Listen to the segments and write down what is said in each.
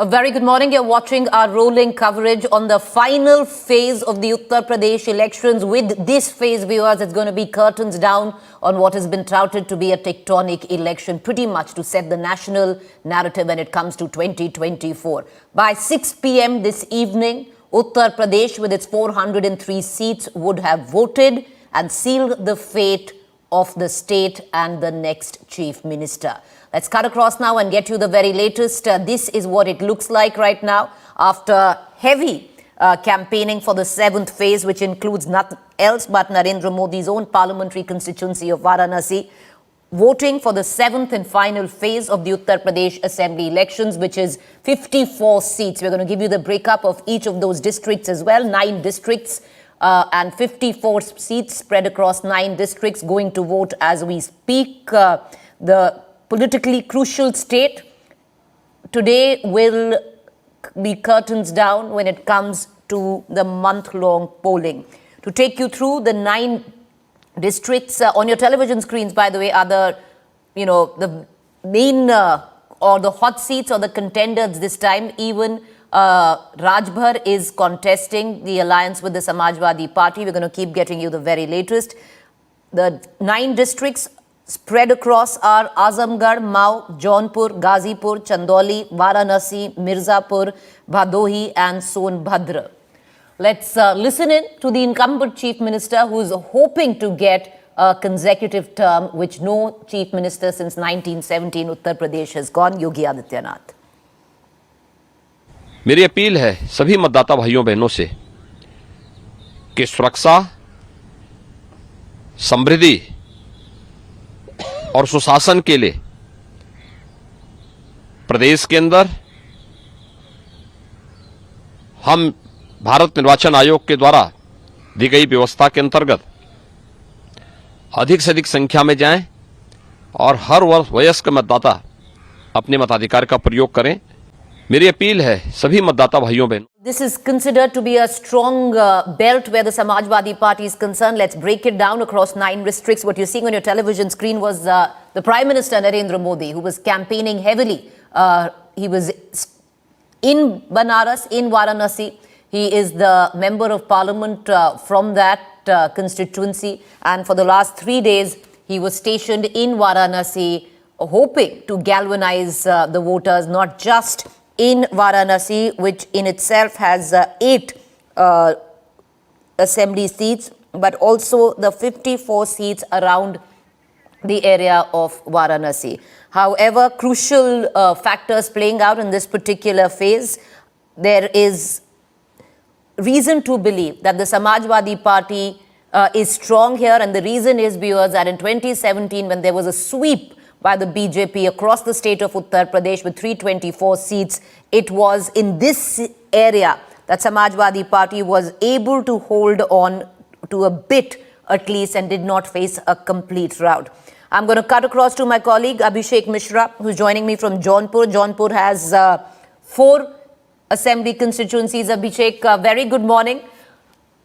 A very good morning. You're watching our rolling coverage on the final phase of the Uttar Pradesh elections. With this phase, viewers, it's going to be curtains down on what has been touted to be a tectonic election, pretty much to set the national narrative when it comes to 2024. By 6 p.m. this evening, Uttar Pradesh, with its 403 seats, would have voted and sealed the fate of the state and the next chief minister. Let's cut across now and get you the very latest. This is what it looks like right now after heavy campaigning for the 7th phase, which includes nothing else but Narendra Modi's own parliamentary constituency of Varanasi, voting for the 7th and final phase of the Uttar Pradesh Assembly Elections, which is 54 seats. We're going to give you the breakup of each of those districts as well. 9 districts and 54 seats spread across 9 districts going to vote as we speak. The politically crucial state today will be curtains down when it comes to the month-long polling. To take you through the 9 districts on your television screens, by the way, are the, the main or the hot seats or the contenders this time. Even Rajbhar is contesting the alliance with the Samajwadi Party. We're going to keep getting you the very latest. The 9 districts spread across are Azamgarh, Mau, Jaunpur, Ghazipur, Chandauli, Varanasi, Mirzapur, Bhadohi and Sonbhadra. Let's listen in to the incumbent chief minister who is hoping to get a consecutive term, which no chief minister since 1917 Uttar Pradesh has gone, Yogi Adityanath. मेरी appeal है सभी मतदाता भाइयों बहनों से कि सुरक्षा, समृद्धि और सुशासन के लिए प्रदेश के अंदर हम भारत निर्वाचन आयोग के द्वारा दी गई व्यवस्था के अंतर्गत अधिक से अधिक संख्या में जाएं और हर वयस्क मतदाता अपने मताधिकार का प्रयोग करें। मेरी अपील है सभी मतदाता भाइयों बहनों। This is considered to be a strong belt where the Samajwadi Party is concerned. Let's break it down across 9 districts. What you're seeing on your television screen was the Prime Minister Narendra Modi, who was campaigning heavily. He was in Banaras, in Varanasi. He is the member of parliament from that constituency. And for the last 3 days, he was stationed in Varanasi, hoping to galvanize the voters, not just in Varanasi, which in itself has 8 assembly seats, but also the 54 seats around the area of Varanasi. However, crucial factors playing out in this particular phase. There is reason to believe that the Samajwadi Party is strong here, and the reason is, viewers, that in 2017, when there was a sweep by the BJP across the state of Uttar Pradesh with 324 seats, it was in this area that Samajwadi Party was able to hold on to a bit at least and did not face a complete rout. I'm going to cut across to my colleague Abhishek Mishra, who's joining me from Jaunpur. Jaunpur has 4 assembly constituencies. Abhishek, very good morning.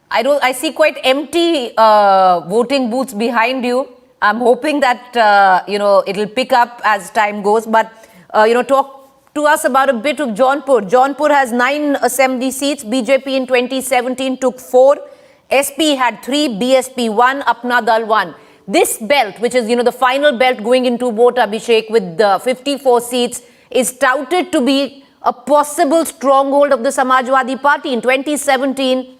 I see quite empty voting booths behind you. I'm hoping that, it'll pick up as time goes. But, talk to us about a bit of Jaunpur. Jaunpur has 9 assembly seats. BJP in 2017 took 4. SP had 3, BSP 1, Apna Dal 1. This belt, which is, the final belt going into vote, Abhishek, with 54 seats, is touted to be a possible stronghold of the Samajwadi Party. In 2017,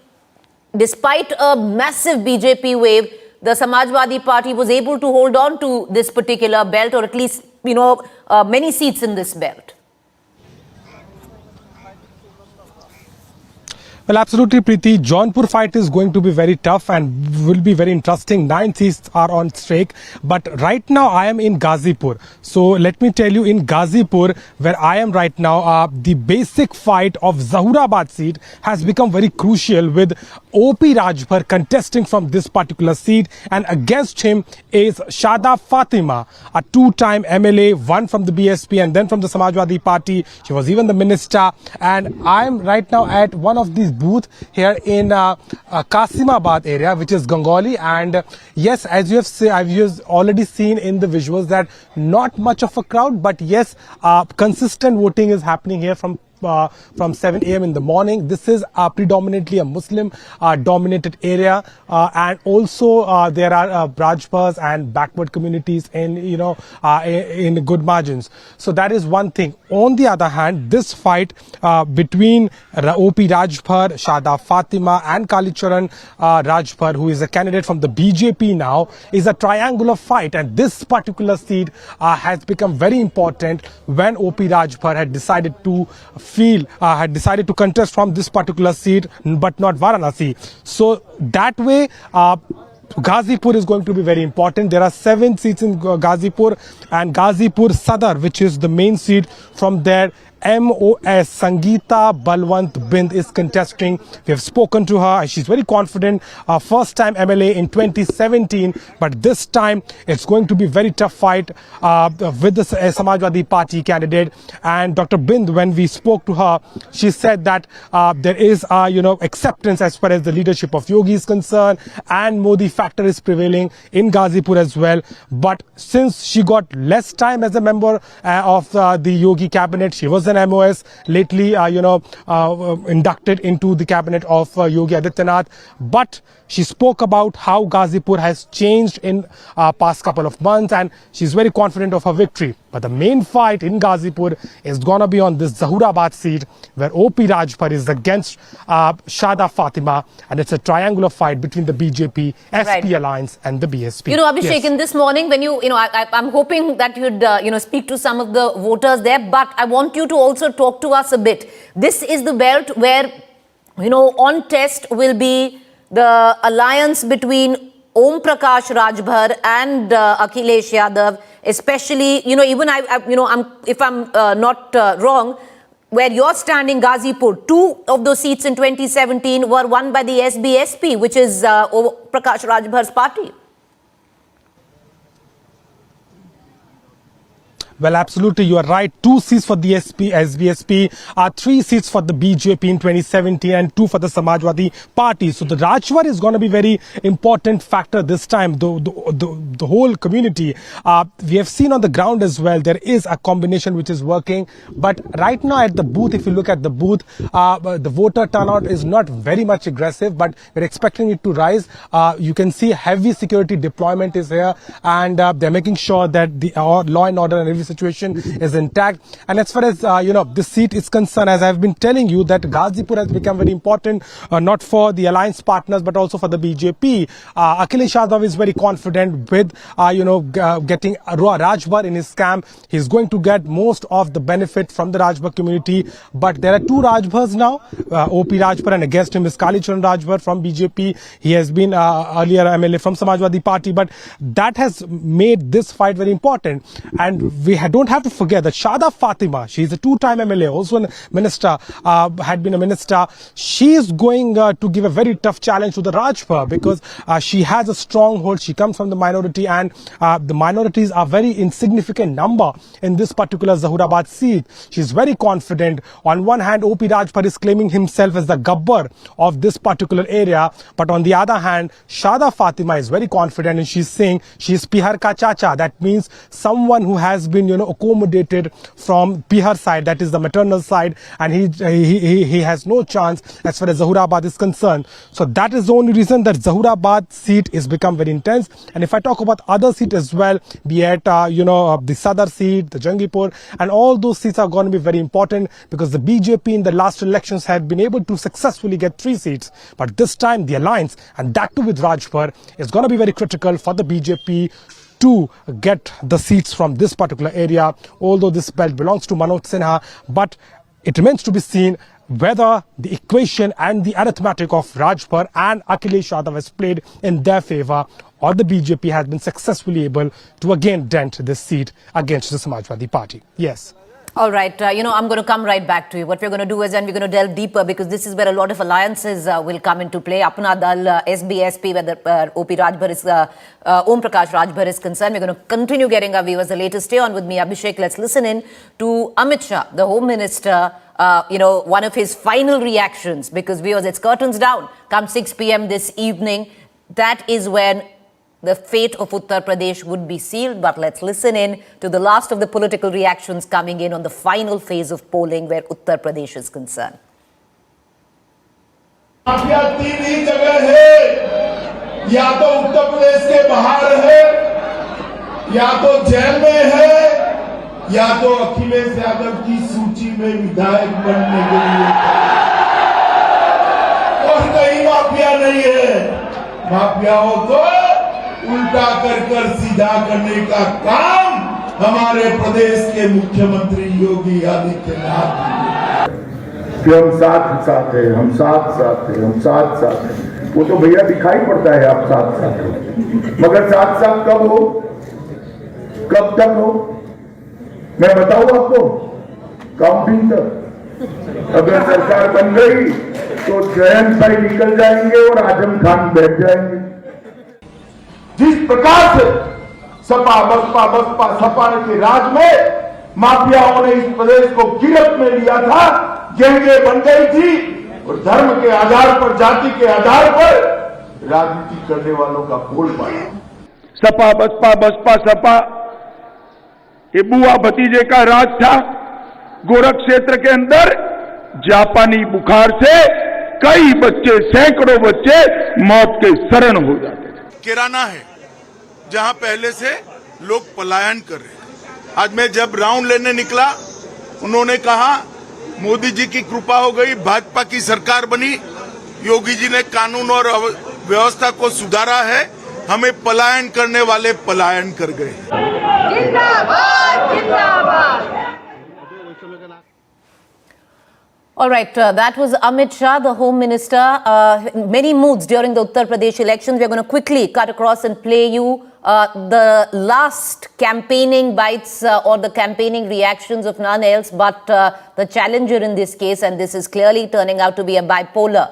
despite a massive BJP wave, the Samajwadi Party was able to hold on to this particular belt, or at least, many seats in this belt. Well, absolutely, Preeti. Jaunpur fight is going to be very tough and will be very interesting. 9 seats are on stake. But right now, I am in Ghazipur. So let me tell you, in Ghazipur, where I am right now, the basic fight of Zahurabad seat has become very crucial, with O.P. Rajbhar contesting from this particular seat. And against him is Shada Fatima, a 2-time MLA, one from the BSP and then from the Samajwadi Party. She was even the minister. And I am right now at one of these booth here in Kasimabad area, which is Gangauli. And yes, as you have already seen in the visuals, that not much of a crowd, but yes, consistent voting is happening here from from 7 a.m. in the morning. This is predominantly a Muslim dominated area, and also there are Rajpurs and backward communities in in good margins. So that is one thing. On the other hand, this fight between O.P. Rajbhar, Shada Fatima and Kalicharan Rajbhar, who is a candidate from the BJP now, is a triangular fight, and this particular seat has become very important when O.P. Rajbhar had decided to contest from this particular seat, but not Varanasi. So that way, Ghazipur is going to be very important. There are 7 seats in Ghazipur, and Ghazipur Sadar, which is the main seat, from there MOS Sangeeta Balwant Bind is contesting. We have spoken to her. She's very confident. First time MLA in 2017, but this time it's going to be very tough fight with the Samajwadi Party candidate. And Dr. Bind, when we spoke to her, she said that there is acceptance as far as the leadership of Yogi is concerned, and Modi factor is prevailing in Ghazipur as well. But since she got less time as a member of the Yogi cabinet, she was an MOS, lately inducted into the cabinet of Yogi Adityanath. But she spoke about how Ghazipur has changed in past couple of months, and she's very confident of her victory. But the main fight in Ghazipur is going to be on this Zahurabad seat, where O.P. Rajbhar is against Shada Fatima, and it's a triangular fight between the BJP, SP alliance and the BSP. Abhishek, in this morning, when I'm hoping that you'd speak to some of the voters there, but I want you to also talk to us a bit. This is the belt where, on test will be the alliance between Om Prakash Rajbhar and Akhilesh Yadav, especially, even if I'm not wrong, where you're standing, Ghazipur, 2 of those seats in 2017 were won by the SBSP, which is Om Prakash Rajbhar's party. Well, absolutely, you are right. 2 seats for the SBSP, 3 seats for the BJP in 2017, and 2 for the Samajwadi Party. So the Rajbhar is going to be very important factor this time. The whole community, we have seen on the ground as well, there is a combination which is working. But right now at the booth, if you look at the booth, the voter turnout is not very much aggressive, but we're expecting it to rise. You can see heavy security deployment is here, and they're making sure that the law and order and every situation is intact. And as far as this seat is concerned, as I've been telling you, that Ghazipur has become very important, not for the alliance partners but also for the BJP. Akhilesh Yadav is very confident with getting Rajbhar in his camp. He's going to get most of the benefit from the Rajbhar community. But there are 2 Rajbhars now, O.P. Rajbhar, and against him is Kalicharan Rajbhar from BJP. He has been earlier MLA from Samajwadi Party, but that has made this fight very important. And we don't have to forget that Shada Fatima, she is a 2-time MLA, also a minister, had been a minister. She is going to give a very tough challenge to the Rajbhar, because she has a stronghold. She comes from the minority, and the minorities are very insignificant number in this particular Zahurabad seat. She is very confident. On one hand, O.P. Rajbhar is claiming himself as the Gabbar of this particular area, but on the other hand, Shada Fatima is very confident, and she's saying she is Pihar ka chacha. That means someone who has been accommodated from Pihar side, that is the maternal side, and he has no chance as far as Zahurabad is concerned. So that is the only reason that Zahurabad seat is become very intense. And if I talk about other seats as well, be it the Sadar seat, the Jaunpur, and all those seats are going to be very important, because the BJP in the last elections had been able to successfully get 3 seats, but this time the alliance, and that too with Rajbhar, is going to be very critical for the BJP to get the seats from this particular area, although this belt belongs to Manoj Sinha. But it remains to be seen whether the equation and the arithmetic of Rajbhar and Akhilesh Yadav has played in their favor, or the BJP has been successfully able to again dent this seat against the Samajwadi Party. Yes. All right, I'm going to come right back to you. What we're going to do is then we're going to delve deeper, because this is where a lot of alliances will come into play. Apna Dal, SBSP, whether O.P. Rajbhar is, Om Prakash Rajbhar is concerned. We're going to continue getting our viewers the latest. Stay on with me, Abhishek. Let's listen in to Amit Shah, the Home Minister, one of his final reactions, because viewers, it's curtains down come 6 p.m. this evening. That is when the fate of Uttar Pradesh would be sealed. But let's listen in to the last of the political reactions coming in on the final phase of polling where Uttar Pradesh is concerned. Mafia तीन ही जगह है, या तो उत्तर प्रदेश के बाहर है, या तो जेल में है, या तो अखिलेश यादव की सूची में विधायक बनने के लिए, और कहीं माफिया नहीं है। माफिया हो तो उल्टा कर सीधा करने का काम हमारे प्रदेश के मुख्यमंत्री योगी आदित्यनाथ जी कि हम साथ हैं, हम साथ हैं। वो तो भैया दिखाई पड़ता है आप साथ हो, मगर साथ कब हो, कब तक हो, मैं बताऊं आपको, काउंटिंग तक। अगर सरकार बन गई तो चयन भाई निकल जाएंगे और आजम खान बैठ जाएंगे। जिस प्रकार से सपा के राज में माफियाओं ने इस प्रदेश को गिरफ्त में लिया था, गैंगे बन गई थी और धर्म के आधार पर, जाति के आधार पर राजनीति करने वालों का बोलबाला। सपा बसपा सपा, ये बुआ भतीजे का राज था। गोरख क्षेत्र के अंदर जापानी बुखार से कई बच्चे, सैकड़ों बच्चे मौत के शरण हो जाते थे। किराना है जहां पहले से लोग पलायन कर रहे हैं। आज मैं जब राउंड लेने निकला, उन्होंने कहा मोदी जी की कृपा हो गई, भाजपा की सरकार बनी, योगी जी ने कानून और व्यवस्था को सुधारा है, हमें पलायन करने वाले पलायन कर गए। जिंदाबाद, जिंदाबाद। All right, that was Amit Shah, the Home Minister. Many moods during the Uttar Pradesh elections. We're going to quickly cut across and play you the last campaigning bites or the campaigning reactions of none else but the challenger in this case, and this is clearly turning out to be a bipolar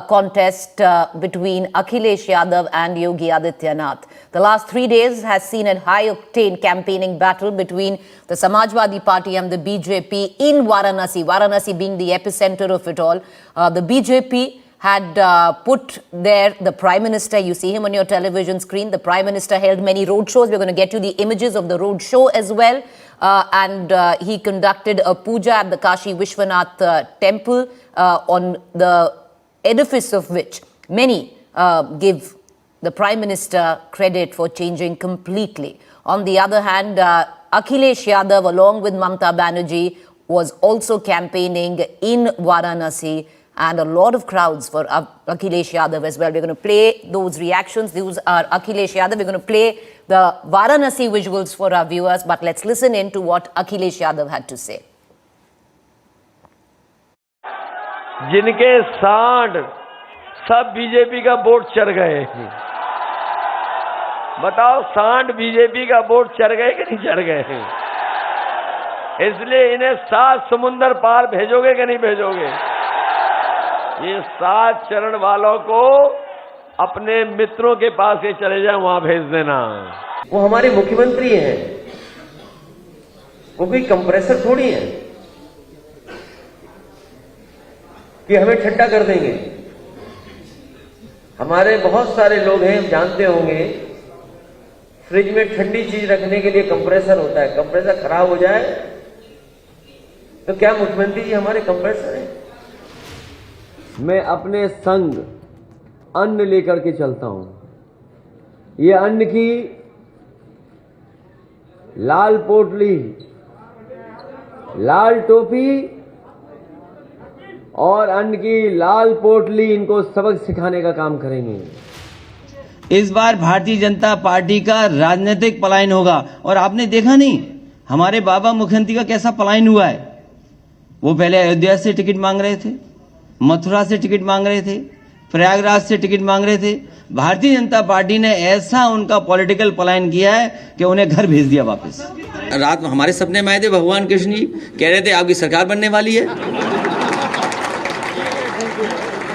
contest between Akhilesh Yadav and Yogi Adityanath. The last 3 days has seen a high-octane campaigning battle between the Samajwadi Party and the BJP in Varanasi, Varanasi being the epicenter of it all. The BJP had put there the Prime Minister. You see him on your television screen. The Prime Minister held many road shows. We're going to get you the images of the road show as well. And he conducted a puja at the Kashi Vishwanath temple on the edifice of which many give the Prime Minister credit for changing completely. On the other hand, Akhilesh Yadav along with Mamta Banerjee was also campaigning in Varanasi, and a lot of crowds for Akhilesh Yadav as well. We're going to play those reactions. Those are Akhilesh Yadav. We're going to play the Varanasi visuals for our viewers, but let's listen in to what Akhilesh Yadav had to say. जिनके सांड सब BJP का vote चढ़ गए, बताओ सांड BJP का vote चढ़ गए कि नहीं चढ़ गए? इसलिए इन्हें 7 समुंदर पार भेजोगे कि नहीं भेजोगे? ये 7 चरण वालों को अपने मित्रों के पास ये चले जाए, वहां भेज देना। वो हमारे मुख्यमंत्री हैं, वो कोई कंप्रेसर थोड़ी है कि हमें ठट्टा कर देंगे। हमारे बहुत सारे लोग हैं, जानते होंगे, फ्रिज में ठंडी चीज रखने के लिए कंप्रेसर होता है। कंप्रेसर खराब हो जाए तो क्या मुख्यमंत्री जी हमारे कंप्रेसर हैं? मैं अपने संग अन्न लेकर के चलता हूं। ये अन्न की लाल पोटली, लाल टोपी और अन्न की लाल पोटली इनको सबक सिखाने का काम करेंगे। इस बार भारतीय जनता पार्टी का राजनीतिक पलायन होगा, और आपने देखा नहीं हमारे बाबा मुख्यमंत्री का कैसा पलायन हुआ है। वो पहले अयोध्या से टिकट मांग रहे थे, मथुरा से टिकट मांग रहे थे, प्रयागराज से टिकट मांग रहे थे। भारतीय जनता पार्टी ने ऐसा उनका पॉलिटिकल पलायन किया है कि उन्हें घर भेज दिया वापस। रात में हमारे सपने में आए थे, भगवान कृष्ण जी कह रहे थे आपकी सरकार बनने वाली है,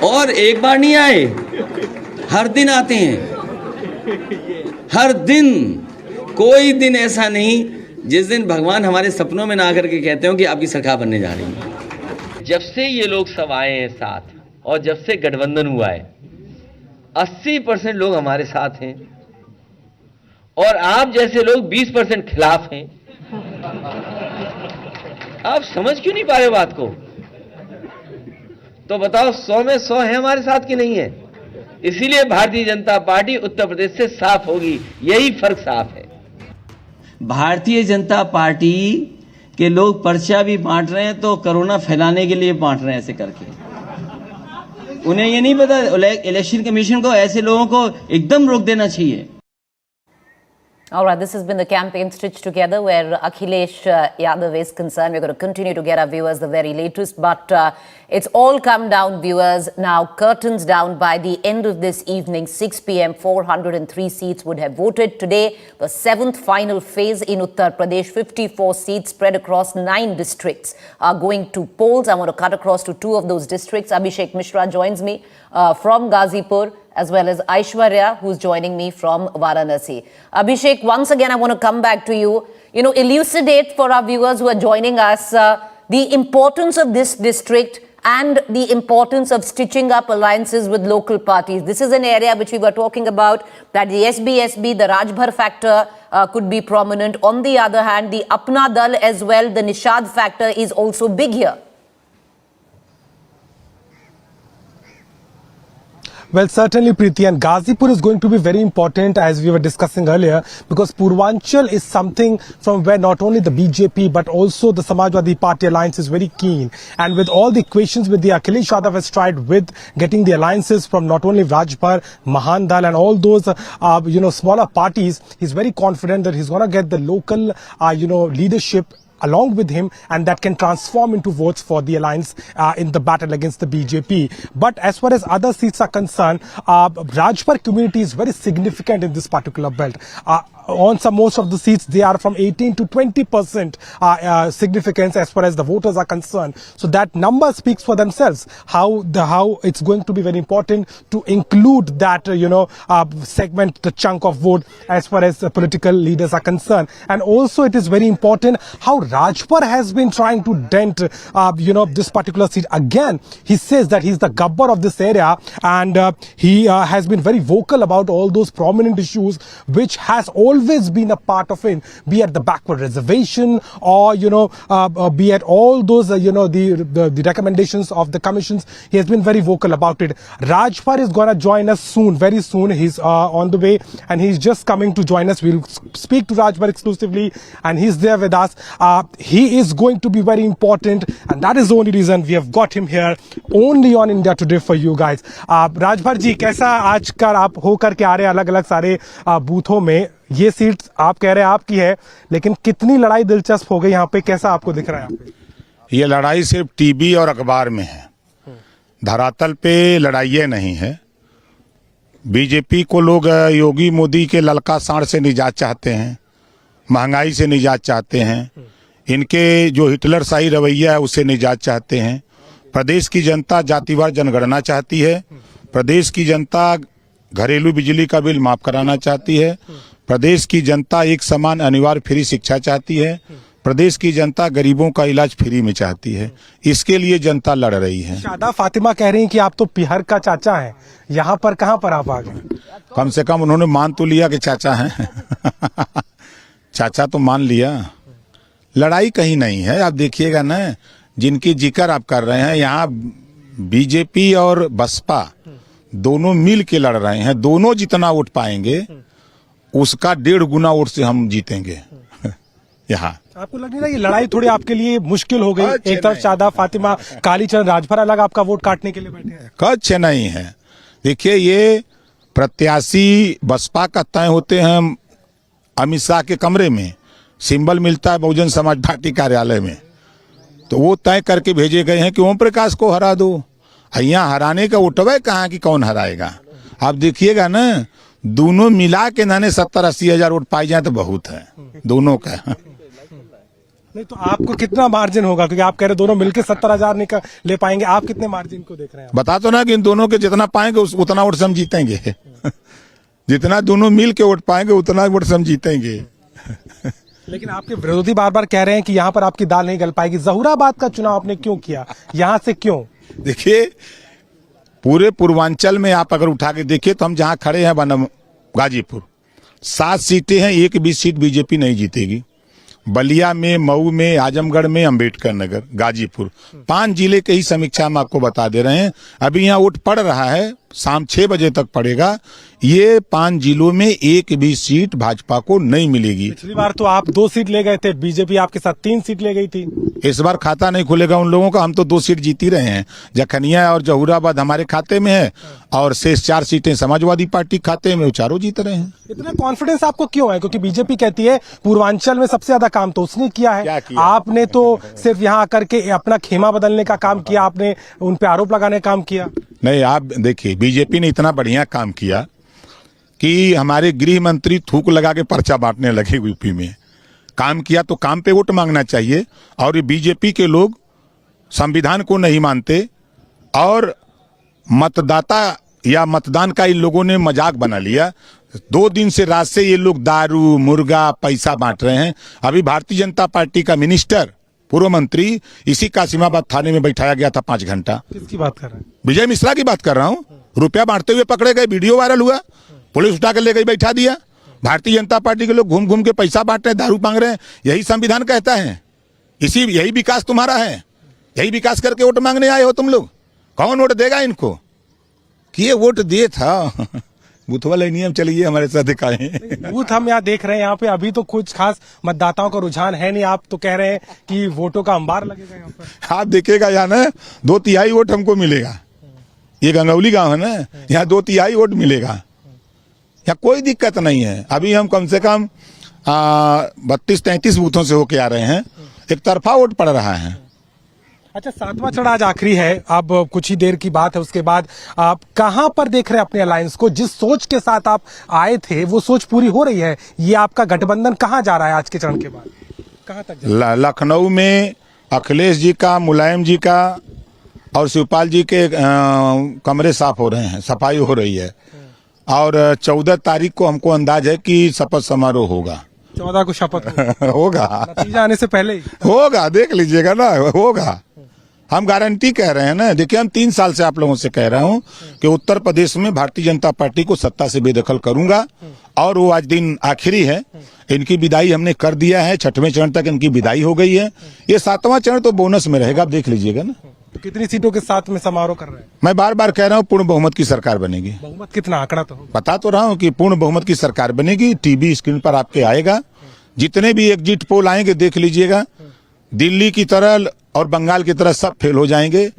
और एक बार नहीं आए, हर दिन आते हैं। हर दिन, कोई दिन ऐसा नहीं जिस दिन भगवान हमारे सपनों में ना आकर के कहते हो कि आपकी सरकार बनने जा रही है। जब से ये लोग सब आए हैं साथ, और जब से गठबंधन हुआ है, 80% लोग हमारे साथ हैं। और आप जैसे लोग 20% खिलाफ हैं। आप समझ क्यों नहीं पा रहे बात को? तो बताओ 100 में 100 है हमारे साथ कि नहीं है? इसीलिए भारतीय जनता पार्टी उत्तर प्रदेश से साफ होगी, यही फर्क साफ है। भारतीय जनता पार्टी के लोग पर्चा भी बांट रहे हैं तो कोरोना फैलाने के लिए बांट रहे हैं ऐसे करके। उन्हें ये नहीं पता इलेक्शन कमीशन को ऐसे लोगों को एकदम रोक देना चाहिए। All right, this has been the campaign stitched together where Akhilesh Yadav is concerned. We're going to continue to get our viewers the very latest, but it's all come down, viewers. Now, curtains down by the end of this evening, 6 p.m., 403 seats would have voted. Today, the 7th final phase in Uttar Pradesh, 54 seats spread across 9 districts are going to polls. I want to cut across to 2 of those districts. Abhishek Mishra joins me from Ghazipur, as well as Aishwarya, who's joining me from Varanasi. Abhishek, once again, I want to come back to you. Elucidate for our viewers who are joining us the importance of this district and the importance of stitching up alliances with local parties. This is an area which we were talking about, that the SBSB, the Rajbhar factor could be prominent. On the other hand, the Apna Dal as well, the Nishad factor is also big here. Well, certainly, Preeti, and Ghazipur is going to be very important, as we were discussing earlier, because Purvanchal is something from where not only the BJP but also the Samajwadi Party alliance is very keen. And with all the equations with the Akhilesh Yadav has tried with getting the alliances from not only Rajbhar, Mahandal and all those, smaller parties, he's very confident that he's going to get the local, leadership along with him, and that can transform into votes for the alliance in the battle against the BJP. But as far as other seats are concerned, Rajbhar community is very significant in this particular belt. On most of the seats, they are from 18 to 20% significance as far as the voters are concerned. So that number speaks for themselves. How it's going to be very important to include that segment, the chunk of vote as far as the political leaders are concerned. And also it is very important how Rajbhar has been trying to dent this particular seat. Again, he says that he's the gabbar of this area, and he has been very vocal about all those prominent issues which has always been a part of it, be it the backward reservation or be it all those the recommendations of the commissions. He has been very vocal about it. Rajbhar is going to join us soon, very soon. He's on the way and he's just coming to join us. We'll speak to Rajbhar exclusively and he's there with us. He is going to be very important, and that is the only reason we have got him here only on India Today for you guys. Rajbhar जी, कैसा आज का आप होकर के आ रहे हैं अलग अलग सारे बूथों में? ये सीट आप कह रहे हैं आपकी है, लेकिन कितनी लड़ाई दिलचस्प हो गई यहाँ पे, कैसा आपको दिख रहा है यहाँ पे? ये लड़ाई सिर्फ टीवी और अखबार में है, धरातल पे लड़ाइयाँ नहीं है। बीजेपी को लोग योगी मोदी के ललका साड़ से निजात चाहते हैं, महंगाई से निजात चाहते हैं, इनके जो हिटलर शाही रवैया है उससे निजात चाहते हैं। प्रदेश की जनता जातिवार जनगणना चाहती है, प्रदेश की जनता घरेलू बिजली का बिल माफ कराना चाहती है, प्रदेश की जनता एक समान अनिवार्य फ्री शिक्षा चाहती है, प्रदेश की जनता गरीबों का इलाज फ्री में चाहती है। इसके लिए जनता लड़ रही है। शादा फातिमा कह रही हैं कि आप तो पिहर का चाचा हैं, यहाँ पर कहाँ पर आप आ गए? कम से कम उन्होंने मान तो लिया कि चाचा हैं। चाचा तो मान लिया। लड़ाई कहीं नहीं है। आप देखिएगा ना, जिनकी जिक्र आप कर रहे हैं, यहाँ बीजेपी और बसपा दोनों मिल के लड़ रहे हैं। दोनों जितना वोट पाएंगे उसका 1.5 गुना वोट से हम जीतेंगे यहाँ। आपको लग नहीं रहा ये लड़ाई थोड़ी आपके लिए मुश्किल हो गई? एक तरफ शादा फातिमा, कालीचरण राजभर अलग आपका वोट काटने के लिए बैठे हैं। कच्छ नहीं है। देखिए, ये प्रत्याशी बसपा का तय होते हैं अमित शाह के कमरे में, सिंबल मिलता है बहुजन समाज पार्टी कार्यालय में, तो वो तय करके भेजे गए हैं कि ओम प्रकाश को हरा दो। यहाँ हराने का उठवा कहाँ की कौन हराएगा? आप देखिएगा ना, दोनों मिला के नाने 70-80 हजार वोट पाई जाए तो बहुत है दोनों का। नहीं तो आपको कितना मार्जिन होगा, क्योंकि आप कह रहे दोनों मिलकर 70,000 ले पाएंगे, आप कितने मार्जिन को देख रहे हैं? बता तो ना कि इन दोनों के जितना पाएंगे उतना वोट से हम जीतेंगे। जितना दोनों मिल के वोट पाएंगे उतना वोट से हम जीतेंगे। लेकिन आपके विरोधी बार बार कह रहे हैं कि यहाँ पर आपकी दाल नहीं गल पाएगी। जहूराबाद का चुनाव आपने क्यों किया, यहाँ से क्यों? देखिए, पूरे पूर्वांचल में आप अगर उठा के देखिए तो हम जहाँ खड़े हैं गाजीपुर, 7 सीटें हैं, एक भी सीट बीजेपी नहीं जीतेगी। बलिया में, मऊ में, आजमगढ़ में, अंबेडकर नगर, गाजीपुर, 5 जिले के ही समीक्षा हम आपको बता दे रहे हैं। अभी यहाँ वोट पड़ रहा है, शाम 6 बजे तक पड़ेगा। ये 5 जिलों में एक भी सीट भाजपा को नहीं मिलेगी। पिछली बार तो आप 2 सीट ले गए थे, बीजेपी आपके साथ 3 सीट ले गई थी। इस बार खाता नहीं खुलेगा उन लोगों का। हम तो 2 सीट जीत ही रहे हैं। जखनिया और जहूराबाद हमारे खाते में है और शेष 4 सीटें समाजवादी पार्टी खाते में, वो चारों जीत रहे हैं। इतना कॉन्फिडेंस आपको क्यों है? क्योंकि बीजेपी कहती है पूर्वांचल में सबसे ज्यादा काम तो उसने किया है। क्या किया? आपने तो सिर्फ यहाँ आकर के अपना खेमा बदलने का काम किया, आपने उन पे आरोप लगाने का काम किया। नहीं, आप देखिए, बीजेपी ने इतना बढ़िया काम किया कि हमारे गृह मंत्री थूक लगा के पर्चा बांटने लगे यूपी में। काम किया तो काम पे वोट मांगना चाहिए। और ये बीजेपी के लोग संविधान को नहीं मानते और मतदाता या मतदान का इन लोगों ने मजाक बना लिया। 2 दिन से रात से ये लोग दारू, मुर्गा, पैसा बांट रहे हैं। अभी भारतीय जनता पार्टी का मिनिस्टर, पूर्व मंत्री, इसी कासिमाबाद थाने में बैठाया गया था 5 घंटा। किसकी बात कर रहे हैं? विजय मिश्रा की बात कर रहा हूँ। रुपया बांटते हुए पकड़े गए, वीडियो वायरल हुआ, पुलिस उठा कर ले गई, बैठा दिया। भारतीय जनता पार्टी के लोग घूम घूम के पैसा बांट रहे हैं, दारू मांग रहे हैं। यही संविधान कहता है, यही विकास तुम्हारा है। यही विकास करके वोट मांगने आए हो तुम लोग। कौन वोट देगा इनको? कि ये वोट दिए था बूथ वाले नियम चलिए हमारे साथ दिखाएं। बूथ हम यहाँ देख रहे हैं, यहाँ पे अभी तो कुछ खास मतदाताओं का रुझान है नहीं। आप तो कह रहे हैं कि वोटों का अंबार लगेगा यहाँ पर। आप देखेगा यहाँ ना 2/3 वोट हमको मिलेगा। ये गंगौली गांव है ना, यहाँ 2/3 वोट मिलेगा। यहाँ कोई दिक्कत नहीं है। अभी हम कम से कम 32-33 बूथों से होके आ रहे हैं। एक तरफा वोट पड़ रहा है। अच्छा, 7वां चरण आज आखिरी है, अब कुछ ही देर की बात है। उसके बाद आप कहां पर देख रहे हैं अपने अलायंस को? जिस सोच के साथ आप आए थे वो सोच पूरी हो रही है? ये आपका गठबंधन कहां जा रहा है आज के चरण के बाद? कहां तक लखनऊ में अखिलेश जी का, मुलायम जी का और शिवपाल जी के कमरे साफ हो रहे हैं, सफाई हो रही है। और 14 तारीख को हमको अंदाज है कि शपथ समारोह होगा। 14 को शपथ होगा, नतीजा आने से पहले ही होगा, देख लीजिएगा ना, होगा। हम गारंटी कह रहे हैं ना। देखिए, हम 3 साल से आप लोगों से कह रहा हूं कि उत्तर प्रदेश में भारतीय जनता पार्टी को सत्ता से बेदखल करूंगा और वो आज दिन आखिरी है। इनकी विदाई हमने कर दिया है। 6वें चरण तक इनकी विदाई हो गई है। ये 7वां चरण तो बोनस में रहेगा, आप देख लीजिएगा ना। तो कितनी सीटों के साथ में समारोह कर रहे हैं? मैं बार बार कह रहा हूँ, पूर्ण बहुमत की सरकार बनेगी। बहुमत कितना आंकड़ा तो होगा? बता तो रहा हूँ कि पूर्ण बहुमत की सरकार बनेगी। टीवी स्क्रीन पर आपके आएगा। जितने भी एग्जिट पोल आएंगे देख लीजिएगा, दिल्ली की तरह और बंगाल की तरह सब फेल हो जाएंगे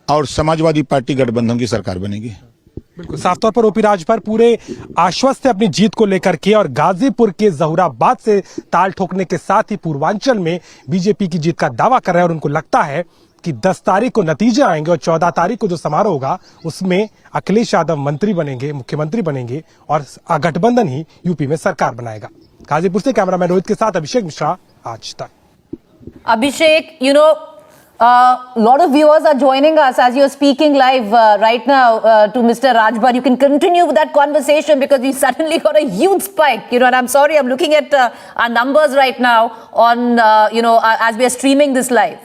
और समाजवादी पार्टी गठबंधन की सरकार बनेगी। बिल्कुल साफ तौर पर ओपी राजभर पूरे आश्वस्त है अपनी जीत को लेकर के और गाजीपुर के जहूराबाद से ताल ठोकने के साथ ही पूर्वांचल में बीजेपी की जीत का दावा कर रहे हैं और उनको लगता है कि 10 तारीख को नतीजे आएंगे और 14 तारीख को जो समारोह होगा उसमें अखिलेश यादव मंत्री बनेंगे, मुख्यमंत्री बनेंगे और गठबंधन ही यूपी में सरकार बनाएगा। गाजीपुर से कैमरामैन रोहित के साथ अभिषेक मिश्रा, आज तक। Abhishek, lot of viewers are joining us as you're speaking live right now to Mr. Rajbhar. You can continue with that conversation because we suddenly got a huge spike, and I'm sorry, I'm looking at our numbers right now on, as we are streaming this live.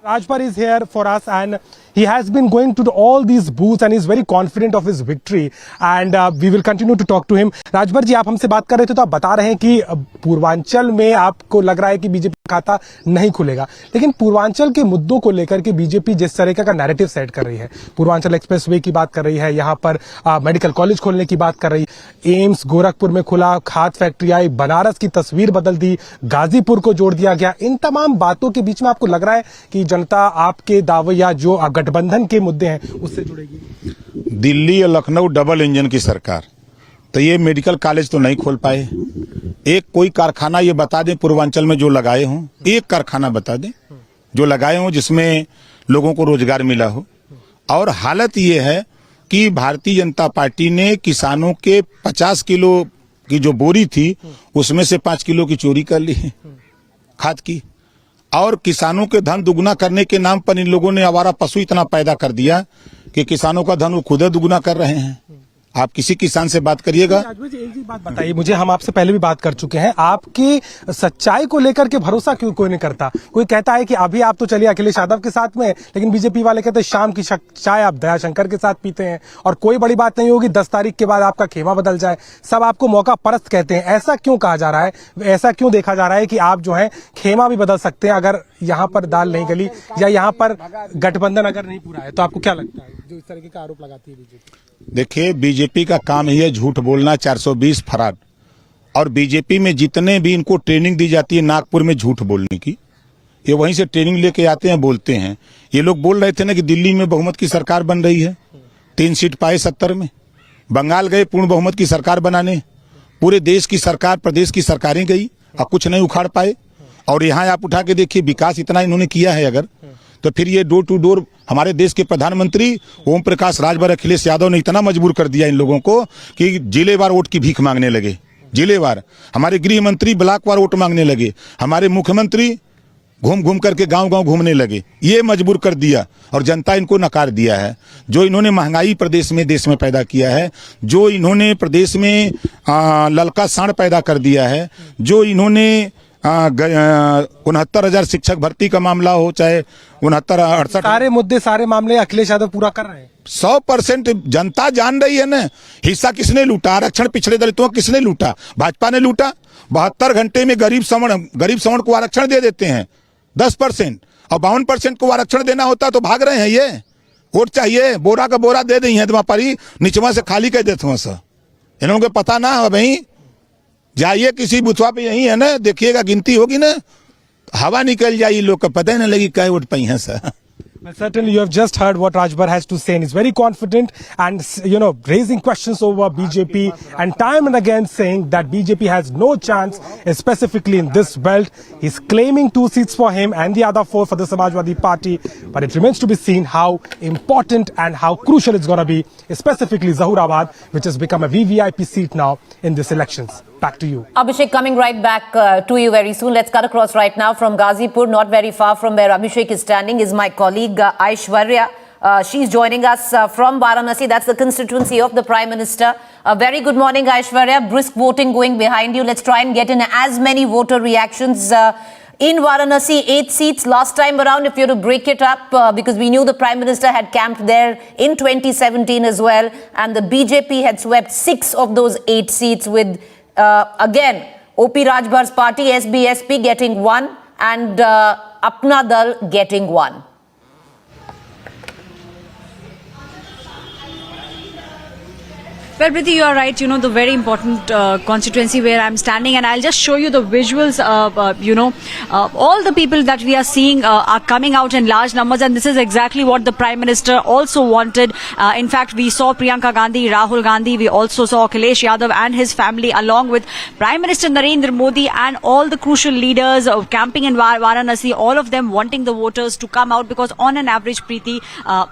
Rajbhar is here for us and he has been going to all these booths and he's very confident of his victory and we will continue to talk to him. Rajbhar जी, आप हमसे बात कर रहे थे तो आप बता रहे हैं कि पूर्वांचल में आपको लग रहा है कि बीजेपी खाता नहीं खुलेगा, लेकिन पूर्वांचल के मुद्दों को लेकर के बीजेपी जिस तरह का नैरेटिव सेट कर रही है, पूर्वांचल एक्सप्रेसवे की बात कर रही है, यहाँ पर मेडिकल कॉलेज खोलने की बात कर रही है, एम्स गोरखपुर में खुला, खाद फैक्ट्री आई, बनारस की तस्वीर बदल दी, गाजीपुर को जोड़ दिया गया। इन तमाम बातों के बीच में आपको लग रहा है कि जनता आपके दावे या जो गठबंधन के मुद्दे हैं उससे जुड़ेगी? दिल्ली और लखनऊ डबल इंजन की सरकार, तो ये मेडिकल कॉलेज तो नहीं खोल पाए। एक कोई कारखाना ये बता दें पूर्वांचल में जो लगाए हों, एक कारखाना बता दें जो लगाए हों जिसमें लोगों को रोजगार मिला हो। और हालत ये है कि भारतीय जनता पार्टी ने किसानों के 50 किलो की जो बोरी थी उसमें से 5 किलो की चोरी कर ली खाद की, और किसानों के धन दुगुना करने के नाम पर इन लोगों ने आवारा पशु इतना पैदा कर दिया कि किसानों का धन वो खुद दुगुना कर रहे हैं। आप किसी किसान से बात करिएगा। राजभर जी, एक ही बात बताइए मुझे, हम आपसे पहले भी बात कर चुके हैं, आपकी सच्चाई को लेकर के भरोसा क्यों कोई नहीं करता? कोई कहता है कि अभी आप तो चलिए अखिलेश यादव के साथ में, लेकिन बीजेपी वाले कहते हैं शाम की चाय आप दयाशंकर के साथ पीते हैं, और कोई बड़ी बात नहीं होगी 10 तारीख के बाद आपका खेमा बदल जाए। सब आपको मौका परस्त कहते हैं, ऐसा क्यों कहा जा रहा है? ऐसा क्यों देखा जा रहा है कि आप जो है खेमा भी बदल सकते हैं अगर यहाँ पर दाल नहीं गली या यहाँ पर गठबंधन अगर नहीं पूरा है? तो आपको क्या लगता है जो इस तरीके का आरोप लगाती है बीजेपी? देखिए, बीजेपी का काम ही है झूठ बोलना, 420 फराड। और बीजेपी में जितने भी इनको ट्रेनिंग दी जाती है नागपुर में झूठ बोलने की, ये वहीं से ट्रेनिंग लेके आते हैं, बोलते हैं। ये लोग बोल रहे थे ना कि दिल्ली में बहुमत की सरकार बन रही है, 3 सीट पाए 70 में। बंगाल गए पूर्ण बहुमत की सरकार बनाने, पूरे देश की सरकार, प्रदेश की सरकारें गई और कुछ नहीं उखाड़ पाए। और यहाँ आप उठा के देखिए, विकास इतना इन्होंने किया है अगर, तो फिर ये डोर टू डोर हमारे देश के प्रधानमंत्री ओम प्रकाश राजभर अखिलेश यादव ने इतना मजबूर कर दिया इन लोगों को कि जिलेवार वोट की भीख मांगने लगे। जिलेवार हमारे गृह मंत्री ब्लॉकवार वोट मांगने लगे, हमारे मुख्यमंत्री घूम घूम करके गांव गांव घूमने लगे। ये मजबूर कर दिया और जनता इनको नकार दिया है। जो इन्होंने महंगाई प्रदेश में देश में पैदा किया है, जो इन्होंने प्रदेश में ललका साण पैदा कर दिया है, जो इन्होंने 69,000 शिक्षक भर्ती का मामला हो, चाहे 69-68 सारे मुद्दे सारे मामले अखिलेश यादव पूरा कर रहे हैं। 100% जनता जान रही है ना। हिस्सा किसने लूटा? आरक्षण पिछड़े दलितों का किसने लूटा? भाजपा ने लूटा। 72 घंटे में गरीब सवर्ण को आरक्षण दे देते हैं 10%, और 52% को आरक्षण देना होता तो भाग रहे हैं। ये वोट चाहिए, बोरा का बोरा दे दी है तुम्हारी, निचवा से खाली कर देते हैं सर। इन लोगों को पता ना हो भाई, जाइए किसी बुथवा पे यही है ना, देखिएगा गिनती होगी ना, हवा निकल जाएगी, लोग का पता ही नहीं लगी क्या वोट पाई है sir. Well, certainly you have just heard what Rajbar has to say, and he's very confident and, raising questions over BJP and time and again saying that BJP has no chance, specifically in this belt. He's claiming 2 seats for him and the other 4 for the Samajwadi Party, but it remains to be seen how important and how crucial it's going to be, specifically Zahurabad, which has become a VVIP seat now in this elections. Back to you. Abhishek, coming right back to you very soon. Let's cut across right now from Ghazipur, not very far from where Abhishek is standing, is my colleague Aishwarya. She's joining us from Varanasi. That's the constituency of the Prime Minister. Very good morning, Aishwarya. Brisk voting going behind you. Let's try and get in as many voter reactions. In Varanasi, 8 seats last time around, if you were to break it up, because we knew the Prime Minister had camped there in 2017 as well, and the BJP had swept 6 of those 8 seats with, again, OP Rajbhar's party, SBSP, getting 1 and Apna Dal getting 1. Well, Priti, you are right. The very important constituency where I'm standing, and I'll just show you the visuals. All the people that we are seeing are coming out in large numbers, and this is exactly what the Prime Minister also wanted. In fact, we saw Priyanka Gandhi, Rahul Gandhi. We also saw Akhilesh Yadav and his family, along with Prime Minister Narendra Modi and all the crucial leaders camping in Varanasi. All of them wanting the voters to come out, because on an average, Priti,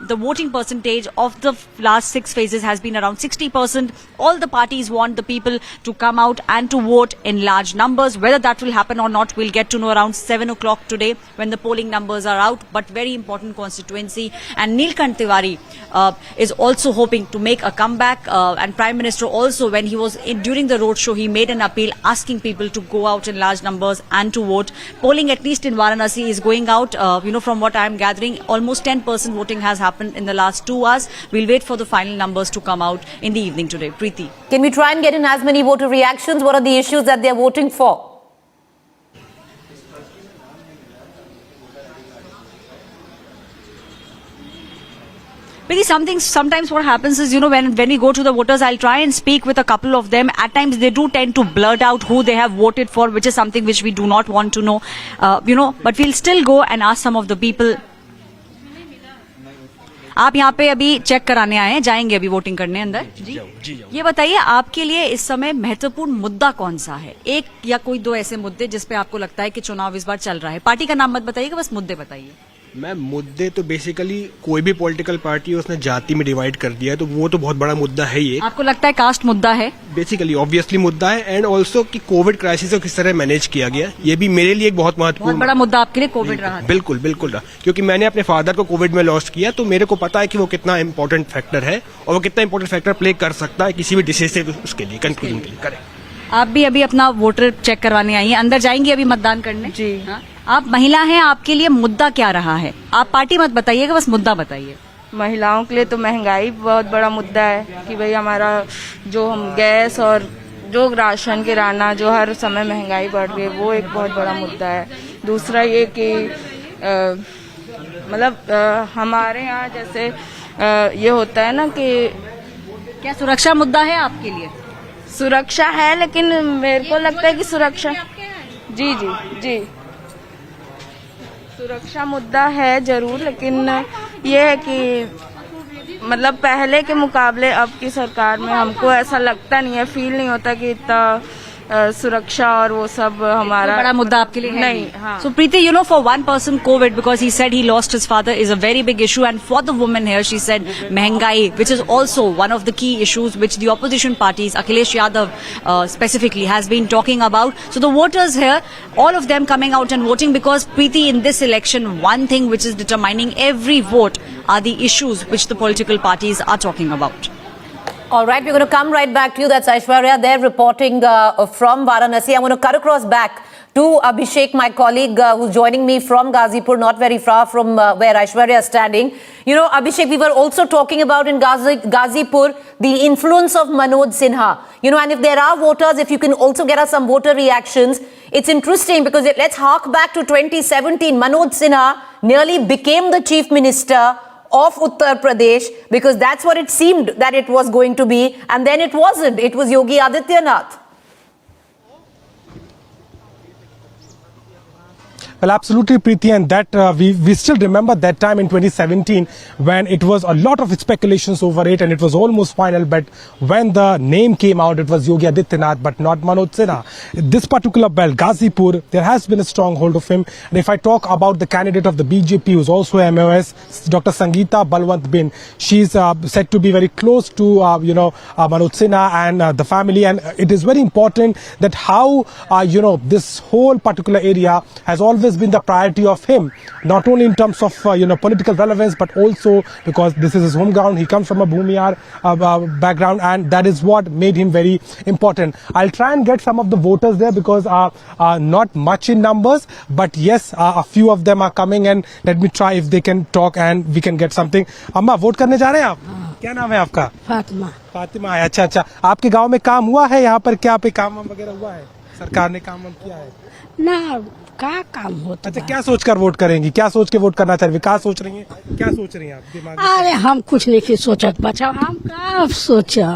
the voting percentage of the last 6 phases has been around 60%. All the parties want the people to come out and to vote in large numbers. Whether that will happen or not, we'll get to know around 7 o'clock today when the polling numbers are out. But very important constituency. And Neelkant Tiwari is also hoping to make a comeback. And Prime Minister also, when he was during the roadshow, he made an appeal asking people to go out in large numbers and to vote. Polling, at least in Varanasi, is going out. From what I am gathering, almost 10% voting has happened in the last 2 hours. We'll wait for the final numbers to come out in the evening today. Preeti. Can we try and get in as many voter reactions? What are the issues that they're voting for? Preeti, sometimes what happens is, when we go to the voters, I'll try and speak with a couple of them. At times, they do tend to blurt out who they have voted for, which is something which we do not want to know. But we'll still go and ask some of the people. आप यहाँ पे अभी check कराने आए हैं, जाएंगे अभी voting करने अंदर? जी। ये बताइए, आपके लिए इस समय महत्वपूर्ण मुद्दा कौन सा है? एक या कोई 2 ऐसे मुद्दे जिस पे आपको लगता है कि चुनाव इस बार चल रहा है? पार्टी का नाम मत बताइएगा, बस मुद्दे बताइए। मैम मुद्दे तो बेसिकली कोई भी पॉलिटिकल पार्टी उसने जाति में डिवाइड कर दिया है, तो वो तो बहुत बड़ा मुद्दा है ये। आपको लगता है कास्ट मुद्दा है? बेसिकली ऑब्वियसली मुद्दा है, एंड ऑल्सो कि कोविड क्राइसिस को किस तरह मैनेज किया गया, ये भी मेरे लिए एक बहुत महत्वपूर्ण बड़ा मुद्दा आपके लिए कोविड रहा था। बिल्कुल बिल्कुल रहा, क्योंकि मैंने अपने फादर को कोविड में लॉस्ट किया, तो मेरे को पता है कि वो कितना इंपॉर्टेंट फैक्टर है और वो कितना इंपॉर्टेंट फैक्टर प्ले कर सकता है किसी भी डिसीजन उसके लिए, कंक्लूजन के लिए। करें आप भी अभी अपना वोटर चेक करवाने आई हैं, अंदर जाएंगी अभी मतदान करने? जी हाँ? आप महिला हैं, आपके लिए मुद्दा क्या रहा है? आप पार्टी मत बताइएगा, बस मुद्दा बताइए। महिलाओं के लिए तो महंगाई बहुत बड़ा मुद्दा है कि भाई हमारा जो हम गैस और जो राशन किराना जो हर समय महंगाई बढ़ रही है, वो एक बहुत बड़ा मुद्दा है। दूसरा ये कि हमारे यहाँ जैसे ये होता है ना कि क्या सुरक्षा मुद्दा है आपके लिए? सुरक्षा है, लेकिन मेरे को लगता है कि सुरक्षा जी जी जी सुरक्षा मुद्दा है जरूर, लेकिन ये है कि मतलब पहले के मुकाबले अब की सरकार में हमको ऐसा लगता नहीं है, फील नहीं होता कि इतना सुरक्षा और वो सब हमारा बड़ा मुद्दा आपके लिए नहीं। हाँ। So Preeti, you know, for one person, COVID, because he said he lost his father, is a very big issue, and for the woman here, she said महंगाई, which is also one of the key issues which the opposition parties, Akhilesh Yadav specifically, has been talking about. So the voters here, all of them coming out and voting, because Preeti, in this election, one thing which is determining every vote are the issues which the political parties are talking about. All right, we're going to come right back to you. That's Aishwarya. They're reporting from Varanasi. I'm going to cut across back to Abhishek, my colleague, who's joining me from Ghazipur, not very far from where Aishwarya is standing. You know, Abhishek, we were also talking about in Ghazipur the influence of Manoj Sinha. You know, and if there are voters, if you can also get us some voter reactions. It's interesting because let's hark back to 2017. Manoj Sinha nearly became the chief minister of Uttar Pradesh, because that's what it seemed that it was going to be, and then it wasn't. It was Yogi Adityanath. Well, absolutely, Preeti, and that we still remember that time in 2017 when it was a lot of speculations over it and it was almost final, but when the name came out, it was Yogi Adityanath, but not Manoj Sinha. This particular belt, Ghazipur, there has been a strong hold of him. And if I talk about the candidate of the BJP, who's also MOS, Dr. Sangeeta Balwant Bin, she's said to be very close to, Manoj Sinha and the family. And it is very important that how, this whole particular area has always been the priority of him, not only in terms of political relevance, but also because this is his home ground. He comes from a Bhumiyar background, and that is what made him very important. I'll try and get some of the voters there because not much in numbers, but yes, a few of them are coming, and let me try if they can talk and we can get something. अम्मा, vote करने जा रहे हैं आप? क्या नाम है आपका? फातिमा। फातिमा है, अच्छा अच्छा। आपके गांव में काम हुआ है? यहाँ पर क्या पे काम वगैरह हुआ है? सरकार ने काम किया है ना? क्या काम होता? अच्छा, क्या सोचकर वोट करेंगी? क्या सोच के वोट करना चाहिए? विकास सोच रही हैं? क्या सोच रही हैं आप दिमाग में? अरे हम कुछ नहीं सोचत बच्चा, हम क्या सोचा।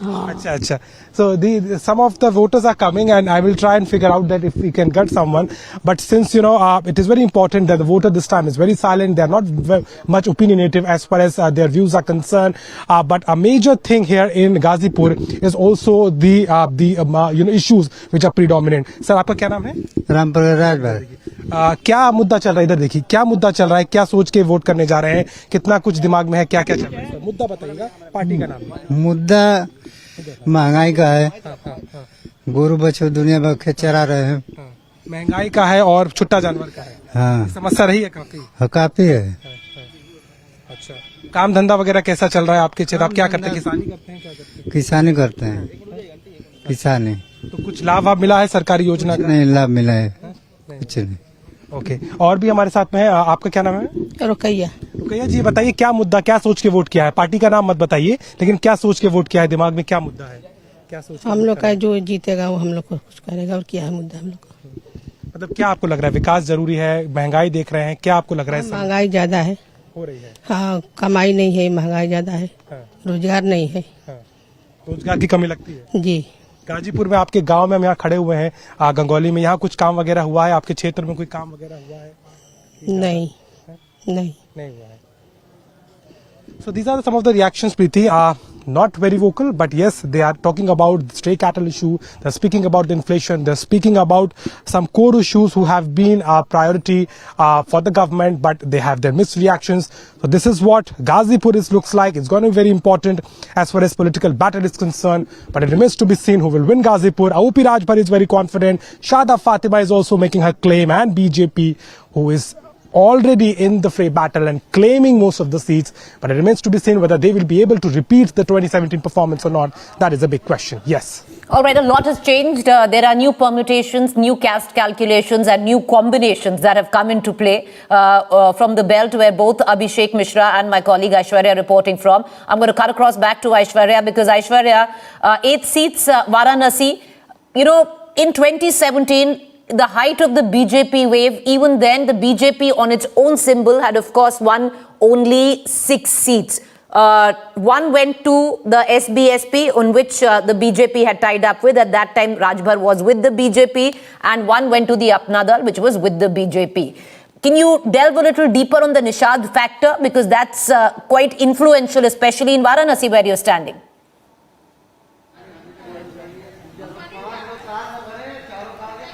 अच्छा अच्छा। So some of the voters are coming, and I will try and figure out that if we can get someone. But since it is very important that the voter this time is very silent. They are not much opinionative as far as their views are concerned. But a major thing here in Ghazipur is also the issues which are predominant. Sir, आपका क्या नाम है? रामप्रकाश भाई। क्या मुद्दा चल रहा है? इधर देखिए, क्या मुद्दा चल रहा है? क्या सोच के वोट करने जा रहे हैं? कितना कुछ दिमाग में है? क्या क्या चल रहा है? मुद्दा बताइएगा, पार्टी का नाम। मुद्दा महंगाई का है, गोरु बच्चों दुनिया भर के चरा रहे हैं। महंगाई का है और छुट्टा जानवर का है। हाँ, समस्या रही है काफी। काफी है। अच्छा, काम धंधा वगैरह कैसा चल रहा है आपके क्षेत्र? आप क्या करते हैं? किसानी करते हैं? क्या करते हैं? किसानी करते हैं, किसानी। तो कुछ लाभ आप मिला है सरकारी योजना का? नहीं, लाभ मिला है कुछ नहीं। ओके, और भी हमारे साथ में है। आपका क्या नाम है? रुकैया। रुकैया जी, बताइए क्या मुद्दा, क्या सोच के वोट किया है? पार्टी का नाम मत बताइए, लेकिन क्या सोच के वोट किया है? दिमाग में क्या मुद्दा है? क्या सोच? हम लोग का जो जीतेगा वो हम लोग को कुछ करेगा, और क्या है मुद्दा हम लोग का? मतलब क्या आपको लग रहा है? विकास जरूरी है, महंगाई देख रहे हैं, क्या आपको लग रहा है? महंगाई ज्यादा है, हो रही है। हाँ, कमाई नहीं है, महंगाई ज्यादा है। रोजगार नहीं है। रोजगार की कमी लगती है जी। गाजीपुर में, आपके गांव में हम यहाँ खड़े हुए हैं गंगौली में, यहाँ कुछ काम वगैरह हुआ है? आपके क्षेत्र में कोई काम वगैरह हुआ है? नहीं हुआ है। So these are some of the reactions, Preeti. not very vocal, but yes, they are talking about the stray cattle issue. They're speaking about the inflation. They're speaking about some core issues who have been a priority for the government, but they have their mixed reactions. So this is what Ghazipur looks like. It's going to be very important as far as political battle is concerned, but it remains to be seen who will win Ghazipur. AOP Rajbhar is very confident. Shada Fatima is also making her claim, and BJP, who is already in the fray battle and claiming most of the seats, but it remains to be seen whether they will be able to repeat the 2017 performance or not. That is a big question. Yes. All right, a lot has changed. There are new permutations, new caste calculations and new combinations that have come into play from the belt where both Abhishek Mishra and my colleague Aishwarya are reporting from. I'm going to cut across back to Aishwarya because Aishwarya, 8 seats, Varanasi, you know, in 2017, the height of the BJP wave, even then the BJP on its own symbol had of course won only 6 seats. One went to the SBSP, on which the BJP had tied up with. At that time, Rajbhar was with the BJP, and one went to the Apna Dal, which was with the BJP. Can you delve a little deeper on the Nishad factor? Because that's quite influential, especially in Varanasi, where you're standing.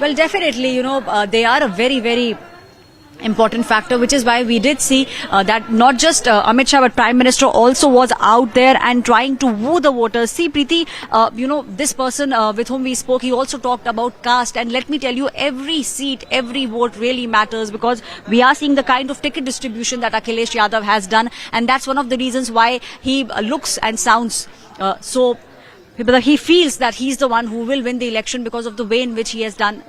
Well, definitely, you know, they are a very, very important factor, which is why we did see that not just Amit Shah but Prime Minister also was out there and trying to woo the voters. See, Preeti, you know, this person with whom we spoke, he also talked about caste, and let me tell you, every seat, every vote really matters, because we are seeing the kind of ticket distribution that Akhilesh Yadav has done, and that's one of the reasons why he looks and sounds so. But he feels that he's the one who will win the election because of the way in which he has done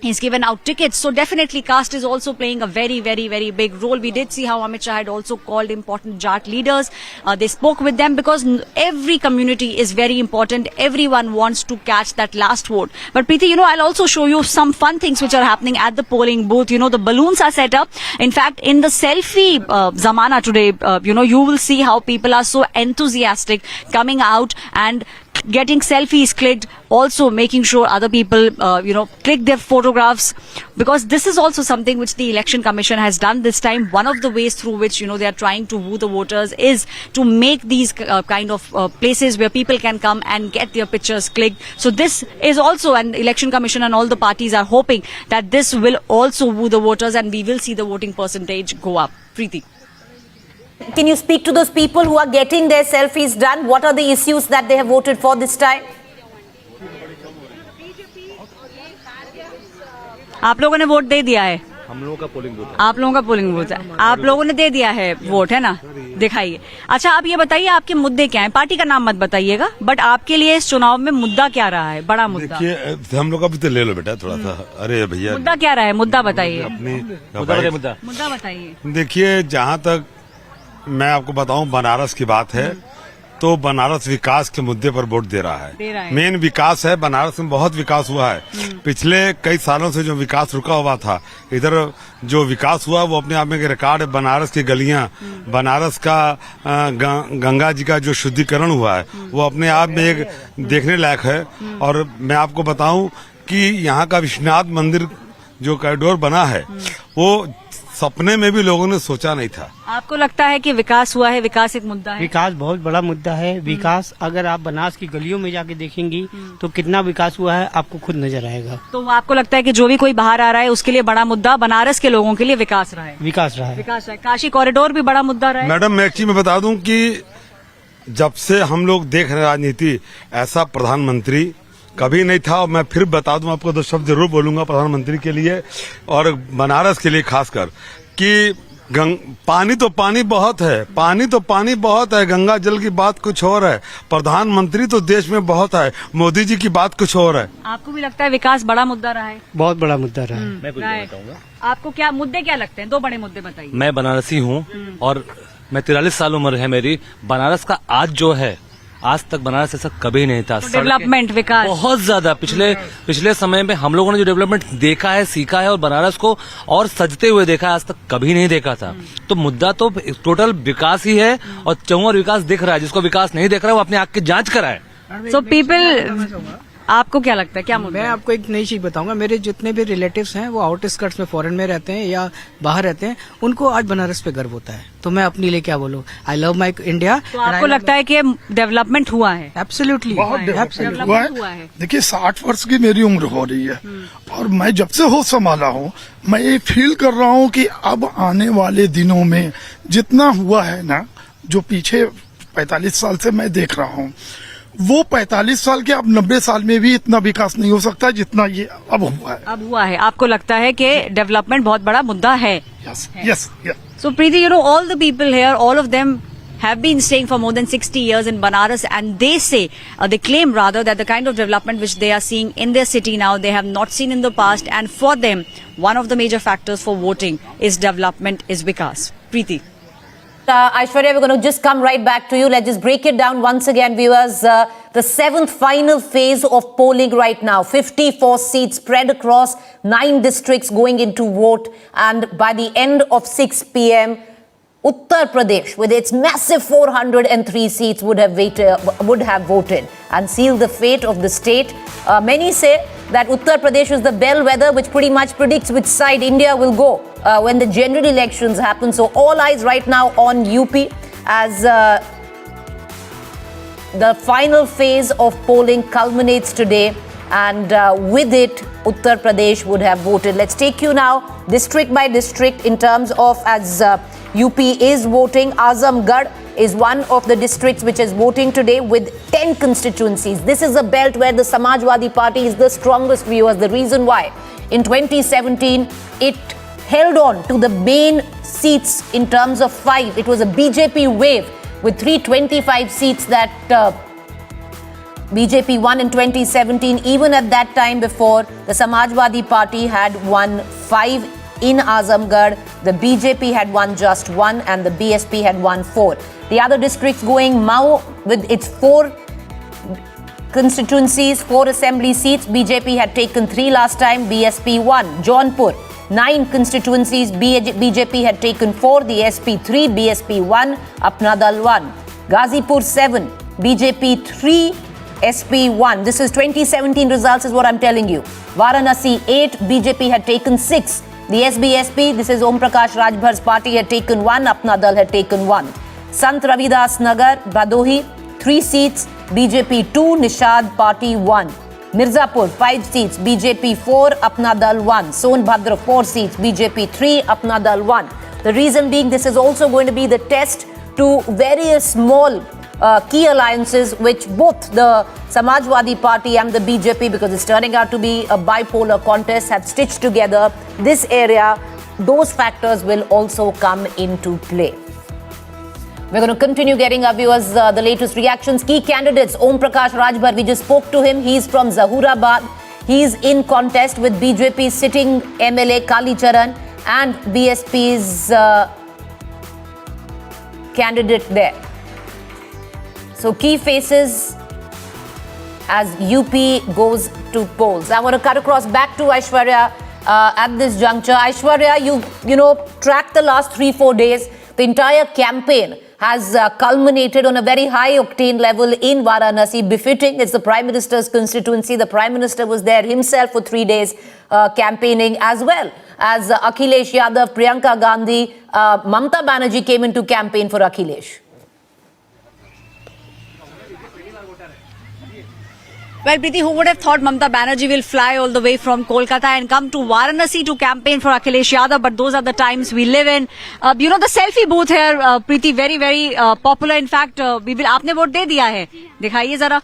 he's given out tickets. So definitely caste is also playing a very, very, very big role. We did see how Amit Shah had also called important Jat leaders. They spoke with them because every community is very important. Everyone wants to catch that last vote. But Preeti, you know, I'll also show you some fun things which are happening at the polling booth. You know, the balloons are set up. In fact, in the selfie zamana today, you know, you will see how people are so enthusiastic coming out and getting selfies clicked, also making sure other people, you know, click their photographs, because this is also something which the Election Commission has done this time. One of the ways through which, you know, they are trying to woo the voters is to make these kind of places where people can come and get their pictures clicked. So this is also, an Election Commission and all the parties are hoping that this will also woo the voters and we will see the voting percentage go up. Preeti. Can you speak to those people who are getting their selfies done? What are the issues that they have voted for this time? आप लोगों ने vote दे दिया है? हम लोगों का polling booth है। आप लोगों का पोलिंग बूथ है। आप लोगों ने दे दिया है वोट, है ना? दिखाइए। अच्छा, आप ये बताइए आपके मुद्दे क्या हैं? पार्टी का नाम मत बताइएगा, बट आपके लिए इस चुनाव में मुद्दा क्या रहा है? बड़ा मुद्दा। देखिए, हम लोग का भी तो ले लो बेटा थोड़ा सा। अरे भैया, मुद्दा क्या रहा है? मुद्दा बताइए। मुद्दा बताइए। देखिए, जहाँ तक मैं आपको बताऊं, बनारस की बात है तो बनारस विकास के मुद्दे पर वोट दे रहा है। मेन विकास है, बनारस में बहुत विकास हुआ है। पिछले कई सालों से जो विकास रुका हुआ था, इधर जो विकास हुआ वो अपने आप में एक रिकॉर्ड है। बनारस की गलियां, बनारस का गंगा जी का जो शुद्धिकरण हुआ है वो अपने आप में एक देखने लायक है। और मैं आपको बताऊं कि यहाँ का विश्वनाथ मंदिर जो कॉरिडोर बना है वो सपने में भी लोगों ने सोचा नहीं था। आपको लगता है कि विकास हुआ है? विकास एक मुद्दा है? विकास बहुत बड़ा मुद्दा है। विकास अगर आप बनारस की गलियों में जाके देखेंगी तो कितना विकास हुआ है आपको खुद नजर आएगा। तो आपको लगता है कि जो भी कोई बाहर आ रहा है उसके लिए बड़ा मुद्दा बनारस के लोगों के लिए विकास रहा है? विकास रहा है। विकास रहा है। काशी कॉरिडोर भी बड़ा मुद्दा रहा है। मैडम, मैं एक चीज में बता दूं कि जब से हम लोग देख रहे राजनीति, ऐसा प्रधानमंत्री कभी नहीं था। और मैं फिर बता दूं आपको, 2 शब्द जरूर बोलूंगा प्रधानमंत्री के लिए और बनारस के लिए खासकर, कि पानी तो पानी बहुत है, पानी तो पानी बहुत है, गंगा जल की बात कुछ और है, प्रधानमंत्री तो देश में बहुत है, मोदी जी की बात कुछ और है। आपको भी लगता है विकास बड़ा मुद्दा रहा है? बहुत बड़ा मुद्दा रहा है। मैं कुछ बताऊंगा। आपको क्या मुद्दे क्या लगते हैं? 2 बड़े मुद्दे बताइए। मैं बनारसी हूँ और मैं 43 साल उम्र है मेरी। बनारस का आज जो है, आज तक बनारस ऐसा कभी नहीं था। डेवलपमेंट, विकास बहुत ज्यादा पिछले समय में हम लोगों ने जो डेवलपमेंट देखा है, सीखा है और बनारस को और सजते हुए देखा है, आज तक कभी नहीं देखा था। तो मुद्दा तो टोटल विकास ही है और चौर विकास दिख रहा है। जिसको विकास नहीं दिख रहा है वो अपने आँख की जांच कराए। So people, आपको क्या लगता है, क्या मुद्दा मैं है? आपको एक नई चीज बताऊंगा। मेरे जितने भी रिलेटिव्स हैं वो आउटस्कर्ट्स में फॉरेन में रहते हैं या बाहर रहते हैं, उनको आज बनारस पे गर्व होता है। तो मैं अपने लिए क्या बोलूं, आई लव माई इंडिया। तो आपको लगता है कि डेवलपमेंट हुआ है? एब्सोल्युटली बहुत डेवलपमेंट हुआ है। देखिए 60 वर्ष की मेरी उम्र हो रही है और मैं जब से होश संभाला हूँ मैं ये फील कर रहा हूँ कि अब आने वाले दिनों में जितना हुआ है ना, जो पीछे 45 साल से मैं देख रहा हूँ, वो 45 साल के अब 90 साल में भी इतना विकास नहीं हो सकता जितना ये अब हुआ है। अब हुआ है। आपको लगता है कि डेवलपमेंट बहुत बड़ा मुद्दा है? Yes yes yes. So Preeti, all the people here, all of them have been staying for more than 60 years in Banaras, and they say, they claim rather, that the kind of development which they are seeing in their city now, they have not seen in the past, and for them, one of the major factors for voting is development, is Vikas. Preeti. Aishwarya, we're going to just come right back to you. Let's just break it down once again, viewers. The 7th final phase of polling right now. 54 seats spread across 9 districts going into vote. And by the end of 6 p.m., Uttar Pradesh, with its massive 403 seats, would have voted and sealed the fate of the state. Many say that Uttar Pradesh is the bellwether which pretty much predicts which side India will go when the general elections happen. So all eyes right now on UP as the final phase of polling culminates today, and with it Uttar Pradesh would have voted. Let's take you now district by district in terms of as UP is voting. Azamgarh is one of the districts which is voting today with 10 constituencies. This is a belt where the Samajwadi Party is the strongest, viewers. The reason why, in 2017, it held on to the main seats in terms of 5. It was a BJP wave with 325 seats that BJP won in 2017. Even at that time before, the Samajwadi Party had won 5 in Azamgarh. The BJP had won just 1 and the BSP had won 4. The other districts going, Mau with its 4 constituencies, 4 assembly seats. BJP had taken 3 last time, BSP 1. Jaunpur, 9 constituencies, BJP had taken 4, the SP 3, BSP 1, Apna Dal 1. Ghazipur 7, BJP 3, SP 1. This is 2017 results is what I'm telling you. Varanasi 8, BJP had taken 6. The SBSP, this is Om Prakash Rajbhar's party, had taken 1, Apna Dal had taken 1. Sant Ravidas Nagar, Bhadohi, 3 seats, BJP 2, Nishad Party 1. Mirzapur, 5 seats, BJP 4, Apna Dal 1. Sonbhadra, 4 seats, BJP 3, Apna Dal 1. The reason being, this is also going to be the test to various small key alliances which both the Samajwadi Party and the BJP, because it's turning out to be a bipolar contest, have stitched together. This area, those factors will also come into play. We're going to continue getting our viewers the latest reactions. Key candidates, Om Prakash Rajbhar, we just spoke to him. He's from Zahurabad. He's in contest with BJP's sitting MLA Kali Charan and BSP's candidate there. So key faces as UP goes to polls. I want to cut across back to Aishwarya at this juncture. Aishwarya, you know, tracked the last 3-4 days. The entire campaign has culminated on a very high octane level in Varanasi, befitting. It's the Prime Minister's constituency. The Prime Minister was there himself for 3 days campaigning, as well as Akhilesh Yadav, Priyanka Gandhi. Mamata Banerjee came into campaign for Akhilesh. Well, Preeti, who would have thought Mamata Banerjee will fly all the way from Kolkata and come to Varanasi to campaign for Akhilesh Yadav? But those are the times we live in. You know, the selfie booth here, Preeti, very, very popular. In fact, आपने vote दे दिया है. दिखाइए जरा.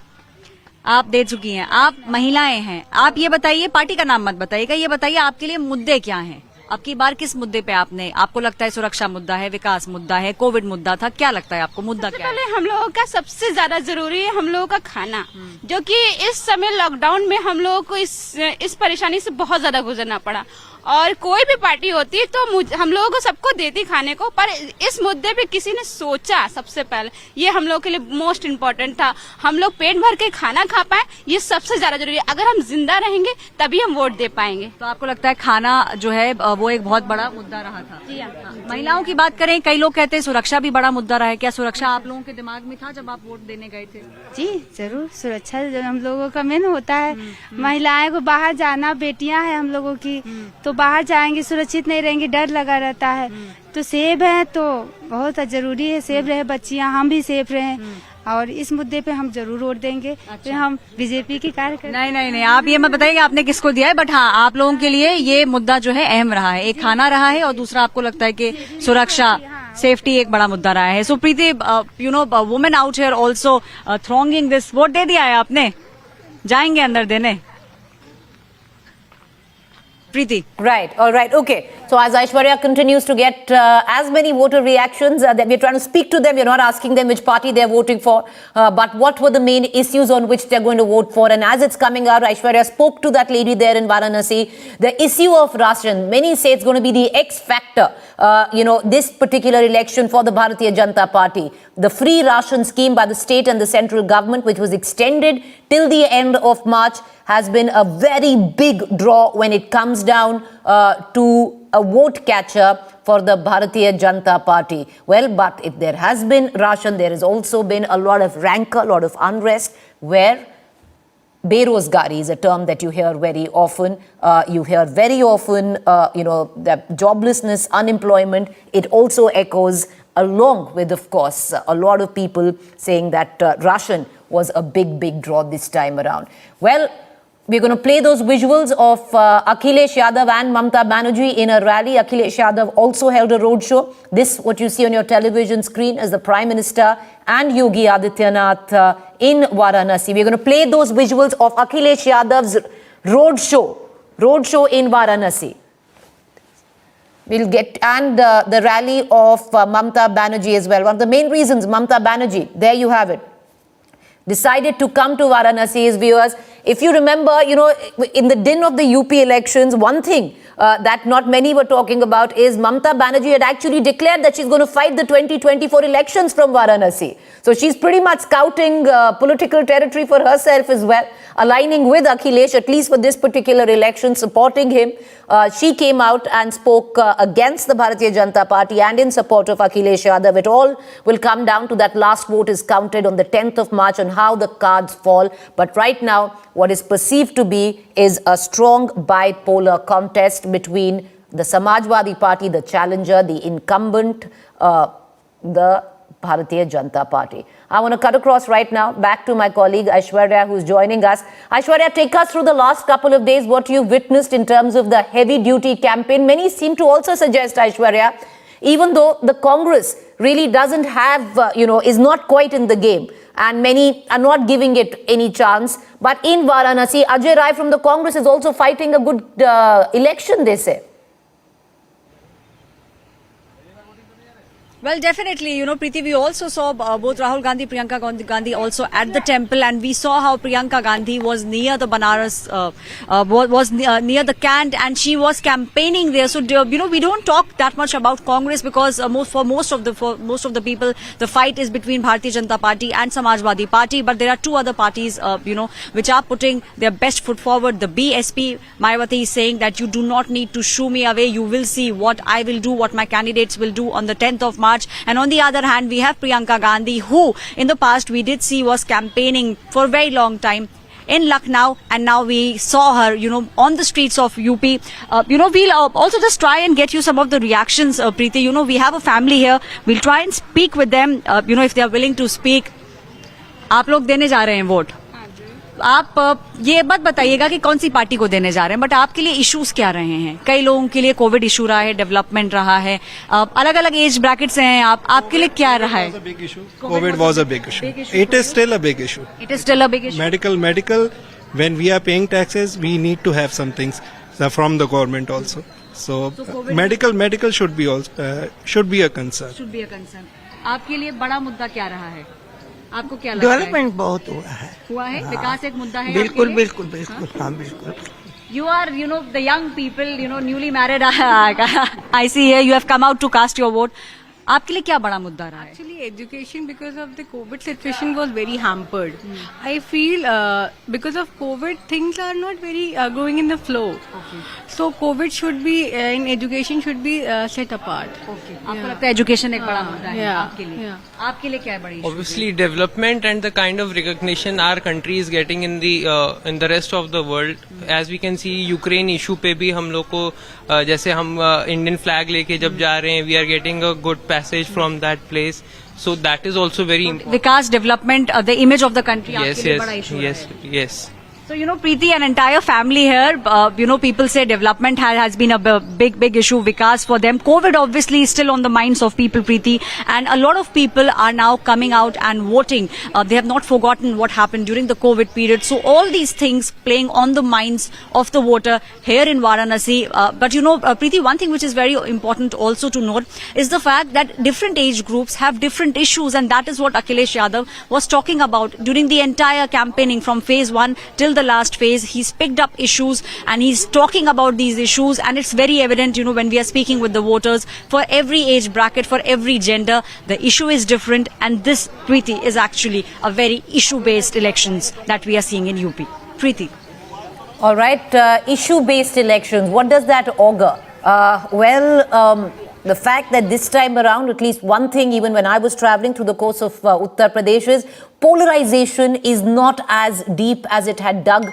आप दे चुकी हैं. आप महिलाएं हैं. आप ये बताइए, पार्टी का नाम मत बताइएगा. ये बताइए आपके लिए मुद्दे क्या हैं? अब की बार किस मुद्दे पे आपको लगता है सुरक्षा मुद्दा है, विकास मुद्दा है, कोविड मुद्दा था, क्या लगता है आपको मुद्दा क्या है? पहले हम लोगों का सबसे ज्यादा जरूरी है हम लोगों का खाना, जो कि इस समय लॉकडाउन में हम लोगों को इस परेशानी से बहुत ज्यादा गुजरना पड़ा। और कोई भी पार्टी होती तो हम लोगों को सबको देती खाने को, पर इस मुद्दे पे किसी ने सोचा सबसे पहले, ये हम लोग के लिए मोस्ट इम्पोर्टेंट था। हम लोग पेट भर के खाना खा पाए, ये सबसे ज्यादा जरूरी है। अगर हम जिंदा रहेंगे तभी हम वोट दे पाएंगे। तो आपको लगता है खाना जो है वो एक बहुत बड़ा मुद्दा रहा था? जी हाँ। महिलाओं की बात करें, कई लोग कहते हैं सुरक्षा भी बड़ा मुद्दा रहा है। क्या सुरक्षा आप लोगों के दिमाग में था जब आप वोट देने गए थे? जी जरूर, सुरक्षा जो हम लोगों का मेन होता है। महिलाएं को बाहर जाना, बेटियां हैं हम लोगों की, तो बाहर जाएंगी सुरक्षित नहीं रहेंगी, डर लगा रहता है। तो सेफ है तो बहुत जरूरी है, सेफ रहे बच्चियां, हम भी सेफ रहें, और इस मुद्दे पे हम जरूर वोट देंगे। तो हम बीजेपी की कार्यकर्ता। नहीं, आप ये मत बताइए आपने किसको दिया है, बट हाँ आप लोगों के लिए ये मुद्दा जो है अहम रहा है। एक खाना रहा है और दूसरा आपको लगता है कि सुरक्षा, सेफ्टी एक बड़ा मुद्दा रहा है। So Preeti, you know women out here also thronging this. Vote दे दिया है आपने? जाएंगे अंदर देने? Preeti. Right, all right, okay. So as Aishwarya continues to get as many voter reactions, that we're trying to speak to them, you're not asking them which party they're voting for, but what were the main issues on which they're going to vote for. And as it's coming out, Aishwarya spoke to that lady there in Varanasi. The issue of ration, many say it's going to be the X factor, this particular election for the Bharatiya Janata Party. The free ration scheme by the state and the central government, which was extended till the end of March, has been a very big draw when it comes down to a vote catcher for the Bharatiya Janata Party. Well, but if there has been ration, there has also been a lot of rancor, a lot of unrest, where Berozgari is a term that you hear very often. You hear very often, the joblessness, unemployment. It also echoes along with, of course, a lot of people saying that ration was a big draw this time around. Well, we're going to play those visuals of Akhilesh Yadav and Mamta Banerjee in a rally. Akhilesh Yadav also held a roadshow. This, what you see on your television screen, is the Prime Minister and Yogi Adityanath in Varanasi. We're going to play those visuals of Akhilesh Yadav's roadshow in Varanasi. We'll get, and the rally of Mamta Banerjee as well. One of the main reasons Mamta Banerjee, there you have it, decided to come to Varanasi is, viewers, if you remember, in the din of the UP elections, one thing that not many were talking about is Mamta Banerjee had actually declared that she's going to fight the 2024 elections from Varanasi. So she's pretty much scouting political territory for herself as well, aligning with Akhilesh, at least for this particular election, supporting him. She came out and spoke against the Bharatiya Janata Party and in support of Akhilesh Yadav. It all will come down to that last vote is counted on the 10th of March on how the cards fall. But right now, what is perceived to be is a strong bipolar contest between the Samajwadi Party, the challenger, the incumbent, the Bharatiya Janata Party. I want to cut across right now back to my colleague Aishwarya, who's joining us. Aishwarya, take us through the last couple of days, what you've witnessed in terms of the heavy-duty campaign. Many seem to also suggest, Aishwarya, even though the Congress really doesn't have, is not quite in the game, and many are not giving it any chance. But in Varanasi, Ajay Rai from the Congress is also fighting a good election, they say. Well, definitely, Preeti, we also saw both Rahul Gandhi, Priyanka Gandhi also at the temple, and we saw how Priyanka Gandhi was near the Banaras, near the Cant, and she was campaigning there. So, we don't talk that much about Congress because for most of the people, the fight is between Bharatiya Janata Party and Samajwadi Party. But there are two other parties, which are putting their best foot forward. The BSP, Mayawati, is saying that you do not need to shoo me away. You will see what I will do, what my candidates will do on the 10th of March. And on the other hand, we have Priyanka Gandhi, who in the past we did see was campaigning for a very long time in Lucknow, and now we saw her, on the streets of UP. We'll also just try and get you some of the reactions, Preeti. We have a family here. We'll try and speak with them, if they are willing to speak. आप लोग देने जा रहे हैं vote? आप ये बात बताइएगा कि कौन सी पार्टी को देने जा रहे हैं, बट आपके लिए इश्यूज क्या रहे हैं? कई लोगों के लिए कोविड इशू रहा है, डेवलपमेंट रहा है, अलग अलग एज ब्रैकेट से हैं आपके लिए क्या रहा है? COVID was a big issue. It is still a big issue. It is still a big issue. Medical. When we are paying taxes, we need to have some things from the government also. So medical should be also should be a concern. Should be a concern. आपके लिए बड़ा मुद्दा क्या रहा है? आपको क्या लगता है? डेवलपमेंट बहुत हुआ है। हुआ है? विकास एक मुद्दा है? बिल्कुल। हाँ, बिल्कुल। You are, the young people, newly married. I see here you have come out to cast your vote. आपके लिए क्या बड़ा मुद्दा रहा है? Actually, education because of the COVID situation was very hampered. I feel because of COVID things are not very going in the flow. Okay. So COVID should be in education should be set apart. Okay. आपको लगता है education एक बड़ा मुद्दा है आपके लिए? आपके लिए क्या है बड़ी issue? Obviously, development and the kind of recognition our country is getting in the rest of the world. As we can see, Ukraine issue पे भी हम लोग को जैसे हम Indian flag लेके जब जा रहे हैं, we are getting a good passage from that place. So that is also very important. Vikas, development, the image of the country. Yes. So, Preeti, an entire family here, people say development has been a big issue, Vikas, for them. COVID obviously is still on the minds of people, Preeti, and a lot of people are now coming out and voting. They have not forgotten what happened during the COVID period. So all these things playing on the minds of the voter here in Varanasi. But, Preeti, one thing which is very important also to note is the fact that different age groups have different issues, and that is what Akhilesh Yadav was talking about during the entire campaigning from phase 1 till the last phase. He's picked up issues and he's talking about these issues, and it's very evident, when we are speaking with the voters, for every age bracket, for every gender, the issue is different, and this, Preeti, is actually a very issue-based elections that we are seeing in UP. Preeti. All right, issue-based elections, what does that augur? The fact that this time around, at least one thing, even when I was traveling through the course of Uttar Pradesh, is polarization is not as deep as it had dug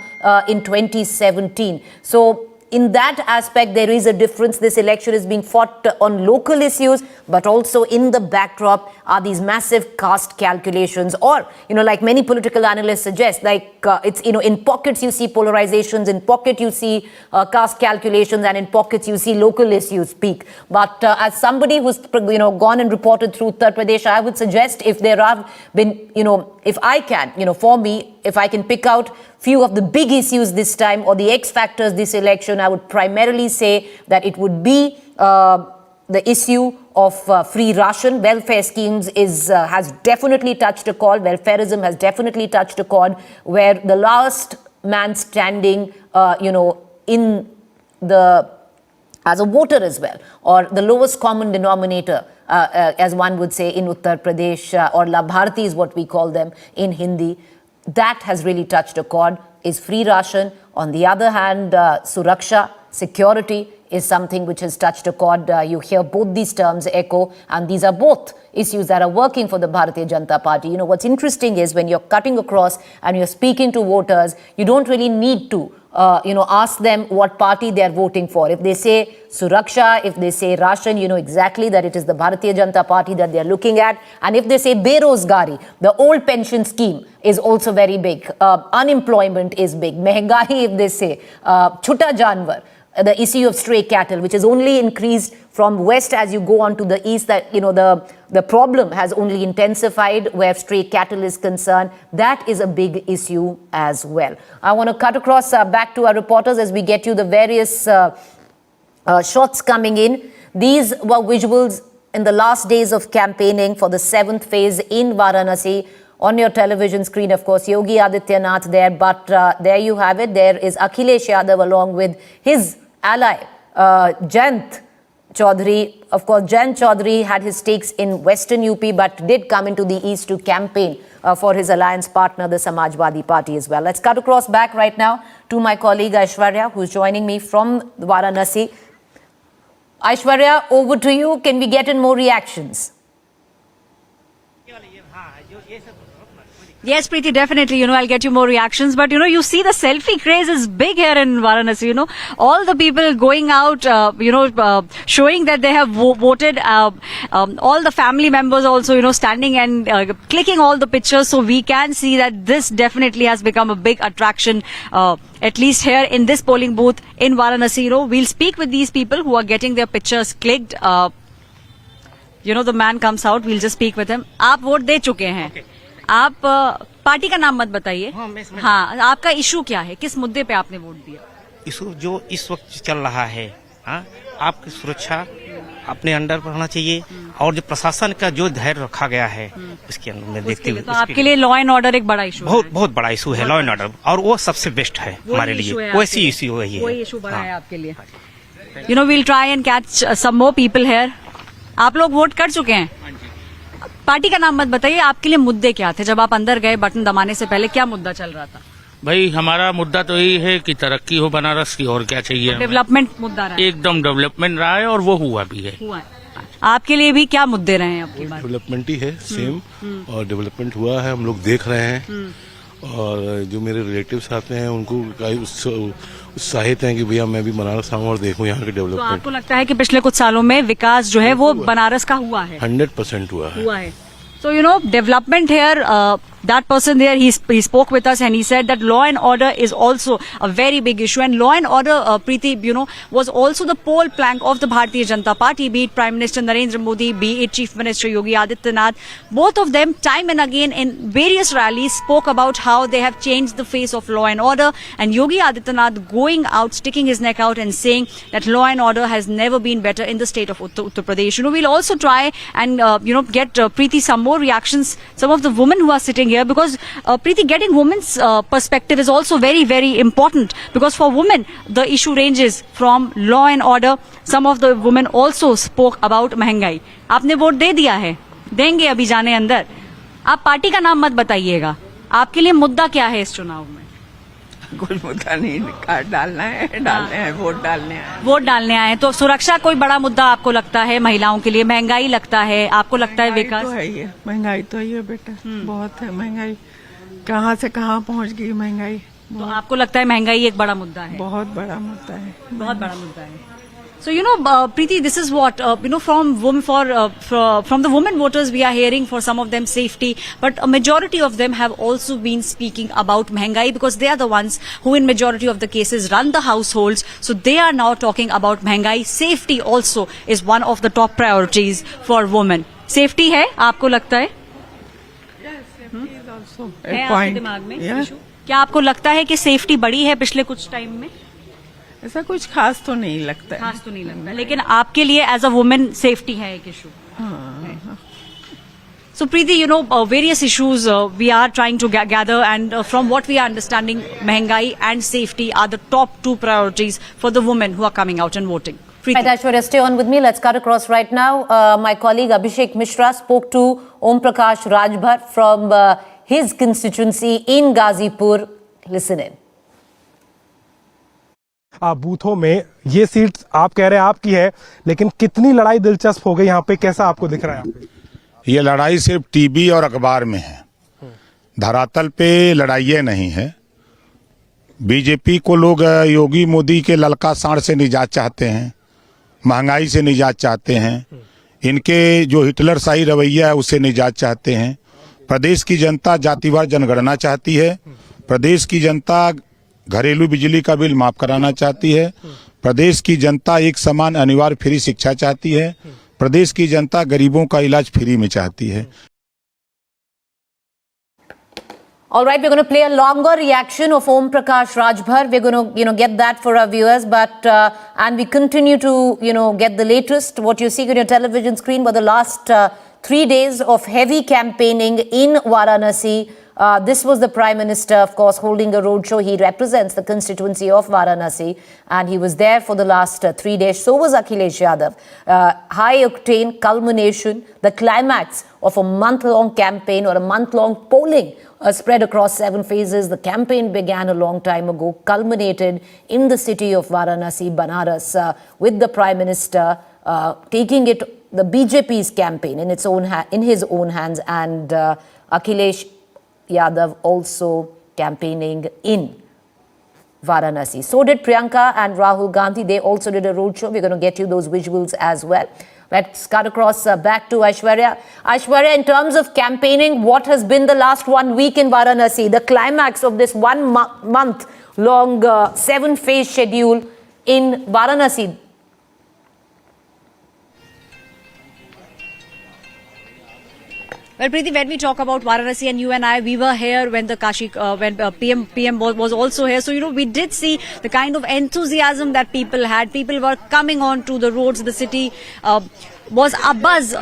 in 2017. So in that aspect, there is a difference. This election is being fought on local issues, but also in the backdrop are these massive caste calculations, or, like many political analysts suggest, like it's, in pockets you see polarizations, in pocket you see caste calculations, and in pockets you see local issues peak. But as somebody who's, gone and reported through Uttar Pradesh, I would suggest if there have been, if I can, for me, if I can pick out few of the big issues this time, or the X factors this election, I would primarily say that it would be the issue of free ration. Welfare schemes has definitely touched a chord. Welfareism has definitely touched a chord, where the last man standing, in the as a voter as well, or the lowest common denominator, as one would say in Uttar Pradesh, or Labharti is what we call them in Hindi. That has really touched a chord, is free ration. On the other hand, Suraksha, security, is something which has touched a chord. You hear both these terms echo, and these are both issues that are working for the Bharatiya Janata Party. What's interesting is when you're cutting across and you're speaking to voters, you don't really need to ask them what party they're voting for. If they say Suraksha, if they say Ration, you know exactly that it is the Bharatiya Janata Party that they're looking at. And if they say Berozgari, the old pension scheme is also very big. Unemployment is big. Mehengai, if they say. Chuta Janwar, the issue of stray cattle, which has only increased from west as you go on to the east, that, the problem has only intensified where stray cattle is concerned. That is a big issue as well. I want to cut across back to our reporters as we get you the various shots coming in. These were visuals in the last days of campaigning for the 7th phase in Varanasi. On your television screen, of course, Yogi Adityanath there, but there you have it. There is Akhilesh Yadav along with his ally, Jayant Chaudhary. Of course, Jayant Chaudhary had his stakes in Western UP, but did come into the East to campaign for his alliance partner, the Samajwadi Party as well. Let's cut across back right now to my colleague Aishwarya, who's joining me from Varanasi. Aishwarya, over to you. Can we get in more reactions? Yes, Preeti, definitely, I'll get you more reactions. But, you see the selfie craze is big here in Varanasi, All the people going out, showing that they have voted. All the family members also, standing and clicking all the pictures. So we can see that this definitely has become a big attraction, at least here in this polling booth in Varanasi. We'll speak with these people who are getting their pictures clicked. The man comes out. We'll just speak with him. आप vote दे चुके हैं. Okay. आप party का नाम मत बताइए. हाँ, आपका इशू क्या है? किस मुद्दे पे आपने वोट दिया? इशू जो इस वक्त चल रहा है, आपकी सुरक्षा अपने अंडर पर होना चाहिए और जो प्रशासन का जो धैर्य रखा गया है उसके अंदर में देखते हुए तो आपके लिए लॉ एंड ऑर्डर एक बड़ा इशू बहुत बड़ा इशू है लॉ एंड ऑर्डर, और वो सबसे बेस्ट है हमारे लिए, वैसी इशू वही है, वही इशू बड़ा है आपके लिए। You know we'll try and catch some more people here. आप लोग वोट कर चुके हैं, पार्टी का नाम मत बताइए, आपके लिए मुद्दे क्या थे जब आप अंदर गए बटन दबाने से पहले, क्या मुद्दा चल रहा था? भाई हमारा मुद्दा तो यही है कि तरक्की हो बनारस की, और क्या चाहिए। डेवलपमेंट मुद्दा रहा है, एकदम डेवलपमेंट रहा है और वो हुआ भी है। आपके लिए भी क्या मुद्दे रहे हैं आपकी बात? डेवलपमेंट ही है सेम, और डेवलपमेंट हुआ है, हम लोग देख रहे हैं, और जो मेरे रिलेटिव्स आते हैं उनको उत्साहित हैं कि भैया मैं भी बनारस आऊँ और देखूँ यहाँ के डेवलपमेंट। तो आपको लगता है कि पिछले कुछ सालों में विकास जो है वो बनारस का हुआ है? 100% हुआ है। So, you know, development here, that person there, he spoke with us and he said that law and order is also a very big issue. And law and order, Preeti, you know, was also the pole plank of the Bharatiya Janata Party, be it Prime Minister Narendra Modi, be it Chief Minister Yogi Adityanath. Both of them, time and again, in various rallies, spoke about how they have changed the face of law and order. And Yogi Adityanath going out, sticking his neck out and saying that law and order has never been better in the state of Uttar Pradesh. You know, we'll also try and, you know, get Preeti some more reactions, some of the women who are sitting here, because Preeti, getting women's perspective is also very, very important, because for women the issue ranges from law and order. Some of the women also spoke about महंगाई। आपने vote दे दिया है, देंगे अभी जाने अंदर। आप पार्टी का नाम मत बताइएगा, आपके लिए मुद्दा क्या है इस चुनाव में? कोई मुद्दा नहीं, कार्ड डालना है, डालने हैं, वोट डालने आए। वोट डालने आए तो सुरक्षा कोई बड़ा मुद्दा आपको लगता है? महिलाओं के लिए महंगाई लगता है, आपको लगता है विकास? तो है ही है, महंगाई तो ही है बेटा, बहुत है महंगाई, कहाँ से कहाँ पहुँच गई महंगाई। तो आपको लगता है महंगाई एक बड़ा मुद्दा है? बहुत बड़ा मुद्दा है, बहुत बड़ा मुद्दा है। So, you know, Preeti, this is what, you know, from the women voters, we are hearing for some of them safety, but a majority of them have also been speaking about महंगाई, because they are the ones who in majority of the cases run the households. So they are now talking about महंगाई. Safety also is one of the top priorities for women. Safety है, आपको लगता है? Yes, safety is also है a आपके point. दिमाग में? Yeah. क्या आपको लगता है कि सेफ्टी बढ़ी है पिछले कुछ टाइम में? ऐसा कुछ खास तो नहीं लगता है। खास तो नहीं लगता, लेकिन आपके लिए एज अ वुमेन सेफ्टी है एक issue. So Preeti, you know, various issues we are trying to gather, and from what we are understanding, महंगाई and safety are the top two priorities for the women who are coming out and voting. Right, Aishwarya, stay on with me. Let's cut across right now. My colleague Abhishek Mishra spoke to Om Prakash Rajbhar from his constituency in Ghazipur. Listen in. बूथों में ये seat आप कह रहे हैं आपकी है, लेकिन कितनी लड़ाई दिलचस्प हो गई यहाँ पे, कैसा आपको दिख रहा है? ये लड़ाई सिर्फ टीवी और अखबार में है, धरातल पे लड़ाइयाँ नहीं है। बीजेपी को लोग योगी मोदी के ललका साड़ से निजात चाहते हैं, महंगाई से निजात चाहते हैं, इनके जो हिटलरशाही रवैया है उससे निजात चाहते हैं। प्रदेश की जनता जातिवार जनगणना चाहती है, प्रदेश की जनता घरेलू बिजली का बिल माफ कराना चाहती है, प्रदेश की जनता एक समान अनिवार्य फ्री शिक्षा चाहती है, प्रदेश की जनता गरीबों का इलाज फ्री में चाहती है। All right, we're going to play a longer reaction of Om Prakash Rajbhar. We're going to, get that for our viewers, but and we continue to, get the latest. What you see on your television screen were the last 3 days of heavy campaigning in Varanasi. This was the Prime Minister, of course, holding a roadshow. He represents the constituency of Varanasi, and he was there for the last 3 days. So was Akhilesh Yadav. High-octane culmination, the climax of a month-long campaign or a month-long polling spread across 7 phases. The campaign began a long time ago, culminated in the city of Varanasi, Banaras, with the Prime Minister taking it, the BJP's campaign in his own hands, and Akhilesh Yadav also campaigning in Varanasi. So did Priyanka and Rahul Gandhi. They also did a roadshow. We're going to get you those visuals as well. Let's cut across back to Aishwarya. Aishwarya, in terms of campaigning, what has been the last 1 week in Varanasi? The climax of this 1 month long 7-phase schedule in Varanasi. Well, Preeti, when we talk about Varanasi, and you and I, we were here when the Kashi, when PM was also here. So, we did see the kind of enthusiasm that people had. People were coming on to the roads. The city was abuzz,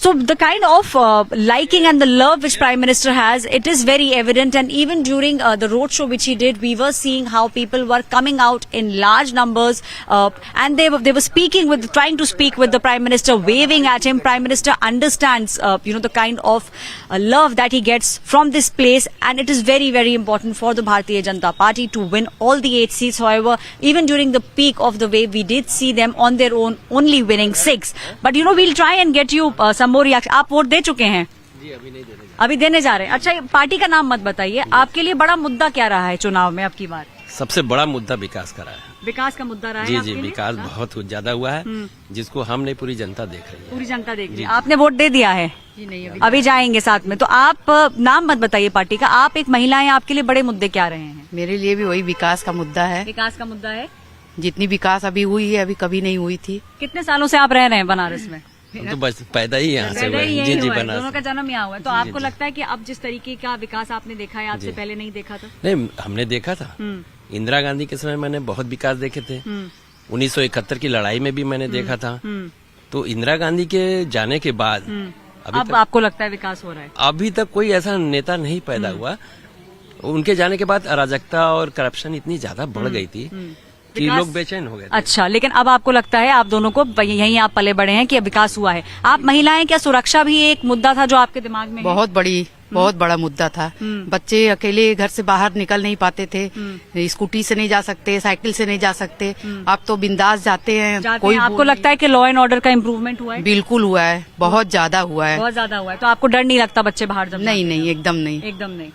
so the kind of liking and the love which Prime Minister has, it is very evident. And even during the roadshow which he did, we were seeing how people were coming out in large numbers, and they were trying to speak with the Prime Minister, waving at him. Prime Minister understands, the kind of love that he gets from this place, and it is very, very important for the Bharatiya Janata Party to win all the 8 seats. However, even during the peak of the wave, we did see them on their own only winning 6. But we'll try and get you some more reaction. आप vote दे चुके हैं? जी, अभी देने जा रहे हैं. अच्छा, party का नाम मत बताइए. आपके लिए बड़ा मुद्दा क्या रहा है चुनाव में अब की बार? सबसे बड़ा मुद्दा विकास का रहा है. विकास का मुद्दा रहा है. जी, विकास बहुत ज्यादा हुआ है, जिसको हमने पूरी जनता देख रही है. पूरी जनता देख रही है. आपने वोट दे दिया है? जी नहीं, अभी जाएंगे साथ में. तो आप नाम मत बताइए पार्टी का. आप एक महिला हैं, आपके लिए बड़े मुद्दे क्या रहे हैं? मेरे लिए भी वही विकास का मुद्दा है. विकास का मुद्दा है. जितनी विकास अभी हुई है, अभी कभी नहीं हुई थी. कितने सालों से आप रह रहे हैं बनारस में? तो बस पैदा ही यहाँ से हुआ है. जी, बनारस. दोनों का जन्म यहाँ हुआ है. तो आपको लगता है कि अब जिस तरीके का विकास आपने देखा है, आपसे पहले नहीं देखा था? नहीं, हमने देखा था. इंदिरा गांधी के समय मैंने बहुत विकास देखे थे. 1971 की लड़ाई में भी मैंने देखा था. तो इंदिरा गांधी के जाने के बाद अब आपको लगता है विकास हो रहा है? अभी तक कोई ऐसा नेता नहीं पैदा हुआ. उनके जाने के बाद अराजकता और करप्शन इतनी ज्यादा बढ़ गई थी कि लोग बेचैन हो गए. अच्छा, लेकिन अब आपको लगता है, आप दोनों को यहीं आप पले बड़े हैं, कि अब विकास हुआ है. आप महिलाएं, क्या सुरक्षा भी एक मुद्दा था जो आपके दिमाग में? बहुत बड़ा मुद्दा था. बच्चे अकेले घर से बाहर निकल नहीं पाते थे. स्कूटी से नहीं जा सकते, साइकिल से नहीं जा सकते. अब तो बिंदास जाते हैं. कोई आपको लगता है कि लॉ एंड ऑर्डर का इम्प्रूवमेंट हुआ है? बिल्कुल हुआ है, बहुत ज्यादा हुआ है. बहुत ज्यादा हुआ है. तो आपको डर नहीं लगता बच्चे बाहर जब? नहीं, एकदम नहीं. एकदम नहीं.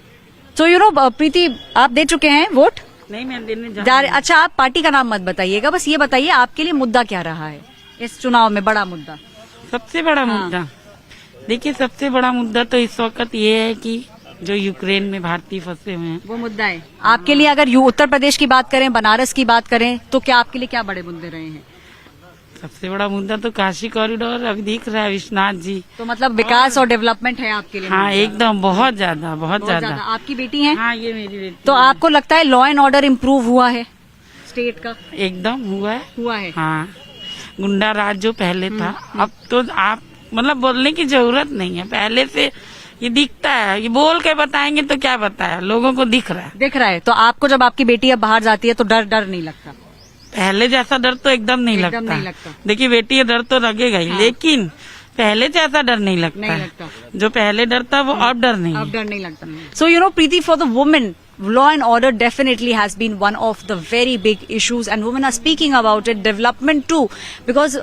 तो प्रीति, आप दे चुके हैं वोट? नहीं, मैं देने जा रहे. अच्छा, आप पार्टी का नाम मत बताइएगा, बस ये बताइए आपके लिए मुद्दा क्या रहा है इस चुनाव में? बड़ा मुद्दा, सबसे बड़ा मुद्दा, देखिए सबसे बड़ा मुद्दा तो इस वक्त ये है कि जो यूक्रेन में भारतीय फंसे हुए हैं, वो मुद्दा है आपके लिए. अगर उत्तर प्रदेश की बात करें, बनारस की बात करें, तो क्या आपके लिए क्या बड़े मुद्दे रहे हैं? सबसे बड़ा मुद्दा तो काशी कॉरिडोर अभी दिख रहा है, विश्वनाथ जी. तो मतलब विकास और डेवलपमेंट है आपके लिए? हाँ, एकदम बहुत ज्यादा, बहुत ज्यादा. आपकी बेटी है? हाँ, ये मेरी बेटी. तो आपको लगता है लॉ एंड ऑर्डर इम्प्रूव हुआ है स्टेट का? एकदम हुआ है. हाँ, गुंडा राज जो पहले था, अब तो आप मतलब बोलने की जरूरत नहीं है. पहले से ये दिखता है, ये बोल के बताएंगे तो क्या बताया, लोगों को दिख रहा है. तो आपको जब आपकी बेटी अब बाहर जाती है तो डर नहीं लगता? पहले जैसा डर तो एकदम नहीं लगता. देखिए बेटी, डर तो लगेगा ही, लेकिन पहले जैसा डर नहीं लगता. जो पहले डर था वो अब डर नहीं लगता. So Preeti, for the women, law and order definitely has been one of the very big issues, and women are speaking about it. Development too, because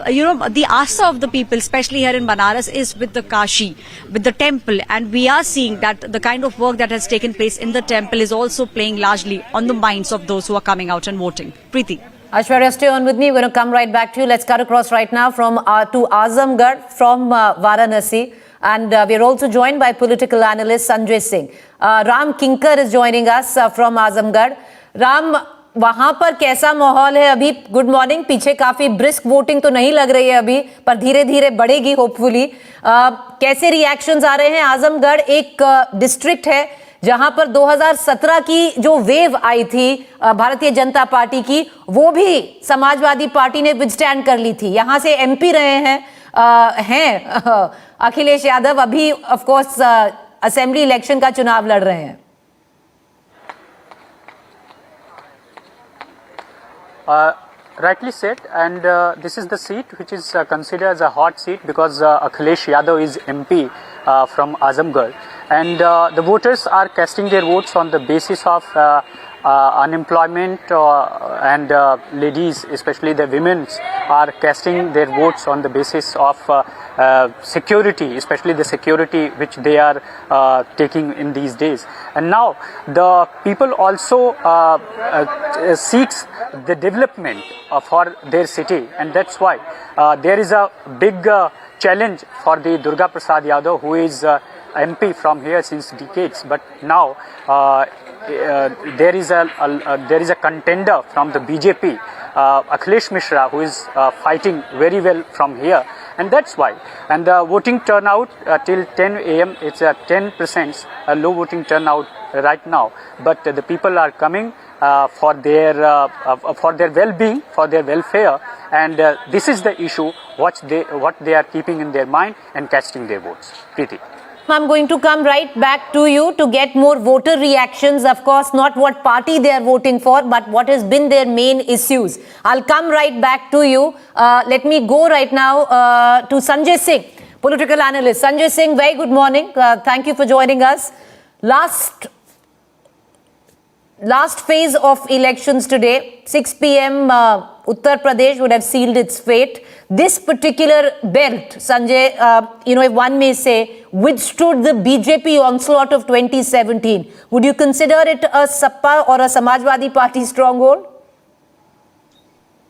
the asa of the people, especially here in Banaras, is with the Kashi, with the temple, and we are seeing that the kind of work that has taken place in the temple is also playing largely on the minds of those who are coming out and voting. Preeti. Ashwarya, stay on with me. We're going to come right back to you. Let's cut across right now to Azamgarh from Varanasi. And we're also joined by political analyst Sanjay Singh. Ram Kinkar is joining us from Azamgarh. Ram, वहां पर कैसा माहौल है अभी? Good morning. पीछे काफी brisk voting तो नहीं लग रही है अभी, पर धीरे धीरे बढ़ेगी होपफुली. कैसे रिएक्शंस आ रहे हैं? आजमगढ़ एक डिस्ट्रिक्ट है जहां पर 2017 की जो वेव आई थी भारतीय जनता पार्टी की, वो भी समाजवादी पार्टी ने विथस्टैंड कर ली थी. यहां से एमपी रहे हैं अखिलेश यादव. अभी ऑफ कोर्स असेंबली इलेक्शन का चुनाव लड़ रहे हैं. Rightly said, and this is the seat which is considered as a hot seat because Akhilesh Yadav is MP from Azamgarh, and the voters are casting their votes on the basis of unemployment, and ladies, especially the women, are casting their votes on the basis of security, especially the security which they are taking in these days. And now the people also seeks the development for their city, and that's why there is a big challenge for the Durga Prasad Yadav, who is MP from here since decades. But now there is a contender from the BJP, Akhilesh Mishra, who is fighting very well from here, and that's why. And the voting turnout till 10 a.m. it's 10% low voting turnout right now, but the people are coming for their well-being, for their welfare, and this is the issue what they are keeping in their mind and casting their votes. Preeti. I'm going to come right back to you to get more voter reactions. Of course, not what party they are voting for, but what has been their main issues. I'll come right back to you. Let me go right now to Sanjay Singh, political analyst. Sanjay Singh, very good morning. Thank you for joining us. Last phase of elections today, 6 p.m. Uttar Pradesh would have sealed its fate. This particular belt, Sanjay, if one may say, withstood the BJP onslaught of 2017. Would you consider it a Sappa or a Samajwadi Party stronghold?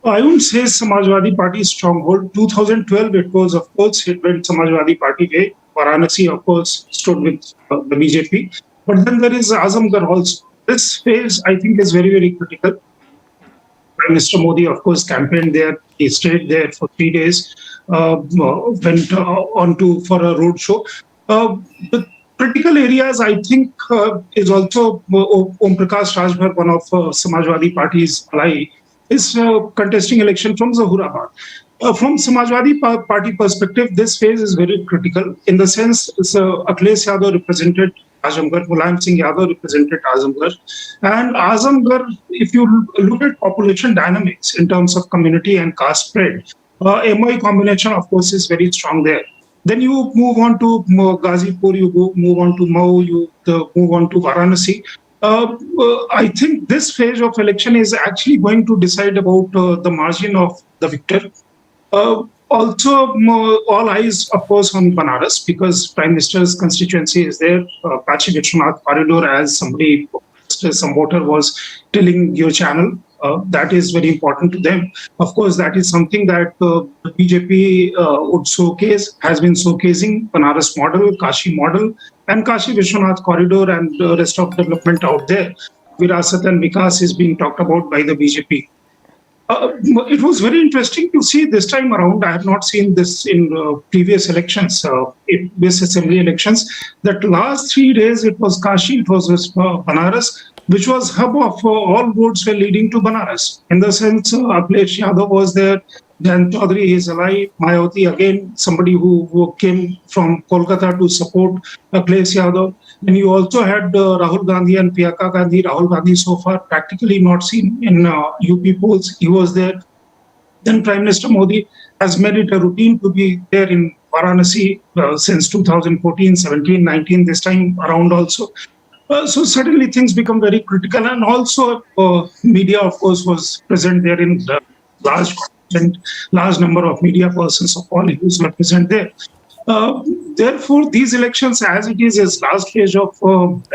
I wouldn't say Samajwadi Party stronghold. 2012, it was, of course, it went Samajwadi Party way. Varanasi, of course, stood with the BJP. But then there is Azamgarh also. This phase, I think, is very, very critical. Prime Minister Modi, of course, campaigned there. He stayed there for 3 days, went on for a road show. The critical areas, I think, is also Om Prakash Rajbhar, one of Samajwadi Party's ally, is contesting election from Zahurabad. From Samajwadi Party perspective, this phase is very critical in the sense Akhilesh Yadav represented Azamgarh, Mulayam Singh Yadav represented Azamgarh. And Azamgarh, if you look at population dynamics in terms of community and caste spread, MOI combination, of course, is very strong there. Then you move on to Ghazipur, move on to Mau, move on to Varanasi. I think this phase of election is actually going to decide about the margin of the victor. Also, all eyes, of course, on Banaras because Prime Minister's constituency is there. Kashi Vishwanath corridor, as some voter was telling your channel, that is very important to them. Of course, that is something that the BJP would showcase, has been showcasing Banaras model, Kashi model, and Kashi Vishwanath corridor and the rest of development out there. Virasat and Vikas is being talked about by the BJP. It was very interesting to see this time around. I have not seen this in previous elections, previous assembly elections, that last 3 days it was Kashi, it was Banaras, which was hub of all roads were leading to Banaras. In the sense, Akhilesh Yadav was there, then Chaudhary, his ally, Mayawati, again, somebody who came from Kolkata to support Akhilesh Yadav. And you also had Rahul Gandhi and Priyanka Gandhi. Rahul Gandhi so far practically not seen in UP polls. He was there. Then Prime Minister Modi has made it a routine to be there in Varanasi since 2014, 17, 19, this time around also. So suddenly things become very critical. And also media, of course, was present there in the large number of media persons of all who were present there. Therefore, these elections, as it is last phase of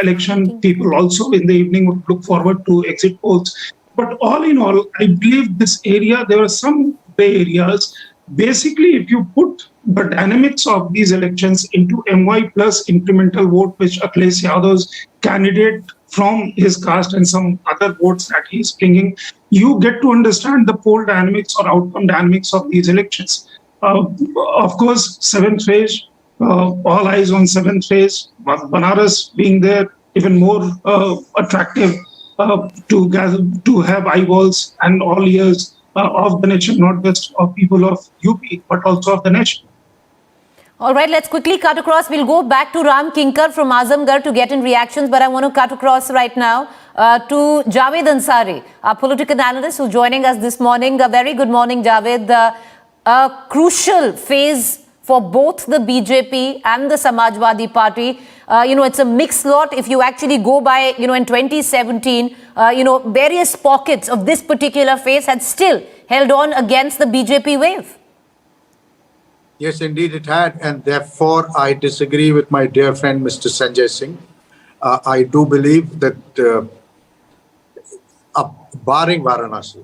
election, people also in the evening would look forward to exit polls. But all in all, I believe this area, there are some gray areas. Basically, if you put the dynamics of these elections into MY plus incremental vote, which Akhilesh Yadav's candidate from his caste and some other votes that he's bringing, you get to understand the poll dynamics or outcome dynamics of these elections. Of course, 7th phase, all eyes on 7th phase, Banaras being there, even more attractive to have eyeballs and all ears of the nation, not just of people of UP, but also of the nation. All right, let's quickly cut across. We'll go back to Ram Kinkar from Azamgarh to get in reactions, but I want to cut across right now to Javed Ansari, our political analyst who's joining us this morning. A very good morning, Javed. A crucial phase for both the BJP and the Samajwadi Party. It's a mixed lot. If you actually go by, in 2017, various pockets of this particular phase had still held on against the BJP wave. Yes, indeed it had. And therefore, I disagree with my dear friend, Mr. Sanjay Singh. I do believe that barring Varanasi,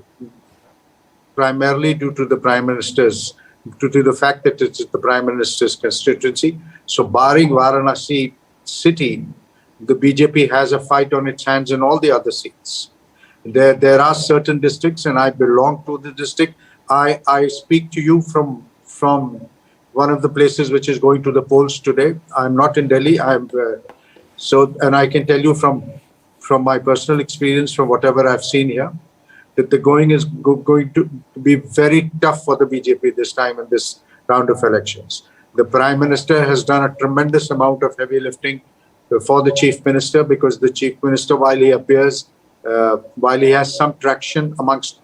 primarily due to the Prime Minister's, due to the fact that it's the Prime Minister's constituency. So barring Varanasi city, the BJP has a fight on its hands in all the other seats. There are certain districts, and I belong to the district. I speak to you from one of the places which is going to the polls today. I'm not in Delhi. And I can tell you from my personal experience, from whatever I've seen here, that the going is going to be very tough for the BJP this time in this round of elections. The Prime Minister has done a tremendous amount of heavy lifting for the Chief Minister, because the Chief Minister, while he appears, while he has some traction amongst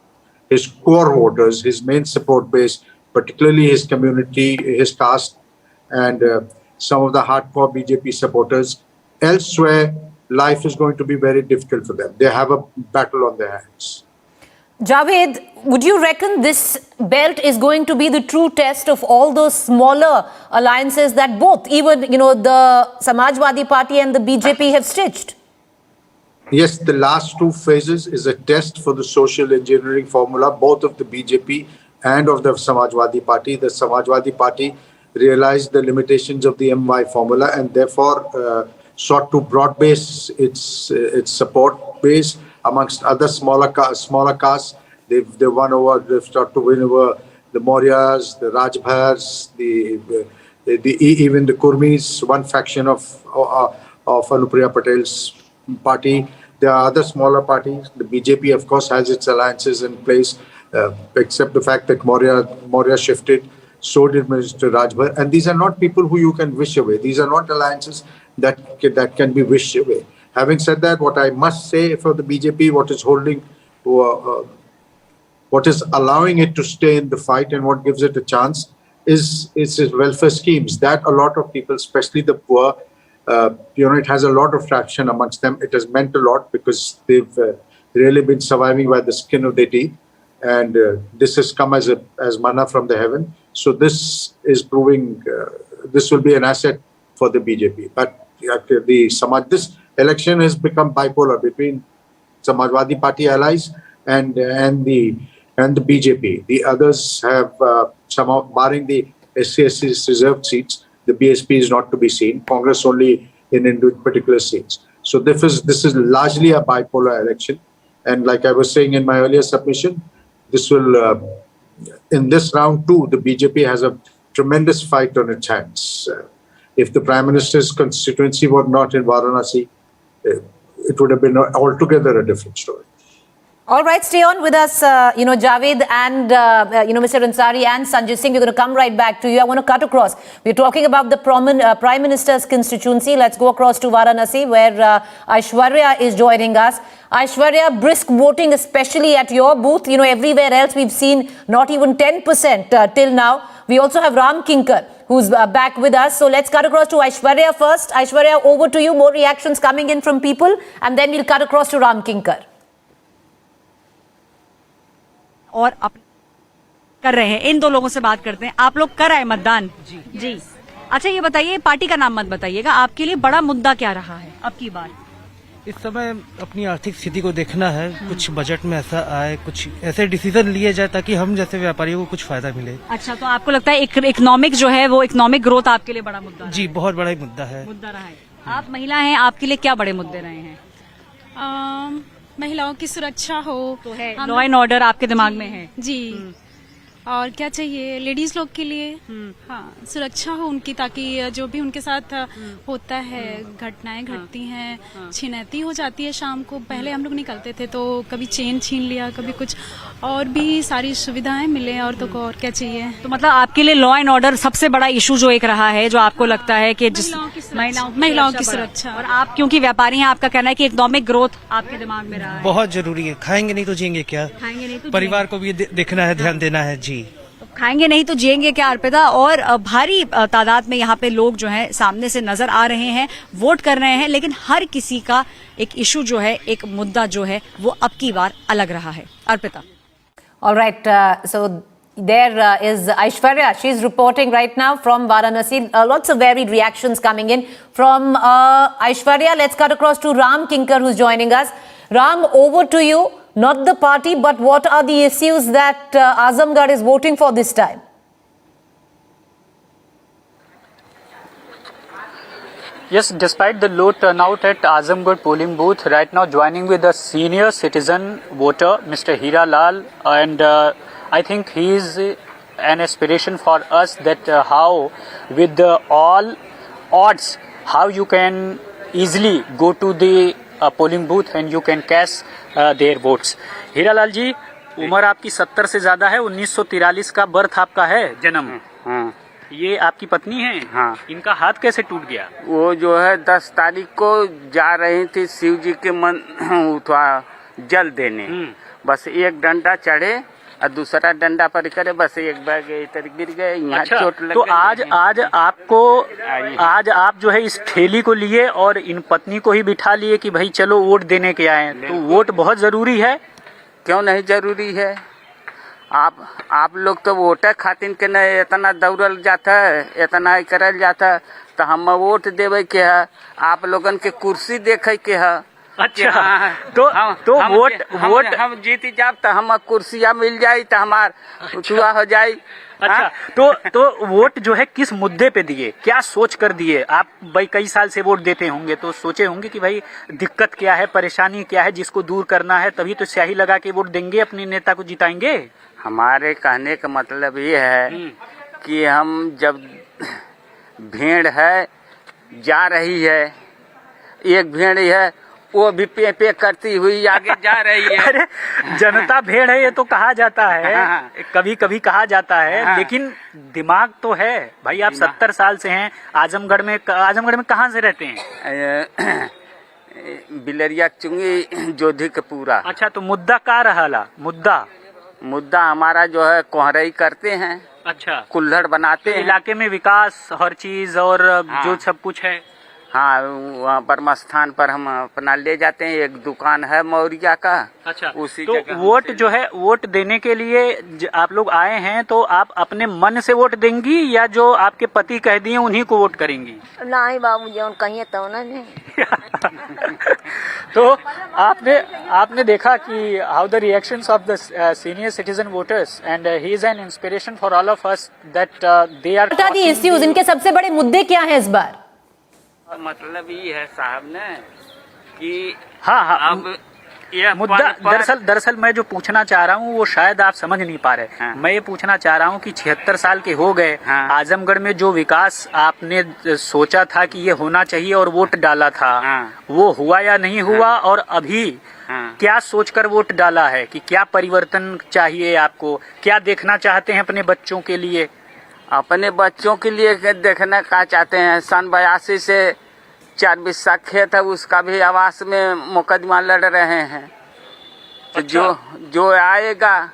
his core voters, his main support base, particularly his community, his caste, and some of the hardcore BJP supporters, elsewhere, life is going to be very difficult for them. They have a battle on their hands. Javed, would you reckon this belt is going to be the true test of all those smaller alliances that both, even, the Samajwadi Party and the BJP have stitched? Yes, the last two phases is a test for the social engineering formula, both of the BJP and of the Samajwadi Party. The Samajwadi Party realized the limitations of the MY formula and therefore sought to broad base its support base amongst other smaller castes. They've started to win over the Mauryas, the Rajbhars, even the Kurmis, one faction of Anupriya Patel's party. There are other smaller parties. The BJP, of course, has its alliances in place, except the fact that Maurya shifted. So did Mr. Rajbhar. And these are not people who you can wish away. These are not alliances that can be wished away. Having said that, what I must say for the BJP, what is allowing it to stay in the fight and what gives it a chance is its welfare schemes. That a lot of people, especially the poor, it has a lot of traction amongst them. It has meant a lot because they've really been surviving by the skin of their teeth. And this has come as manna from the heaven. So this is proving, this will be an asset for the BJP. But this election has become bipolar between Samajwadi Party allies and the BJP. The others have somehow, barring the SC/SC's reserved seats, the BSP is not to be seen. Congress only in particular seats. So this is largely a bipolar election. And like I was saying in my earlier submission, this will, in this round too, the BJP has a tremendous fight on its hands. If the Prime Minister's constituency were not in Varanasi, it would have been altogether a different story. All right, stay on with us, Javed and, Mr. Ansari and Sanjay Singh. We're going to come right back to you. I want to cut across. We're talking about the Prime Minister's constituency. Let's go across to Varanasi, where Aishwarya is joining us. Aishwarya, brisk voting, especially at your booth. Everywhere else we've seen not even 10% till now. We also have Ram Kinkar, who's back with us. So let's cut across to Aishwarya first. Aishwarya, over to you. More reactions coming in from people. And then we'll cut across to Ram Kinkar. और कर रहे हैं, इन दो लोगों से बात करते हैं। आप लोग कर आए मतदान? जी। अच्छा, ये बताइए, पार्टी का नाम मत बताइएगा, आपके लिए बड़ा मुद्दा क्या रहा है अब की बार? इस समय अपनी आर्थिक स्थिति को देखना है, कुछ बजट में ऐसा आए, कुछ ऐसे डिसीजन लिए जाए ताकि हम जैसे व्यापारियों को कुछ फायदा मिले। अच्छा, तो आपको लगता है इकोनॉमिक जो है वो इकोनॉमिक ग्रोथ आपके लिए बड़ा मुद्दा? जी, बहुत बड़ा मुद्दा है। मुद्दा रहा है। आप महिला हैं, आपके लिए क्या बड़े मुद्दे रहे हैं? महिलाओं की सुरक्षा हो तो है, लॉ एंड ऑर्डर आपके दिमाग में है? जी। और क्या चाहिए लेडीज लोग के लिए? हाँ, सुरक्षा हो उनकी, ताकि जो भी उनके साथ होता है, घटनाएं घटती हैं, छिनैती हो जाती है शाम को। पहले हम लोग निकलते थे तो कभी चेन छीन लिया, कभी कुछ, और भी सारी सुविधाएं मिले औरतों को, और क्या चाहिए? तो मतलब आपके लिए लॉ एंड ऑर्डर सबसे बड़ा इशू जो एक रहा है, जो आपको लगता है कि महिलाओं की सुरक्षा। और आप क्योंकि व्यापारी हैं, आपका कहना है कि इकोनॉमिक ग्रोथ आपके दिमाग में रहा है? बहुत जरूरी है, खाएंगे नहीं तो जिएंगे क्या? खाएंगे नहीं तो परिवार को भी देखना है, ध्यान देना है। जी, खाएंगे नहीं तो जिएंगे क्या, अर्पिता? और भारी तादाद में यहाँ पे लोग जो हैं सामने से नजर आ रहे हैं, वोट कर रहे हैं, लेकिन हर किसी का एक इशू जो है, एक मुद्दा जो है, वो अब की बार अलग रहा है। Arpita. All right, so there is Aishwarya. She's reporting right now from Varanasi. Lots of varied reactions coming in from Aishwarya. Let's cut across to Ram Kinkar, who's joining us. Ram, over to you. Not the party, but what are the issues that Azamgarh is voting for this time? Yes, despite the low turnout at Azamgarh polling booth, right now joining with a senior citizen voter, Mr. Hira Lal, and I think he is an aspiration for us that how with all odds how you can easily go to the polling booth and you can cast their votes. Hiralal जी, उम्र आपकी 70 से ज्यादा है, 1943 का birth आपका है, जन्म। हाँ। ये आपकी पत्नी है? हाँ। इनका हाथ कैसे टूट गया? वो जो है 10 तारीख को जा रही थी शिव जी के जल देने, बस एक डंडा चढ़े और दूसरा डंडा पर करे, बस एक बार इधर गिर गए, यहाँ अच्छा, चोट लग तो गई। आज आप जो है इस ठेली को लिए और इन पत्नी को ही बिठा लिए कि भाई चलो वोट देने के आए, तो वोट बहुत जरूरी है। क्यों नहीं जरूरी है? आप लोग तो वोटर खातिर के न इतना दौड़ल जाता है, इतना करल जाता है, तो हम वोट देवे के है, आप लोगन के कुर्सी देखे के है। अच्छा, तो वोट हम जीत जाब तो हम कुर्सियाँ मिल जाये तो हमार छुआ हो जाये। अच्छा, तो वोट जो है किस मुद्दे पे दिए, क्या सोच कर दिए? आप भाई कई साल से वोट देते होंगे तो सोचे होंगे कि भाई दिक्कत क्या है, परेशानी क्या है, जिसको दूर करना है, तभी तो स्याही लगा के वोट देंगे, अपने नेता को जिताएंगे। हमारे कहने का मतलब ये है कि हम जब भीड़ है जा रही है, एक भीड़ है वो भी पे पे करती हुई आगे जा रही है। अरे जनता भेड़ है ये तो कहा जाता है, कभी कभी कहा जाता है, हाँ। लेकिन दिमाग तो है भाई। आप 70 साल से हैं आजमगढ़ में कहाँ से रहते हैं? बिलरिया चुंगी जोधी के पूरा। अच्छा, तो मुद्दा का रहा? मुद्दा हमारा जो है कोहरई करते हैं। अच्छा, कुल्हड़ बनाते हैं, इलाके में विकास हर चीज और जो सब कुछ है। हाँ, वहाँ ब्रह्म स्थान पर हम अपना ले जाते हैं, एक दुकान है मौरिया का। अच्छा, उसी तो जगह वोट जो है, वोट देने के लिए आप लोग आए हैं, तो आप अपने मन से वोट देंगी या जो आपके पति कह दिए उन्हीं को वोट करेंगी? नहीं बाबू जी, कहिए तो नहीं। तो आपने देखा कि how the reactions of the senior citizen voters and he is an inspiration for all of us that they are. बता दी इश्यूज, इनके सबसे बड़े मुद्दे क्या हैं इस बार? मतलब ये है साहब ने कि हाँ, अब ये मुद्दा दरअसल मैं जो पूछना चाह रहा हूँ वो शायद आप समझ नहीं पा रहे। हाँ। मैं ये पूछना चाह रहा हूँ कि 76 साल के हो गए, हाँ। आजमगढ़ में जो विकास आपने सोचा था कि ये होना चाहिए और वोट डाला था, हाँ। वो हुआ या नहीं हुआ? हाँ। और अभी क्या सोचकर वोट डाला है कि क्या परिवर्तन चाहिए आपको, क्या देखना चाहते हैं अपने बच्चों के लिए? अपने बच्चों के लिए देखना क्या चाहते हैं? सन 82 से 4 बिस्सा खेत है, उसका भी आवास में मुकदमा लड़ रहे हैं। तो अच्छा। जो आएगा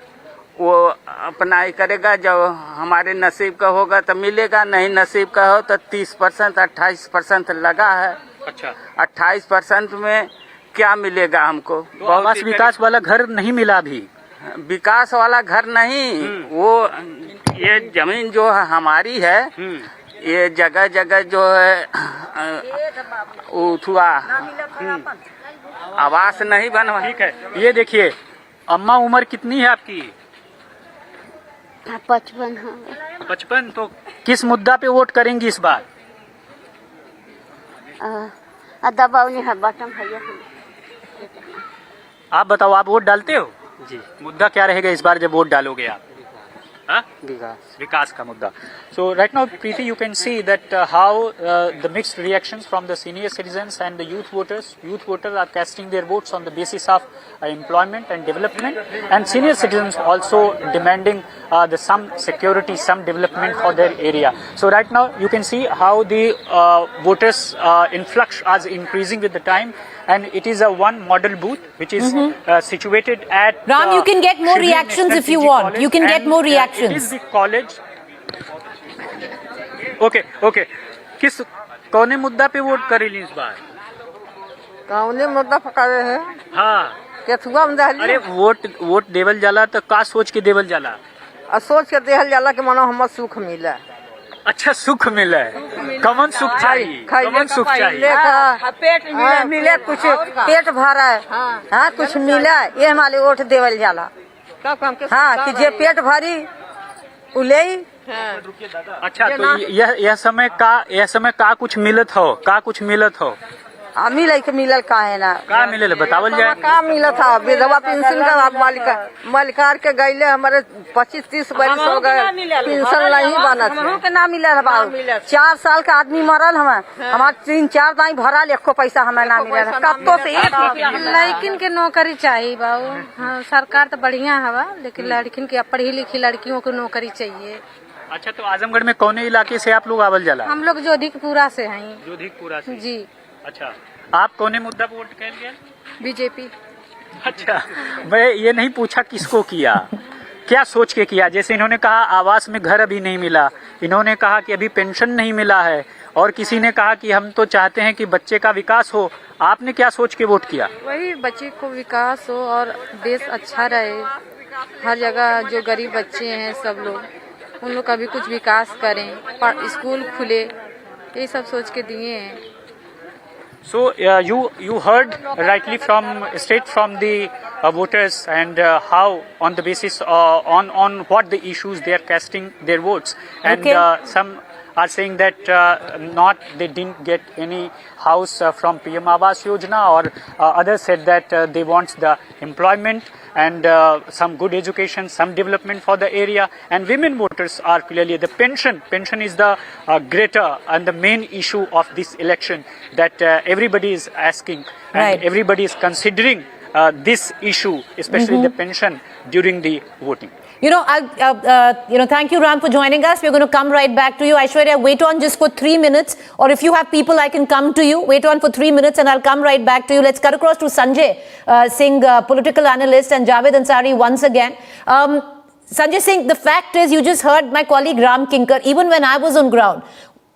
वो अपना ही करेगा, जब हमारे नसीब का होगा तो मिलेगा, नहीं नसीब का हो तो 30% 28% लगा है। अच्छा, 28% में क्या मिलेगा हमको? तो आवास विकास वाला घर नहीं मिला अभी? विकास वाला घर नहीं, वो ये जमीन जो है हमारी है, ये जगह जगह जो है उठुआ आवास नहीं बनवा। ठीक है, ये देखिए अम्मा, उम्र कितनी है आपकी? 55। 55। तो किस मुद्दा पे वोट करेंगी इस बार? दबाव नहीं है, बटन है। आप बताओ, आप वोट डालते हो? जी। मुद्दा क्या रहेगा इस बार जब वोट डालोगे आप? विकास का मुद्दा. So right now, Preeti, you can see that how the mixed reactions from the senior citizens and the youth voters. Youth voters are casting their votes on the basis of employment and development, and senior citizens also demanding the some security, some development for their area. So right now, you can see how the voters influx is increasing with the time, and it is a one model booth which is situated at. Ram, you can get more reactions if you want. College, you can get more reactions. It is the college. Okay किस कौने मुद्दा पे vote करेली इस बार? कौने मुद्दा पे करे है? हाँ, केथुआ में दहली। अरे वोट देवल जाला तो का सोच के देवल जाला? सोच के देहल जाला के मानो हमर सुख मिले। अच्छा, सुख मिले। कमन सुख चाहिए? कमन सुख चाहिए? पेट मिले, कुछ पेट भरा है, हाँ कुछ मिले, ये हमारे वोट देवल जाला। हाँ, कि जे पेट भरी उले। अच्छा, तो यह समय का कुछ मिलत हो? मिले के मिलल काहे ना का मिले बतावल जाए का मिला था विधवा पेंशन का मलिकार के गईले हमारे 25-30 वर्ष हो गए पेंशन नहीं बना के ना मिले बाबू 4 साल का आदमी मरल हमारे 3-4 दाई भरल एको पैसा हमें ना मिले कत्तो से लड़किन के नौकरी चाहिए बाबू। हाँ, सरकार तो बढ़िया हवा लेकिन लड़किन की पढ़ी लिखी लड़कियों को नौकरी चाहिए। अच्छा, तो आजमगढ़ में कौन इलाके से आप लोग आवल जाला? हम लोग जोधिकपुरा से हैं। जोधिकपुरा से जी। अच्छा, आप कौन मुद्दा पर वोट कैल गया? बीजेपी। अच्छा, मैं ये नहीं पूछा किसको किया, क्या सोच के किया? जैसे इन्होंने कहा आवास में घर अभी नहीं मिला, इन्होंने कहा कि अभी पेंशन नहीं मिला है, और किसी ने कहा कि हम तो चाहते हैं कि बच्चे का विकास हो। आपने क्या सोच के वोट किया? वही बच्चे को विकास हो और देश अच्छा रहे, हर जगह जो गरीब बच्चे हैं सब लोग उन लोग का भी कुछ विकास करें, स्कूल खुले, ये सब सोच के दिए हैं। So you heard rightly straight from the voters and how on the basis on what the issues they are casting their votes, and some are saying that they didn't get any house from PM Awas Yojana, or others said that they want the employment and some good education, some development for the area. And women voters are clearly the pension. Pension is the greater and the main issue of this election that everybody is asking, and everybody is considering this issue, especially the pension, during the voting. Thank you, Ram, for joining us. We're going to come right back to you. Aishwarya, wait on just for 3 minutes, or if you have people, I can come to you. Wait on for 3 minutes and I'll come right back to you. Let's cut across to Sanjay Singh, political analyst, and Javed Ansari once again. Sanjay Singh, the fact is, you just heard my colleague Ram Kinkar, even when I was on ground.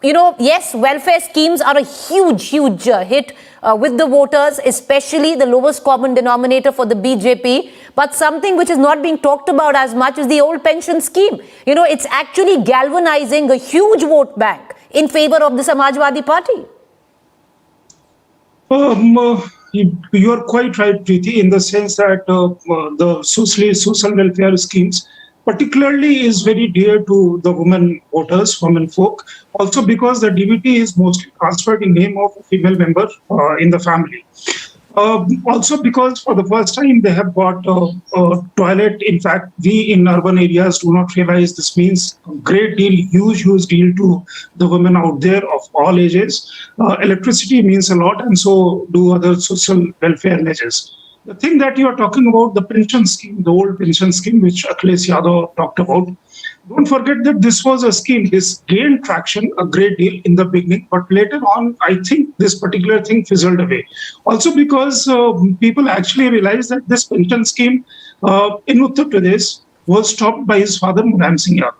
Yes, welfare schemes are a huge hit with the voters, especially the lowest common denominator for the BJP. But something which is not being talked about as much is the old pension scheme. It's actually galvanizing a huge vote bank in favor of the Samajwadi Party. You are quite right, Preeti, in the sense that the social welfare schemes particularly is very dear to the women voters, women folk, also because the DBT is mostly transferred in name of a female member in the family. Also because for the first time they have got a toilet. In fact, we in urban areas do not realize this means a great deal, huge deal to the women out there of all ages. Electricity means a lot, and so do other social welfare measures. The thing that you are talking about, the pension scheme, the old pension scheme, which Akhilesh Yadav talked about, don't forget that this was a scheme. This gained traction a great deal in the beginning, but later on, I think this particular thing fizzled away. Also because people actually realized that this pension scheme in Uttar Pradesh was stopped by his father, Mulayam Singh Yadav.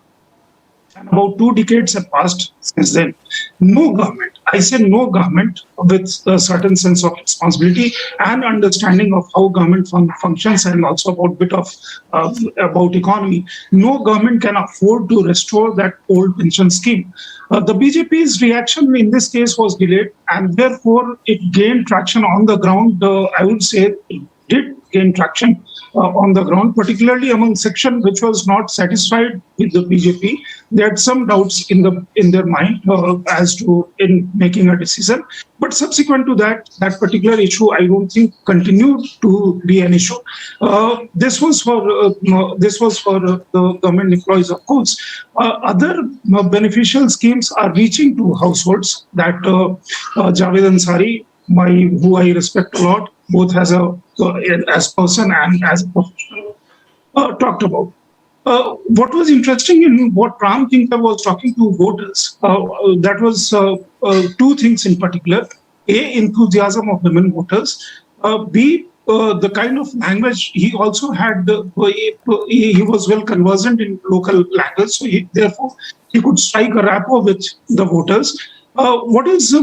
And about 2 decades have passed since then. No government, I say no government with a certain sense of responsibility and understanding of how government functions, and also about economy, no government can afford to restore that old pension scheme. The BJP's reaction in this case was delayed, and therefore it gained traction on the ground. I would say it did gain traction on the ground, particularly among section which was not satisfied with the BJP. They had some doubts in their mind as to in making a decision. But subsequent to that particular issue, I don't think continued to be an issue. This was for the government employees, of course. Other beneficial schemes are reaching to households that Javed Ansari, who I respect a lot, both as person and as a professional, talked about. What was interesting in what Ram Kinkar was talking to voters, that was 2 things in particular. A, enthusiasm of women voters. B, the kind of language he also had. He was well conversant in local language, so therefore he could strike a rapport with the voters. What is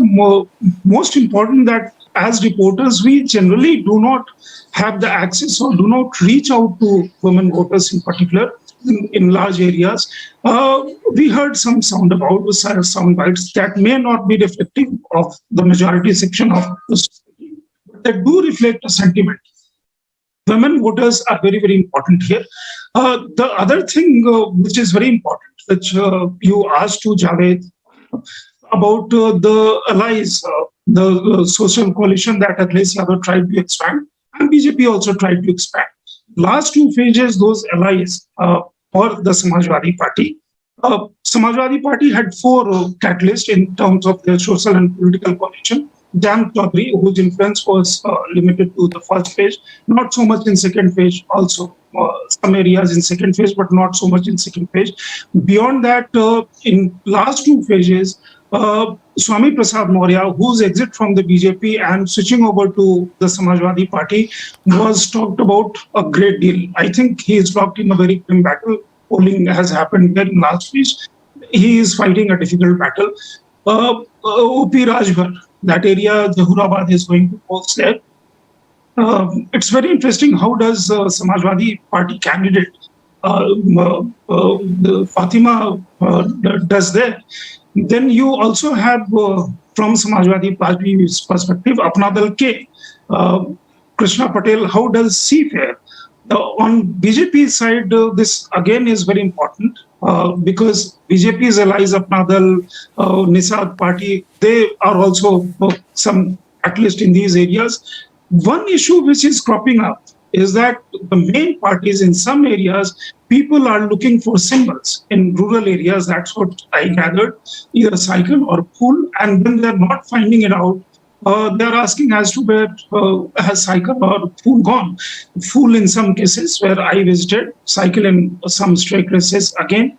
most important, that as reporters, we generally do not have the access or do not reach out to women voters in particular in large areas. We heard some sound bites that may not be reflective of the majority section of the society, but they do reflect a sentiment. Women voters are very, very important here. The other thing which is very important, which you asked to Javed, about the allies, the social coalition that Akhilesh Yadav tried to expand, and BJP also tried to expand. Last two phases, those allies for the Samajwadi Party. Samajwadi Party had four catalysts in terms of their social and political coalition. Jam Chaudhary, whose influence was limited to the first phase, not so much in second phase, also some areas in second phase, but not so much in second phase. Beyond that, in last two phases, Swami Prasad Maurya, whose exit from the BJP and switching over to the Samajwadi Party was talked about a great deal. I think he is locked in a very grim battle. Polling has happened there in last phase. He is fighting a difficult battle. OP Rajbhar, that area, Jahurabad is going to post there. It's very interesting how does Samajwadi Party candidate Fatima does there. Then you also have from Samajwadi Party's perspective, Apna Dal Ke, Krishna Patel, how does she fare? On BJP side, this again is very important because BJP's allies, Apna Dal, Nisad Party, they are also some at least in these areas. One issue which is cropping up is that the main parties in some areas, people are looking for symbols. In rural areas, that's what I gathered, either cycle or pool, and when they're not finding it out, they're asking as to where has cycle or pool gone. Pool in some cases where I visited, cycle in some stray cases again.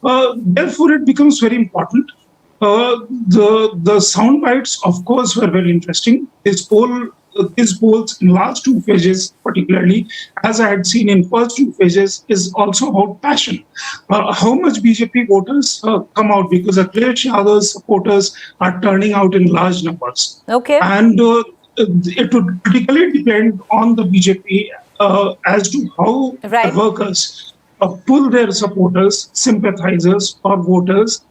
Therefore, it becomes very important. The sound bites, of course, were very interesting. These polls in last two phases, particularly, as I had seen in first two phases, is also about passion. How much BJP voters come out, because Akhilesh Yadav's supporters are turning out in large numbers. Okay. And it would critically depend on the BJP as to how the workers pull their supporters, sympathizers, or voters.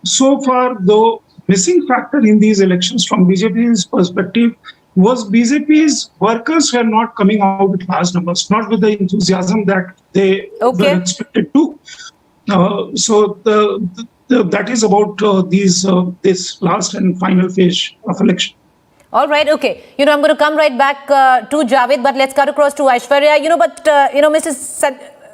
So far, the missing factor in these elections from BJP's perspective was BJP's workers were not coming out with large numbers, not with the enthusiasm that they were expected to. So that is about this last and final phase of election. All right, okay. I'm going to come right back to Javed, but let's cut across to Aishwarya.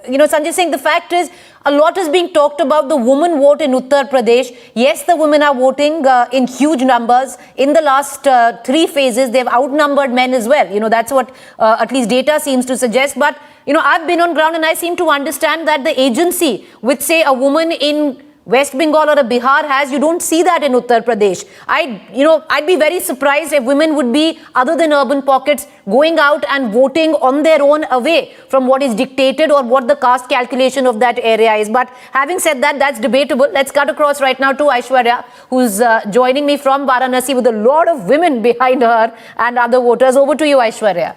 Sanjay Singh, the fact is, a lot is being talked about the women vote in Uttar Pradesh. Yes, the women are voting in huge numbers. In the last three phases, they've outnumbered men as well. That's what at least data seems to suggest. But, I've been on ground and I seem to understand that the agency which, say, a woman in West Bengal or a Bihar has, you don't see that in Uttar Pradesh. I'd be very surprised if women would be, other than urban pockets, going out and voting on their own away from what is dictated or what the caste calculation of that area is. But having said that, that's debatable. Let's cut across right now to Aishwarya, who's joining me from Varanasi with a lot of women behind her and other voters. Over to you, Aishwarya.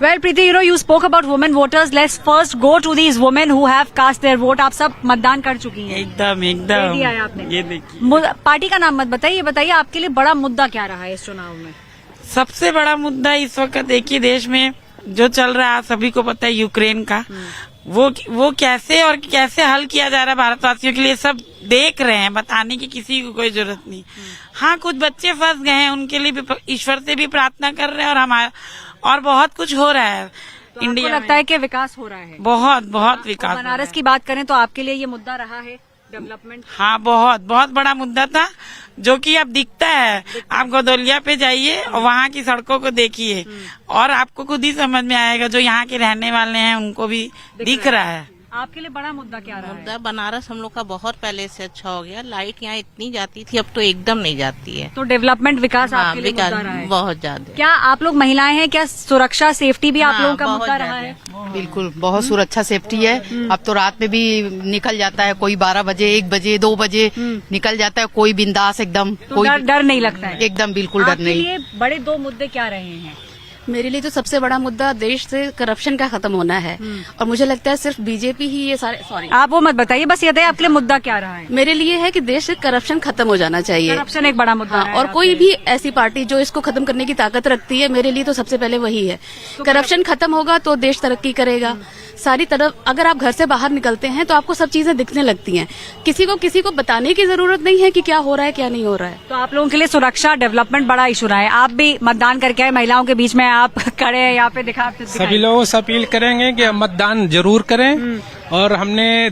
Well, Preeti, you spoke about women voters. Let's first go to these women who have cast their vote. आप सब मतदान कर चुकी हैं। एकदम दिया है आपने। ये देखिए। पार्टी का नाम मत बताइए आपके लिए बड़ा मुद्दा क्या रहा है इस चुनाव में? सबसे बड़ा मुद्दा इस वक्त देखिए देश में जो चल रहा है, सभी को पता है, यूक्रेन का। वो कैसे और कैसे हल किया जा रहा है भारतवासियों के लिए, सब देख रहे हैं, बताने की किसी को कोई जरूरत नहीं। हाँ, कुछ बच्चे फंस गए हैं, उनके लिए भी ईश्वर से भी प्रार्थना कर रहे हैं और बहुत कुछ हो रहा है इंडिया में। लगता है कि विकास हो रहा है? बहुत विकास। बनारस की बात करें तो आपके लिए ये मुद्दा रहा है, डेवलपमेंट? हाँ, बहुत बड़ा मुद्दा था, जो कि अब दिखता है। आप गदौलिया पे जाइए और वहाँ की सड़कों को देखिए और आपको खुद ही समझ में आएगा, जो यहाँ के रहने वाले हैं उनको भी दिख रहा है। आपके लिए बड़ा मुद्दा क्या रहा है? मुद्दा बनारस हम लोग का बहुत पहले से अच्छा हो गया। लाइट यहाँ इतनी जाती थी, अब तो एकदम नहीं जाती है। तो डेवलपमेंट विकास आपके लिए मुद्दा रहा है? बहुत ज्यादा। क्या आप लोग महिलाएं हैं, क्या सुरक्षा सेफ्टी भी आप लोगों का मुद्दा रहा है? बिल्कुल, बहुत सुरक्षा सेफ्टी है। अब तो रात में भी निकल जाता है, कोई 12 बजे, 1 बजे, 2 बजे निकल जाता है, कोई बिंदास एकदम। कोई डर नहीं लगता है? एकदम बिल्कुल डर नहीं। बड़े दो मुद्दे क्या रहे हैं? मेरे लिए तो सबसे बड़ा मुद्दा देश से करप्शन का खत्म होना है और मुझे लगता है सिर्फ बीजेपी ही ये सारे सॉरी आप वो मत बताइए, बस ये बताइए आपके लिए मुद्दा क्या रहा है? मेरे लिए है कि देश से करप्शन खत्म हो जाना चाहिए। करप्शन एक बड़ा मुद्दा है और कोई भी ऐसी पार्टी जो इसको खत्म करने की ताकत रखती है, मेरे लिए तो सबसे पहले वही है। करप्शन खत्म होगा तो देश तरक्की करेगा। सारी तरफ अगर आप घर से बाहर निकलते हैं तो आपको सब चीजें दिखने लगती हैं। किसी को बताने की जरूरत नहीं है कि क्या हो रहा है क्या नहीं हो रहा है। तो आप लोगों के लिए सुरक्षा डेवलपमेंट बड़ा इशू रहा है। आप भी मतदान करके आए, महिलाओं के बीच में आप खड़े हैं यहाँ पे सभी लोगों से अपील करेंगे कि मतदान जरूर करें और हमने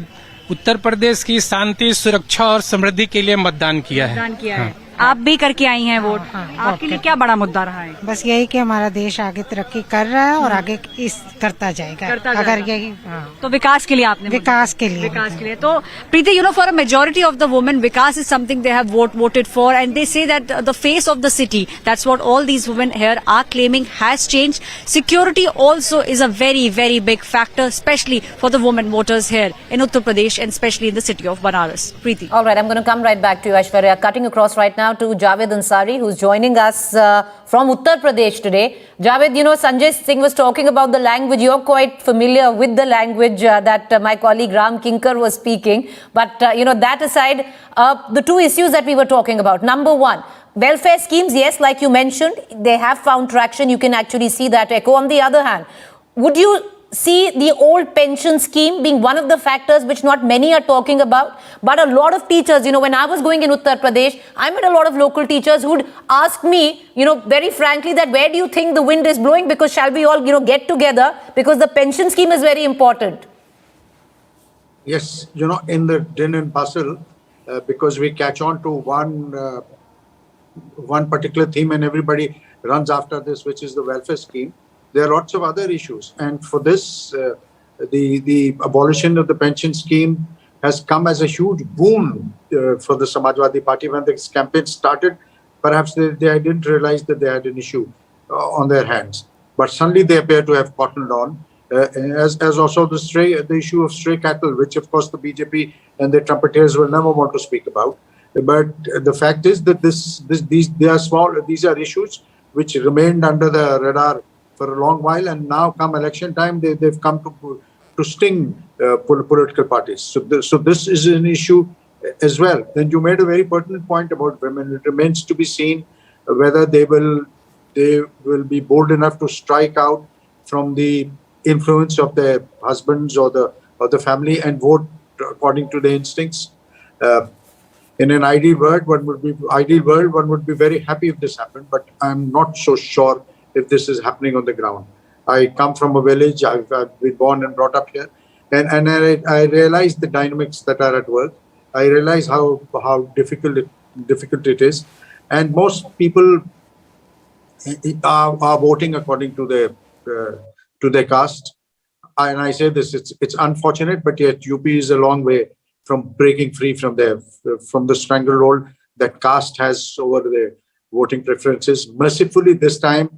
उत्तर प्रदेश की शांति, सुरक्षा और समृद्धि के लिए मतदान किया है। आप भी करके आई हैं वोट। आपके लिए क्या बड़ा मुद्दा रहा है? बस यही कि हमारा देश आगे तरक्की कर रहा है और आगे करता जाएगा। अगर यही तो विकास के लिए आपने विकास के लिए तो Preeti, for a majority of the women vikas is something they have voted for and they say that the face of the city, that's what all these women here are claiming has changed. Security also is a very, very big factor, especially for the women voters here in Uttar Pradesh and especially in the city of Banaras. Preeti. All right, I'm going to come right back to you, Aishwarya. Cutting across right now to Javed Ansari, who's joining us from Uttar Pradesh today. Javed, Sanjay Singh was talking about the language. You're quite familiar with the language that my colleague Ram Kinkar was speaking. But, that aside, the two issues that we were talking about. Number one, welfare schemes, yes, like you mentioned, they have found traction. You can actually see that echo. On the other hand, would you see the old pension scheme being one of the factors which not many are talking about? But a lot of teachers, when I was going in Uttar Pradesh, I met a lot of local teachers who'd ask me, very frankly, that where do you think the wind is blowing? Because shall we all, get together? Because the pension scheme is very important. Yes, in the din and bustle, because we catch on to one particular theme and everybody runs after this, which is the welfare scheme. There are lots of other issues, and for this, the abolition of the pension scheme has come as a huge boon for the Samajwadi Party. When this campaign started, perhaps they didn't realize that they had an issue on their hands, but suddenly they appear to have cottoned on. As also the issue of stray cattle, which of course the BJP and the trumpeters will never want to speak about. But the fact is that these are issues which remained under the radar for a long while, and now come election time, they've come to sting political parties. So this is an issue as well. Then you made a very pertinent point about women. It remains to be seen whether they will be bold enough to strike out from the influence of their husbands or the family and vote according to their instincts. In an ideal world, one would be very happy if this happened, but I'm not so sure if this is happening on the ground. I come from a village. I've been born and brought up here, and I realize the dynamics that are at work. I realize how difficult it is, and most people are voting according to their caste. And I say this: it's unfortunate, but yet UP is a long way from breaking free from the stranglehold that caste has over their voting preferences. Mercifully, this time,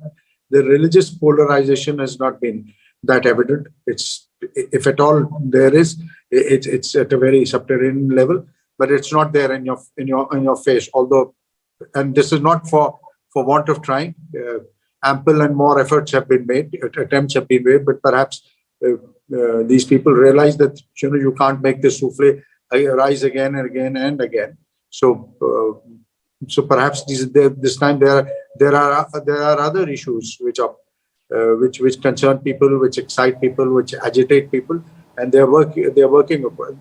the religious polarization has not been that evident. It's, if at all there is, it's at a very subterranean level, but it's not there in your face. Although, and this is not for want of trying. Ample and more efforts have been made, attempts have been made, but perhaps these people realize that you can't make the souffle rise again and again and again. So perhaps this time there are other issues which concern people, which excite people, which agitate people, and they're working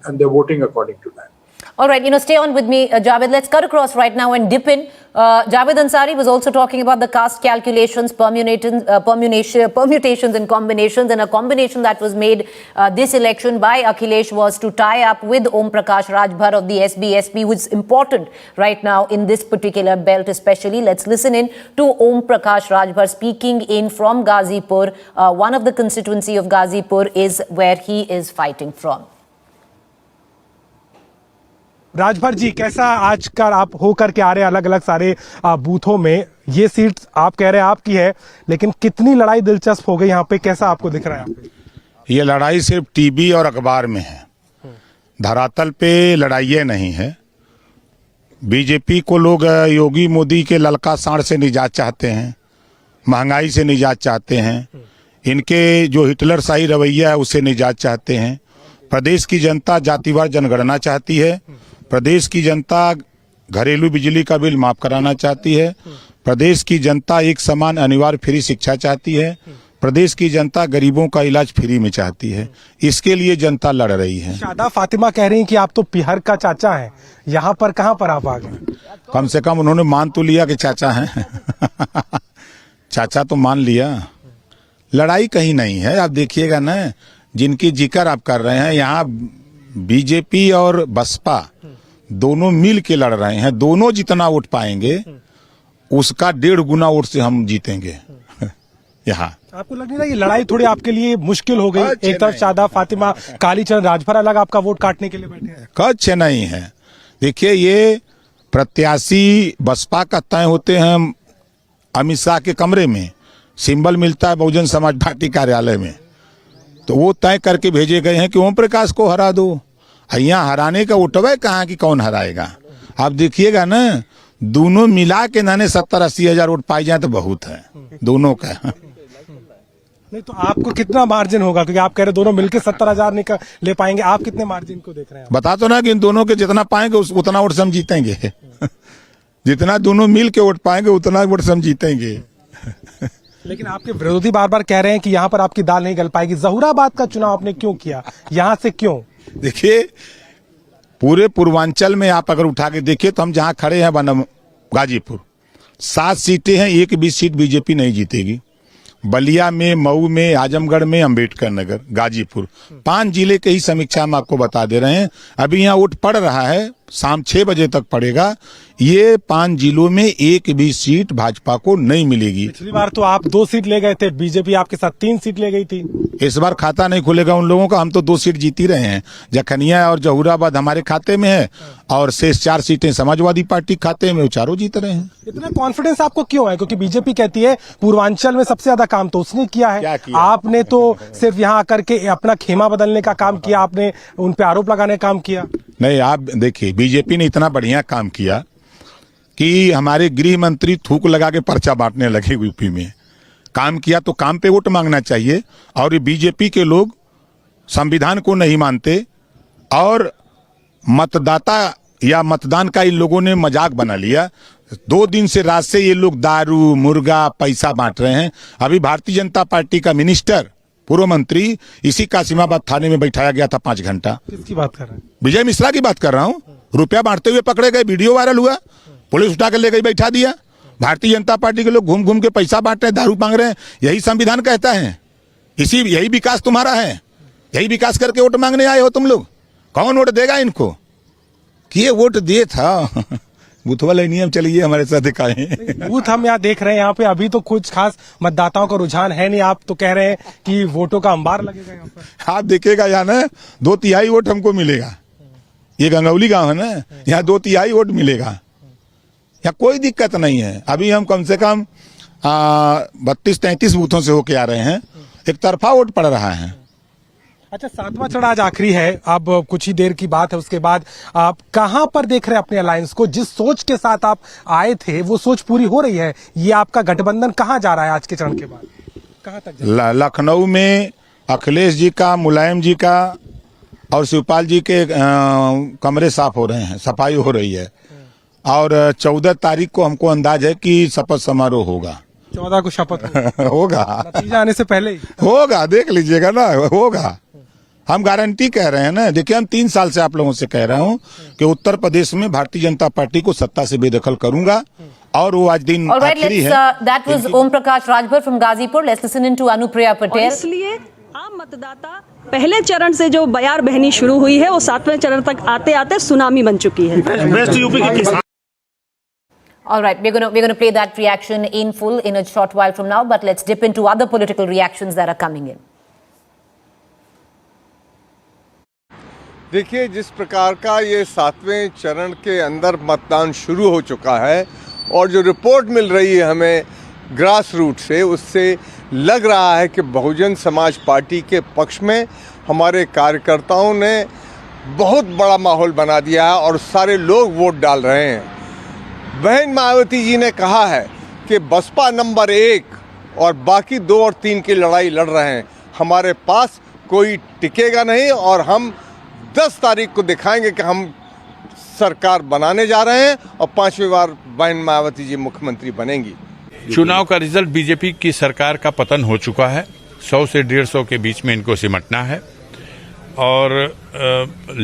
and they're voting according to that. All right, stay on with me, Javed. Let's cut across right now and dip in. Javed Ansari was also talking about the caste calculations, permutations and combinations. And a combination that was made this election by Akhilesh was to tie up with Om Prakash Rajbhar of the SBSP, which is important right now in this particular belt especially. Let's listen in to Om Prakash Rajbhar speaking in from Ghazipur. One of the constituency of Ghazipur is where he is fighting from. Rajbhar ji, कैसा आज का आप होकर के आ रहे हैं अलग अलग सारे बूथों में? ये सीट आप कह रहे हैं आपकी है, लेकिन कितनी लड़ाई दिलचस्प हो गई यहाँ पे, कैसा आपको दिख रहा है? ये लड़ाई सिर्फ टीवी और अखबार में है, धरातल पे लड़ाई नहीं है। बीजेपी को लोग योगी मोदी के ललका साड़ से निजात चाहते हैं, महंगाई से निजात चाहते हैं, इनके जो हिटलर शाही रवैया है उससे निजात चाहते हैं। प्रदेश की जनता जातिवार जनगणना चाहती है। प्रदेश की जनता घरेलू बिजली का बिल माफ कराना चाहती है। प्रदेश की जनता एक समान अनिवार्य फ्री शिक्षा चाहती है। प्रदेश की जनता गरीबों का इलाज फ्री में चाहती है। इसके लिए जनता लड़ रही है। शादा फातिमा कह रही हैं कि आप तो पिहर का चाचा हैं, यहाँ पर कहाँ पर आप आ गए? कम से कम उन्होंने मान तो लिया कि चाचा हैं। चाचा तो मान लिया। लड़ाई कहीं नहीं है। आप देखिएगा ना, जिनकी जिक्र आप कर रहे हैं, यहाँ बीजेपी और बसपा दोनों मिल के लड़ रहे हैं। दोनों जितना वोट पाएंगे उसका 1.5 गुना वोट से हम जीतेंगे यहाँ। आपको लग नहीं रहा ये लड़ाई थोड़ी आपके लिए मुश्किल हो गई? एक तरफ शादा फातिमा, कालीचरण राजभर अलग आपका वोट काटने के लिए बैठे हैं। कच्छ नहीं है। देखिए, ये प्रत्याशी बसपा का तय होते हैं अमित शाह के कमरे में, सिंबल मिलता है बहुजन समाज पार्टी कार्यालय में, तो वो तय करके भेजे गए हैं कि ओम प्रकाश को हरा दो। यहाँ हराने का उठवे कहाँ कि कौन हराएगा? आप देखिएगा ना, दोनों मिला के नाने 70-80 हजार वोट पाई जाए तो बहुत है दोनों का। नहीं तो आपको कितना मार्जिन होगा? क्योंकि आप कह रहे दोनों मिलकर 70,000 ले पाएंगे, आप कितने मार्जिन को देख रहे हैं? बता तो ना कि इन दोनों के जितना पाएंगे उतना वोट से हम जीतेंगे। जितना दोनों मिल के वोट पाएंगे उतना वोट से हम जीतेंगे। लेकिन आपके विरोधी बार बार कह रहे हैं कि यहाँ पर आपकी दाल नहीं गल पाएगी। जहूराबाद का चुनाव आपने क्यों किया? यहाँ से क्यों? देखिए, पूरे पूर्वांचल में आप अगर उठा के देखिए तो हम जहाँ खड़े हैं गाजीपुर 7 सीटें हैं, एक भी सीट बीजेपी नहीं जीतेगी। बलिया में, मऊ में, आजमगढ़ में, अंबेडकर नगर, गाजीपुर, 5 जिले के ही समीक्षा हम आपको बता दे रहे हैं। अभी यहाँ वोट पड़ रहा है, शाम 6 बजे तक पड़ेगा। ये 5 जिलों में एक भी सीट भाजपा को नहीं मिलेगी। पिछली बार तो आप 2 सीट ले गए थे, बीजेपी आपके साथ 3 सीट ले गई थी। इस बार खाता नहीं खुलेगा उन लोगों का। हम तो 2 सीट जीती रहे हैं। जखनिया और जहूराबाद हमारे खाते में है और शेष 4 सीटें समाजवादी पार्टी खाते में, वो चारों जीत रहे हैं। इतना कॉन्फिडेंस आपको क्यों है? क्योंकि बीजेपी कहती है पूर्वांचल में सबसे ज्यादा काम तो उसने किया है। क्या किया? आपने तो सिर्फ यहाँ आकर के अपना खेमा बदलने का काम किया, आपने उन पे आरोप लगाने का काम किया। नहीं, आप देखिए, बीजेपी ने इतना बढ़िया काम किया कि हमारे गृह मंत्री थूक लगा के पर्चा बांटने लगे यूपी में। काम किया तो काम पे वोट मांगना चाहिए। और ये बीजेपी के लोग संविधान को नहीं मानते और मतदाता या मतदान का इन लोगों ने मजाक बना लिया। 2 दिन से रात से ये लोग दारू, मुर्गा, पैसा बांट रहे हैं। अभी भारतीय जनता पार्टी का मिनिस्टर, पूर्व मंत्री, इसी कासिमाबाद थाने में बैठाया गया था 5 घंटा। किसकी बात कर रहे हैं? विजय मिश्रा की बात कर रहा हूँ। रुपया बांटते हुए पकड़े गए, वीडियो वायरल हुआ, पुलिस उठा कर ले गई, बैठा दिया। भारतीय जनता पार्टी के लोग घूम घूम के पैसा बांट रहे हैं, दारू मांग रहे हैं। यही संविधान कहता है, यही विकास तुम्हारा है। यही विकास करके वोट मांगने आए हो तुम लोग। कौन वोट देगा इनको? कि ये वोट दिए था। बूथ वाले नियम चलिए हमारे साथ दिखाएं। बूथ हम यहाँ देख रहे हैं, यहाँ पे अभी तो कुछ खास मतदाताओं का रुझान है नहीं। आप तो कह रहे हैं कि वोटों का अंबार लगेगा यहाँ पर। आप देखिएगा यहाँ ना 2/3 वोट हमको मिलेगा। ये गंगौली गांव है ना, यहाँ 2/3 वोट मिलेगा। यहाँ कोई दिक्कत नहीं है। अभी हम कम से कम 32-33 बूथों से होके आ रहे हैं। एक तरफा वोट पड़ रहा है। अच्छा, 7वां चरण आज आखिरी है, अब कुछ ही देर की बात है। उसके बाद आप कहां पर देख रहे हैं अपने अलायंस को? जिस सोच के साथ आप आए थे वो सोच पूरी हो रही है? ये आपका गठबंधन कहां जा रहा है आज के चरण के बाद? कहां तक लखनऊ में अखिलेश जी का, मुलायम जी का और शिवपाल जी के कमरे साफ हो रहे हैं, सफाई हो रही है। और 14 तारीख को हमको अंदाज है कि शपथ समारोह होगा। 14 को शपथ होगा। नतीजा आने से पहले ही होगा, देख लीजिएगा ना, होगा। हम गारंटी कह रहे हैं ना। देखिए, हम 3 साल से आप लोगों से कह रहा हूं कि उत्तर प्रदेश में भारतीय जनता पार्टी को सत्ता से बेदखल करूंगा और वो आज दिन आखिरी है। That was Om Prakash Rajbhar from Ghazipur. Let's listen in to Anupriya Patel. इसलिए आम मतदाता पहले चरण से जो बयार बहनी शुरू हुई है वो 7वें चरण तक आते आते सुनामी बन चुकी है। All right, we're going to play that reaction in full in a short while from now, but let's dip into other political reactions that are coming in. देखिए, जिस प्रकार का ये 7वें चरण के अंदर मतदान शुरू हो चुका है और जो रिपोर्ट मिल रही है हमें ग्रास रूट से, उससे लग रहा है कि बहुजन समाज पार्टी के पक्ष में हमारे कार्यकर्ताओं ने बहुत बड़ा माहौल बना दिया है और सारे लोग वोट डाल रहे हैं। बहन मायावती जी ने कहा है कि बसपा नंबर 1 और बाकी 2 और 3 की लड़ाई लड़ रहे हैं। हमारे पास कोई टिकेगा नहीं और हम 10 तारीख को दिखाएंगे कि हम सरकार बनाने जा रहे हैं और 5वीं बार बहन मायावती जी मुख्यमंत्री बनेंगी। चुनाव का रिजल्ट बीजेपी की सरकार का पतन हो चुका है। 100 से 150 के बीच में इनको सिमटना है और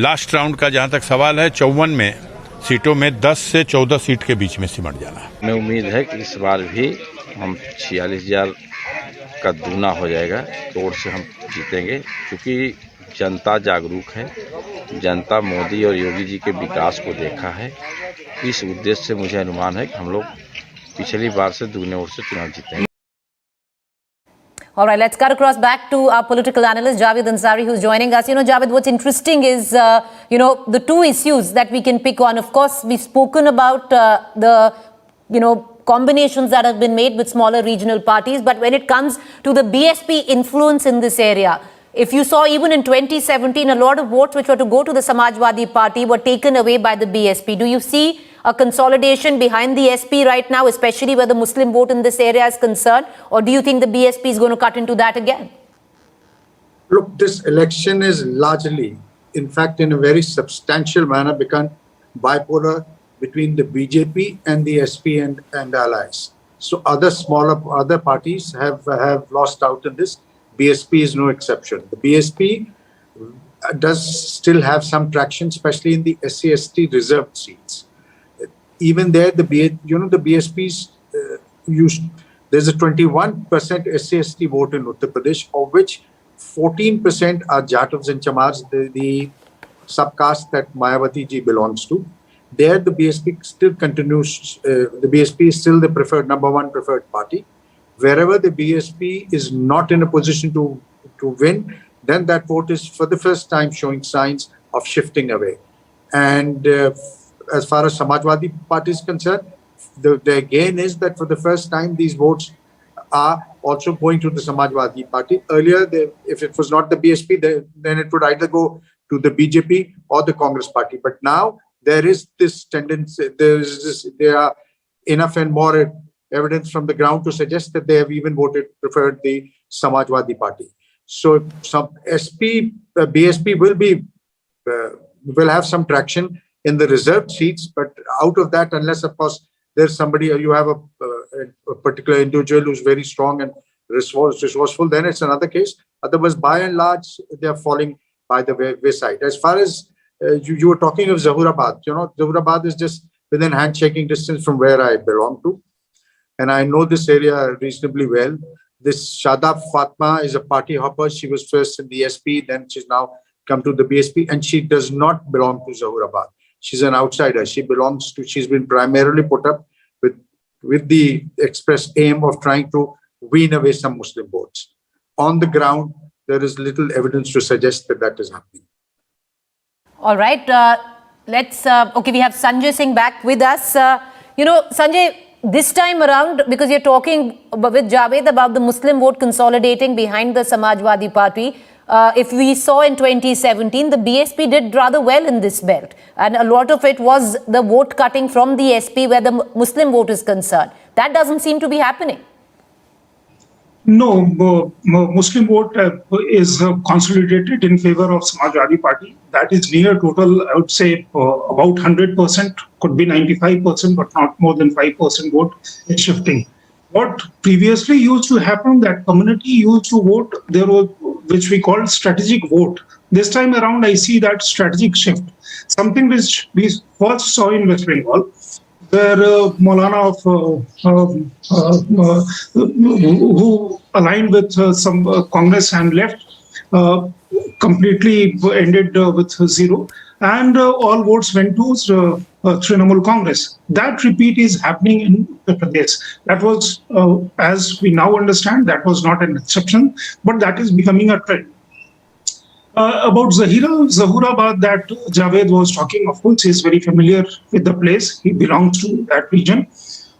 लास्ट राउंड का जहां तक सवाल है 54 में सीटों में 10 से 14 सीट के बीच में सिमट जाना है। हमें उम्मीद है कि इस बार भी हम 46,000 का दूना हो जाएगा, तोड़ से हम जीतेंगे, क्योंकि जनता जागरूक है। जनता मोदी और योगी जी के विकास को देखा है। इस उद्देश्य से मुझे अनुमान है कि हम लोग पिछली बार से दुगने वोट से चुनाव जीतेंगे। All right, let's cut across back to our political analyst, Javed Ansari, who's joining us. Javed, what's interesting is, the two issues that we can pick on. Of course, we've spoken about the, combinations that have been made with smaller regional parties. But when it comes to the BSP influence in this area, if you saw even in 2017, a lot of votes which were to go to the Samajwadi Party were taken away by the BSP. Do you see a consolidation behind the SP right now, especially where the Muslim vote in this area is concerned? Or do you think the BSP is going to cut into that again? Look, this election is largely, in fact, in a very substantial manner, become bipolar between the BJP and the SP and allies. So other parties have lost out in this. BSP is no exception. The BSP does still have some traction, especially in the SC/ST reserved seats. Even there, the BSP's there's a 21% SC/ST vote in Uttar Pradesh, of which 14% are Jatovs and Chamars, the subcaste that Mayawati ji belongs to. There, the BSP still continues. The BSP is still the number one preferred party. Wherever the BSP is not in a position to win, then that vote is for the first time showing signs of shifting away. And as far as Samajwadi Party is concerned, the gain is that for the first time these votes are also going to the Samajwadi Party. Earlier, if it was not the BSP, then it would either go to the BJP or the Congress Party. But now there is this tendency, there are enough and more evidence from the ground to suggest that they have even preferred the Samajwadi Party. So some BSP will have some traction in the reserved seats, but out of that, unless of course there's somebody, or you have a particular individual who's very strong and resourceful, then it's another case. Otherwise, by and large, they are falling by the wayside. As far as you were talking of Zahurabad, Zahurabad is just within handshaking distance from where I belong to. And I know this area reasonably well. This Shadab Fatma is a party hopper. She was first in the SP, then she's now come to the BSP, and she does not belong to Zahurabad. She's an outsider. She's been primarily put up with the express aim of trying to wean away some Muslim votes. On the ground, there is little evidence to suggest that is happening. All right. We have Sanjay Singh back with us. Sanjay, this time around, because you're talking with Javed about the Muslim vote consolidating behind the Samajwadi Party, if we saw in 2017, the BSP did rather well in this belt. And a lot of it was the vote cutting from the SP where the Muslim vote is concerned. That doesn't seem to be happening. No, Muslim vote is consolidated in favor of Samajwadi Party. That is near total, I would say, about 100%, could be 95%, but not more than 5% vote is shifting. What previously used to happen, that community used to vote, there was, which we call strategic vote. This time around, I see that strategic shift, something which we first saw in West Bengal, where Maulana who aligned with some Congress and left, completely ended with zero, and all votes went to Trinamool Congress. That repeat is happening in Uttar Pradesh. That was, as we now understand, that was not an exception, but that is becoming a trend. About Zahurabad that Javed was talking, of course, he is very familiar with the place. He belongs to that region.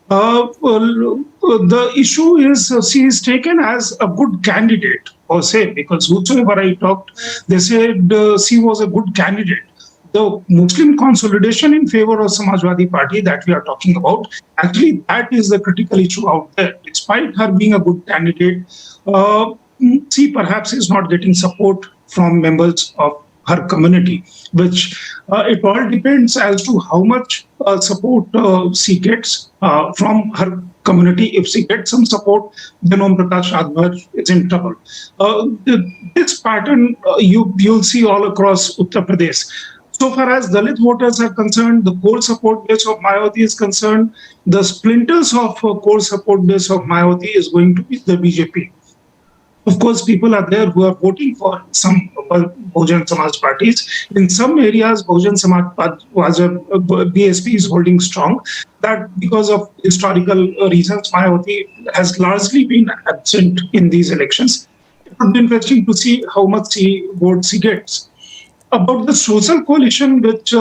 The issue is she is taken as a good candidate per se, because whosoever I talked, they said she was a good candidate. the Muslim consolidation in favor of Samajwadi Party that we are talking about, actually that is the critical issue out there. Despite her being a good candidate, she perhaps is not getting support from members of her community, which it all depends as to how much support she gets from her community. If she gets some support, then Om Prakash Azamgarh is in trouble. This pattern you'll see all across Uttar Pradesh. So far as Dalit voters are concerned, the core support base of Mayawati is concerned, the splinters of core support base of Mayawati is going to be the BJP. Of course, people are there who are voting for some Bahujan Samaj parties. In some areas, Bahujan Samaj BSP is holding strong. That because of historical reasons, Mayawati has largely been absent in these elections. It would be interesting to see how much votes she gets. About the social coalition, which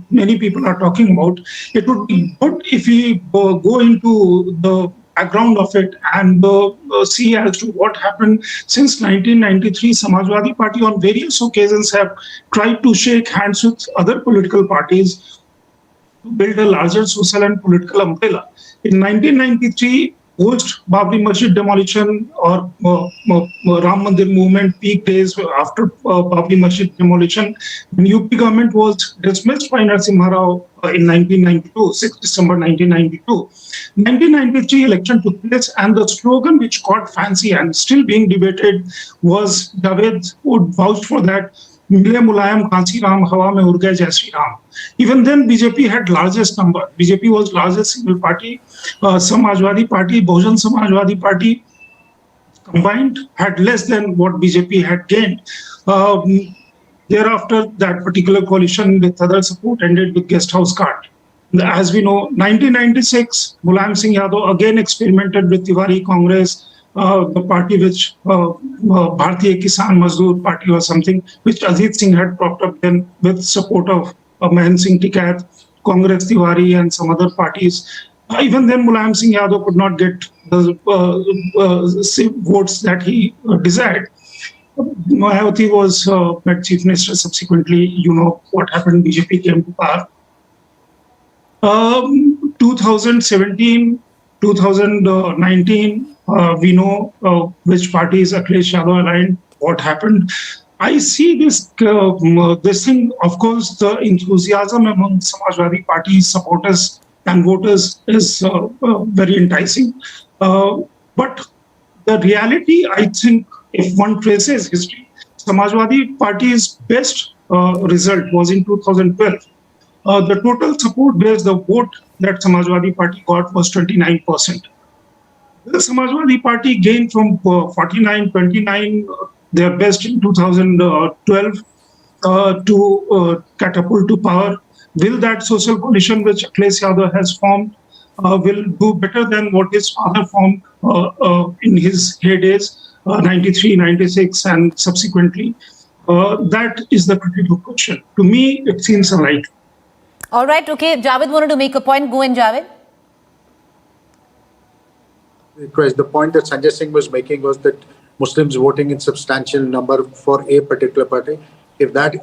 many people are talking about, it would be good if we go into the background of it and see as to what happened since 1993. Samajwadi Party on various occasions have tried to shake hands with other political parties to build a larger social and political umbrella. In 1993, post Babri Masjid demolition or Ram Mandir movement peak days after Babri Masjid demolition, when UP government was dismissed by Narasimha Rao in 1992, 6 December 1992. 1993 election took place and the slogan which caught fancy and still being debated was, Javed would vouch for that, Mile Mulayam Kansi Ram Hawa Mein Ur Gaye Jai Shri Ram. Even then, BJP had largest number. BJP was largest single party. Samajwadi Party, Bahujan Samajwadi Party combined had less than what BJP had gained. Thereafter, that particular coalition with other support ended with guest house card. As we know, 1996, Mulayam Singh Yadav again experimented with Tiwari Congress, the party which Bharatiya Kisan Mazdoor Party or something, which Ajit Singh had propped up then with support of Mahan Singh Tikat, Congress Tiwari and some other parties. Even then, Mulayam Singh Yadav could not get the votes that he desired. Mayawati was made chief minister. Subsequently, you know what happened. BJP came to power. 2017, 2019, we know which parties Akhilesh Yadav aligned, what happened. I see this thing, of course, the enthusiasm among Samajwadi Party supporters and voters is very enticing. But the reality, I think, if one traces history, Samajwadi Party's best result was in 2012. The total support base, the vote that Samajwadi Party got was 29%. The Samajwadi Party gained from 49, 29, their best in 2012 to catapult to power. Will that social coalition which Akhilesh Yadav has formed will do better than what his father formed in his heydays, 93, 96 and subsequently? That is the critical question. To me, it seems alike. All right, okay. Javed wanted to make a point. Go in, Javed. Because the point that Sanjay Singh was making was that Muslims voting in substantial number for a particular party, if that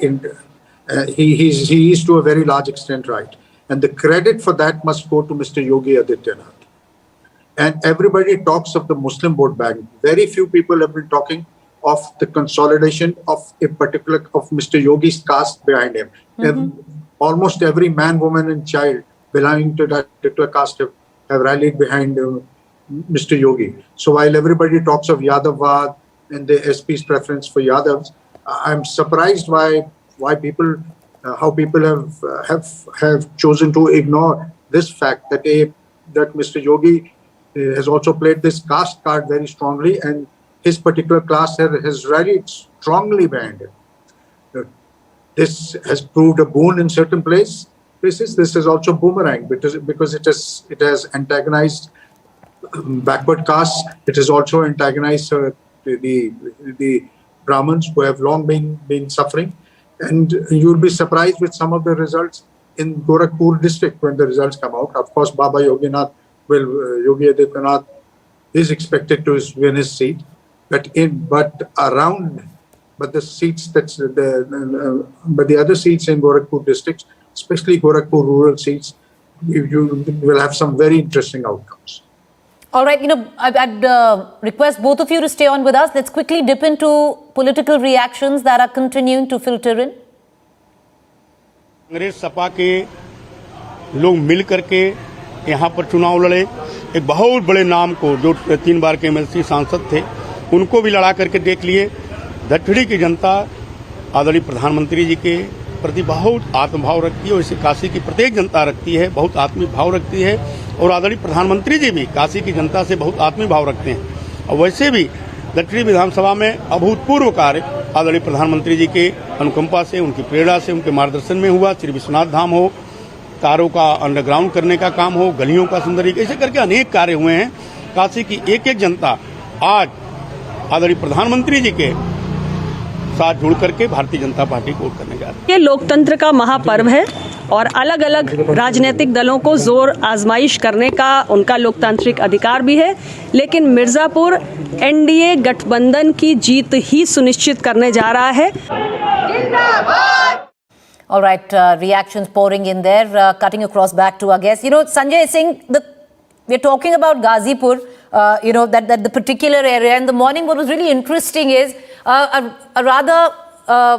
he is to a very large extent right. And the credit for that must go to Mr. Yogi Adityanath. And everybody talks of the Muslim vote bank. Very few people have been talking of the consolidation of a particular, of Mr. Yogi's caste behind him. And almost every man, woman and child belonging to that particular caste have rallied behind Mr. Yogi. So while everybody talks of Yadavvad and the SP's preference for Yadavs, I'm surprised why people, how people have chosen to ignore this fact that that Mr. Yogi has also played this caste card very strongly, and his particular class has rallied strongly behind it. This has proved a boon in certain places. This is also boomerang because it has antagonized backward castes. It has also antagonized the Brahmins who have long been suffering. And you'll be surprised with some of the results in Gorakhpur district when the results come out. Of course, Yogi Adityanath is expected to win his seat. But around but the seats but the other seats in Gorakhpur districts, especially Gorakhpur rural seats, you will have some very interesting outcomes. All right, I'd request both of you to stay on with us. Let's quickly dip into political reactions that are continuing to filter in. Congress Sapa के लोग मिल करके यहाँ पर चुनाव लड़े, एक बहुत बड़े नाम को जो 3 बार के एमएलसी सांसद थे उनको भी लड़ा करके देख लिए। धटड़ी की जनता आदरणीय प्रधानमंत्री जी के प्रति बहुत आत्मभाव रखती है, वैसे काशी की प्रत्येक जनता रखती है, बहुत आत्मीय भाव रखती है और आदरणीय प्रधानमंत्री जी भी काशी की जनता से बहुत आत्मीय भाव रखते हैं। और वैसे भी धटड़ी विधानसभा में अभूतपूर्व कार्य आदरणीय प्रधानमंत्री जी के अनुकंपा से, उनकी प्रेरणा से, उनके मार्गदर्शन में हुआ। श्री विश्वनाथ धाम हो, कारों का अंडरग्राउंड करने का काम हो, गलियों का सुंदरीकरण, ऐसे करके अनेक कार्य हुए हैं। काशी की एक एक जनता आज आदरणीय प्रधानमंत्री जी के साथ जुड़ करके भारतीय जनता पार्टी को वोट करने जा रही है। ये लोकतंत्र का महापर्व है और अलग अलग राजनीतिक दलों को जोर आजमाइश करने का उनका लोकतांत्रिक अधिकार भी है, लेकिन मिर्जापुर एनडीए गठबंधन की जीत ही सुनिश्चित करने जा रहा है। All right, reactions pouring in there, cutting across back to our guest. Sanjay Singh, we're talking about Ghazipur, that the particular area. In the morning, what was really interesting is a rather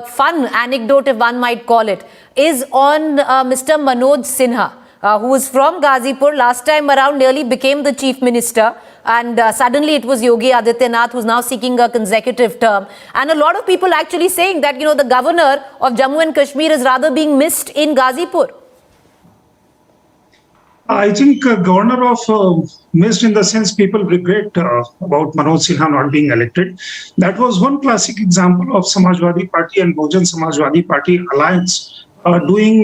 fun anecdote, if one might call it, is on Mr. Manoj Sinha, who is from Ghazipur. Last time around nearly became the chief minister, and suddenly it was Yogi Adityanath who's now seeking a consecutive term. And a lot of people actually saying that, the governor of Jammu and Kashmir is rather being missed in Ghazipur. I think governor of missed in the sense people regret about Manoj Sinha not being elected. That was one classic example of Samajwadi Party and Bahujan Samajwadi Party alliance doing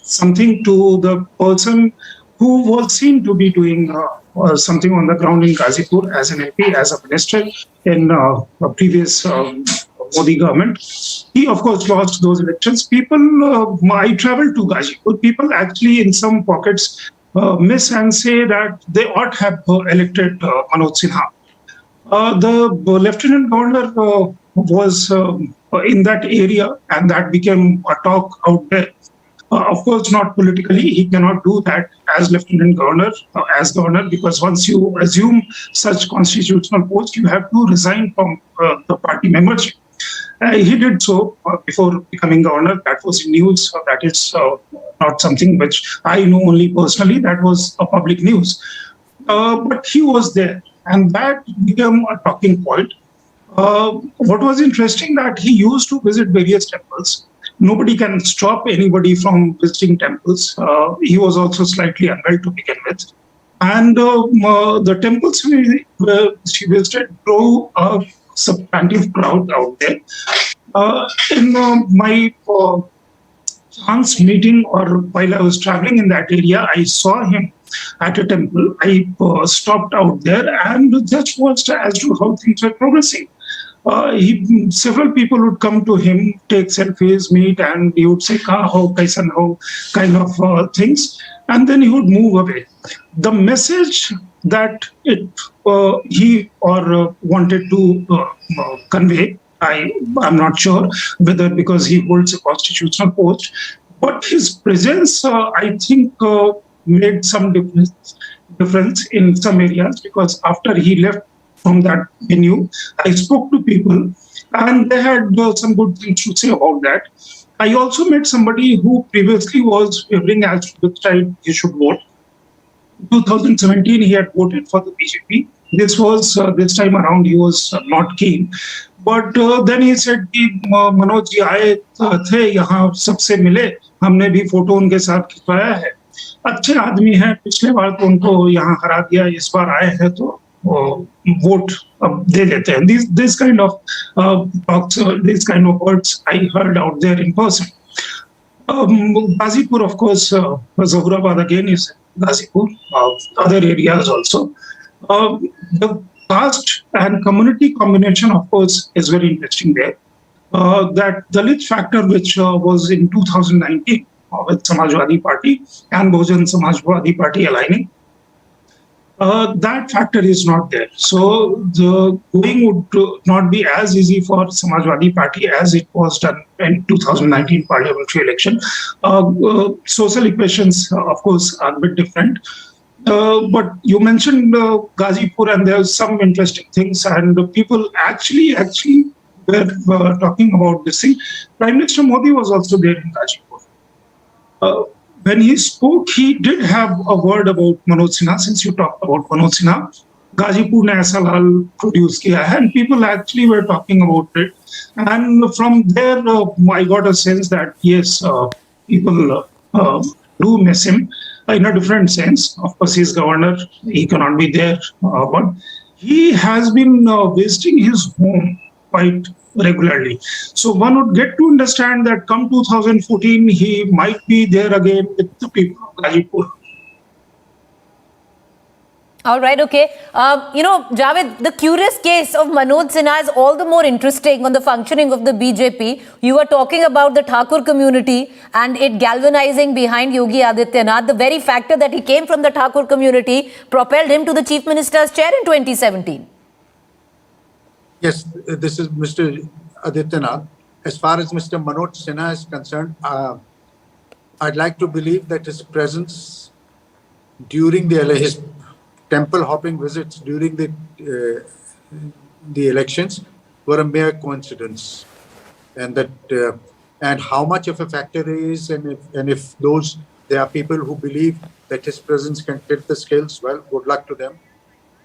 something to the person who was seen to be doing something on the ground in Ghazipur as an MP, as a minister in a previous Modi government. He, of course, lost those elections. People, I traveled to Ghazipur. People actually, in some pockets, miss and say that they ought to have elected Manoj Sinha. The lieutenant governor was in that area, and that became a talk out there. Of course, not politically. He cannot do that as lieutenant governor, as governor, because once you assume such constitutional post, you have to resign from the party membership. He did so before becoming governor. That was news. That is not something which I know only personally. That was a public news. But he was there, and that became a talking point. What was interesting that he used to visit various temples. Nobody can stop anybody from visiting temples. He was also slightly unwell to begin with. And the temples she visited drew a substantive crowd out there. In my chance meeting or while I was traveling in that area, I saw him at a temple. I stopped out there and just watched as to how things were progressing. Several people would come to him, take selfies, meet, and he would say, "How, kaisan ho," kind of things, and then he would move away. The message that he wanted to convey, I'm not sure whether because he holds a constitutional post, but his presence, I think, made some difference in some areas, because after he left from that venue, I spoke to people and they had some good things to say about that. I also met somebody who previously was wavering as to which side he should vote. In 2017, he had voted for the BJP. This was this time around he was not keen. But then he said कि मनोज जी आए थे यहाँ सबसे मिले, हमने भी photo उनके साथ खिंचवाया है, अच्छे आदमी हैं, पिछले बार तो उनको यहाँ हरा दिया, इस बार आए हैं तो वोट दे देते हैं. This kind of talks, this kind of words I heard out there in person. Ghazipur, of course, Zahurabad again is Ghazipur, other areas also. The caste and community combination, of course, is very interesting there. That Dalit factor, which was in 2019 with Samajwadi Party and Bahujan Samajwadi Party aligning, That factor is not there. So the going would not be as easy for Samajwadi Party as it was done in 2019 parliamentary election. Social equations, of course, are a bit different. But you mentioned Ghazipur, and there's some interesting things, and the people actually were talking about this thing. Prime Minister Modi was also there in Ghazipur. When he spoke, he did have a word about Manoj Sinha. Since you talked about Manoj Sinha, Ghazipur ne aisa lal produce kiya hai, and people actually were talking about it. And from there, I got a sense that yes, people do miss him in a different sense. Of course, he's governor; he cannot be there, but he has been visiting his home quite regularly. So one would get to understand that come 2014, he might be there again with the people of Ghazipur. All right, okay. Javed, the curious case of Manoj Sinha is all the more interesting on the functioning of the BJP. You were talking about the Thakur community and it galvanizing behind Yogi Adityanath. The very factor that he came from the Thakur community propelled him to the Chief Minister's chair in 2017. Yes, this is Mr. Adityanath. As far as Mr. Manoj Sinha is concerned, I'd like to believe that his presence during his temple hopping visits during the elections were a mere coincidence, and that and how much of a factor it is, and if there are people who believe that his presence can tip the scales, well, good luck to them.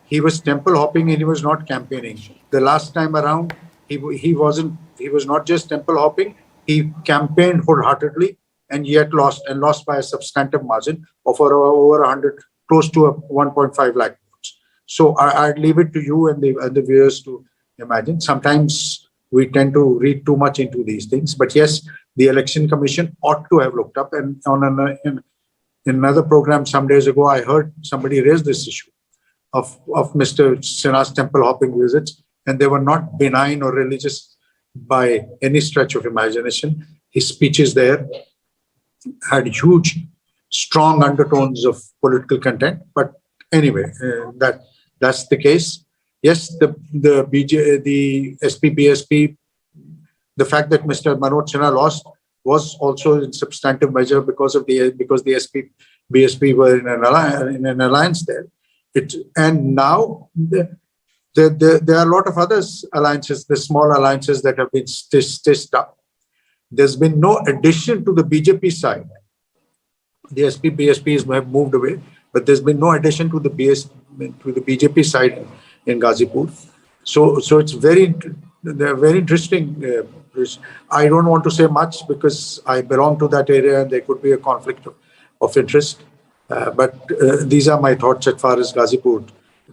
He was temple hopping and he was not campaigning. The last time around, he was not just temple hopping. He campaigned wholeheartedly and yet lost by a substantive margin of over 100, close to 1.5 lakh votes. So I'd leave it to you and the viewers to imagine. Sometimes we tend to read too much into these things, but yes, the Election Commission ought to have looked up. And in another program some days ago, I heard somebody raise this issue of Mr. Sinha's temple hopping visits, and they were not benign or religious by any stretch of imagination. His speeches there had huge, strong undertones of political content. But anyway, that's the case. Yes, the SP-BSP, the fact that Mr. Manoj Sinha lost was also in substantive measure because the SP-BSP were in an alliance there. And now there are a lot of other alliances, the small alliances that have been stitched up. There's been no addition to the BJP side. The SP-BSPs have moved away, but there's been no addition to the BJP side in Ghazipur. So it's they're very interesting. I don't want to say much because I belong to that area and there could be a conflict of interest. But these are my thoughts as far as Ghazipur.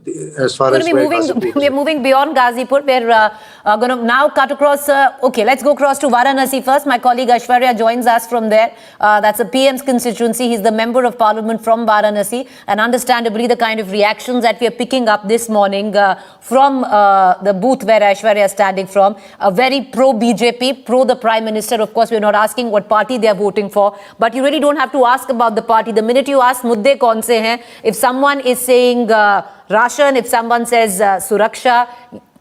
We're moving beyond Ghazipur. We're going to now cut across. Okay, let's go across to Varanasi first. My colleague Aishwarya joins us from there. That's a PM's constituency. He's the member of parliament from Varanasi. And understandably, the kind of reactions that we are picking up this morning from the booth where Aishwarya is standing from, very pro-BJP, pro the Prime Minister. Of course, we're not asking what party they are voting for. But you really don't have to ask about the party. The minute you ask, mudde kaun se hain? If someone is saying Ration, if someone says Suraksha,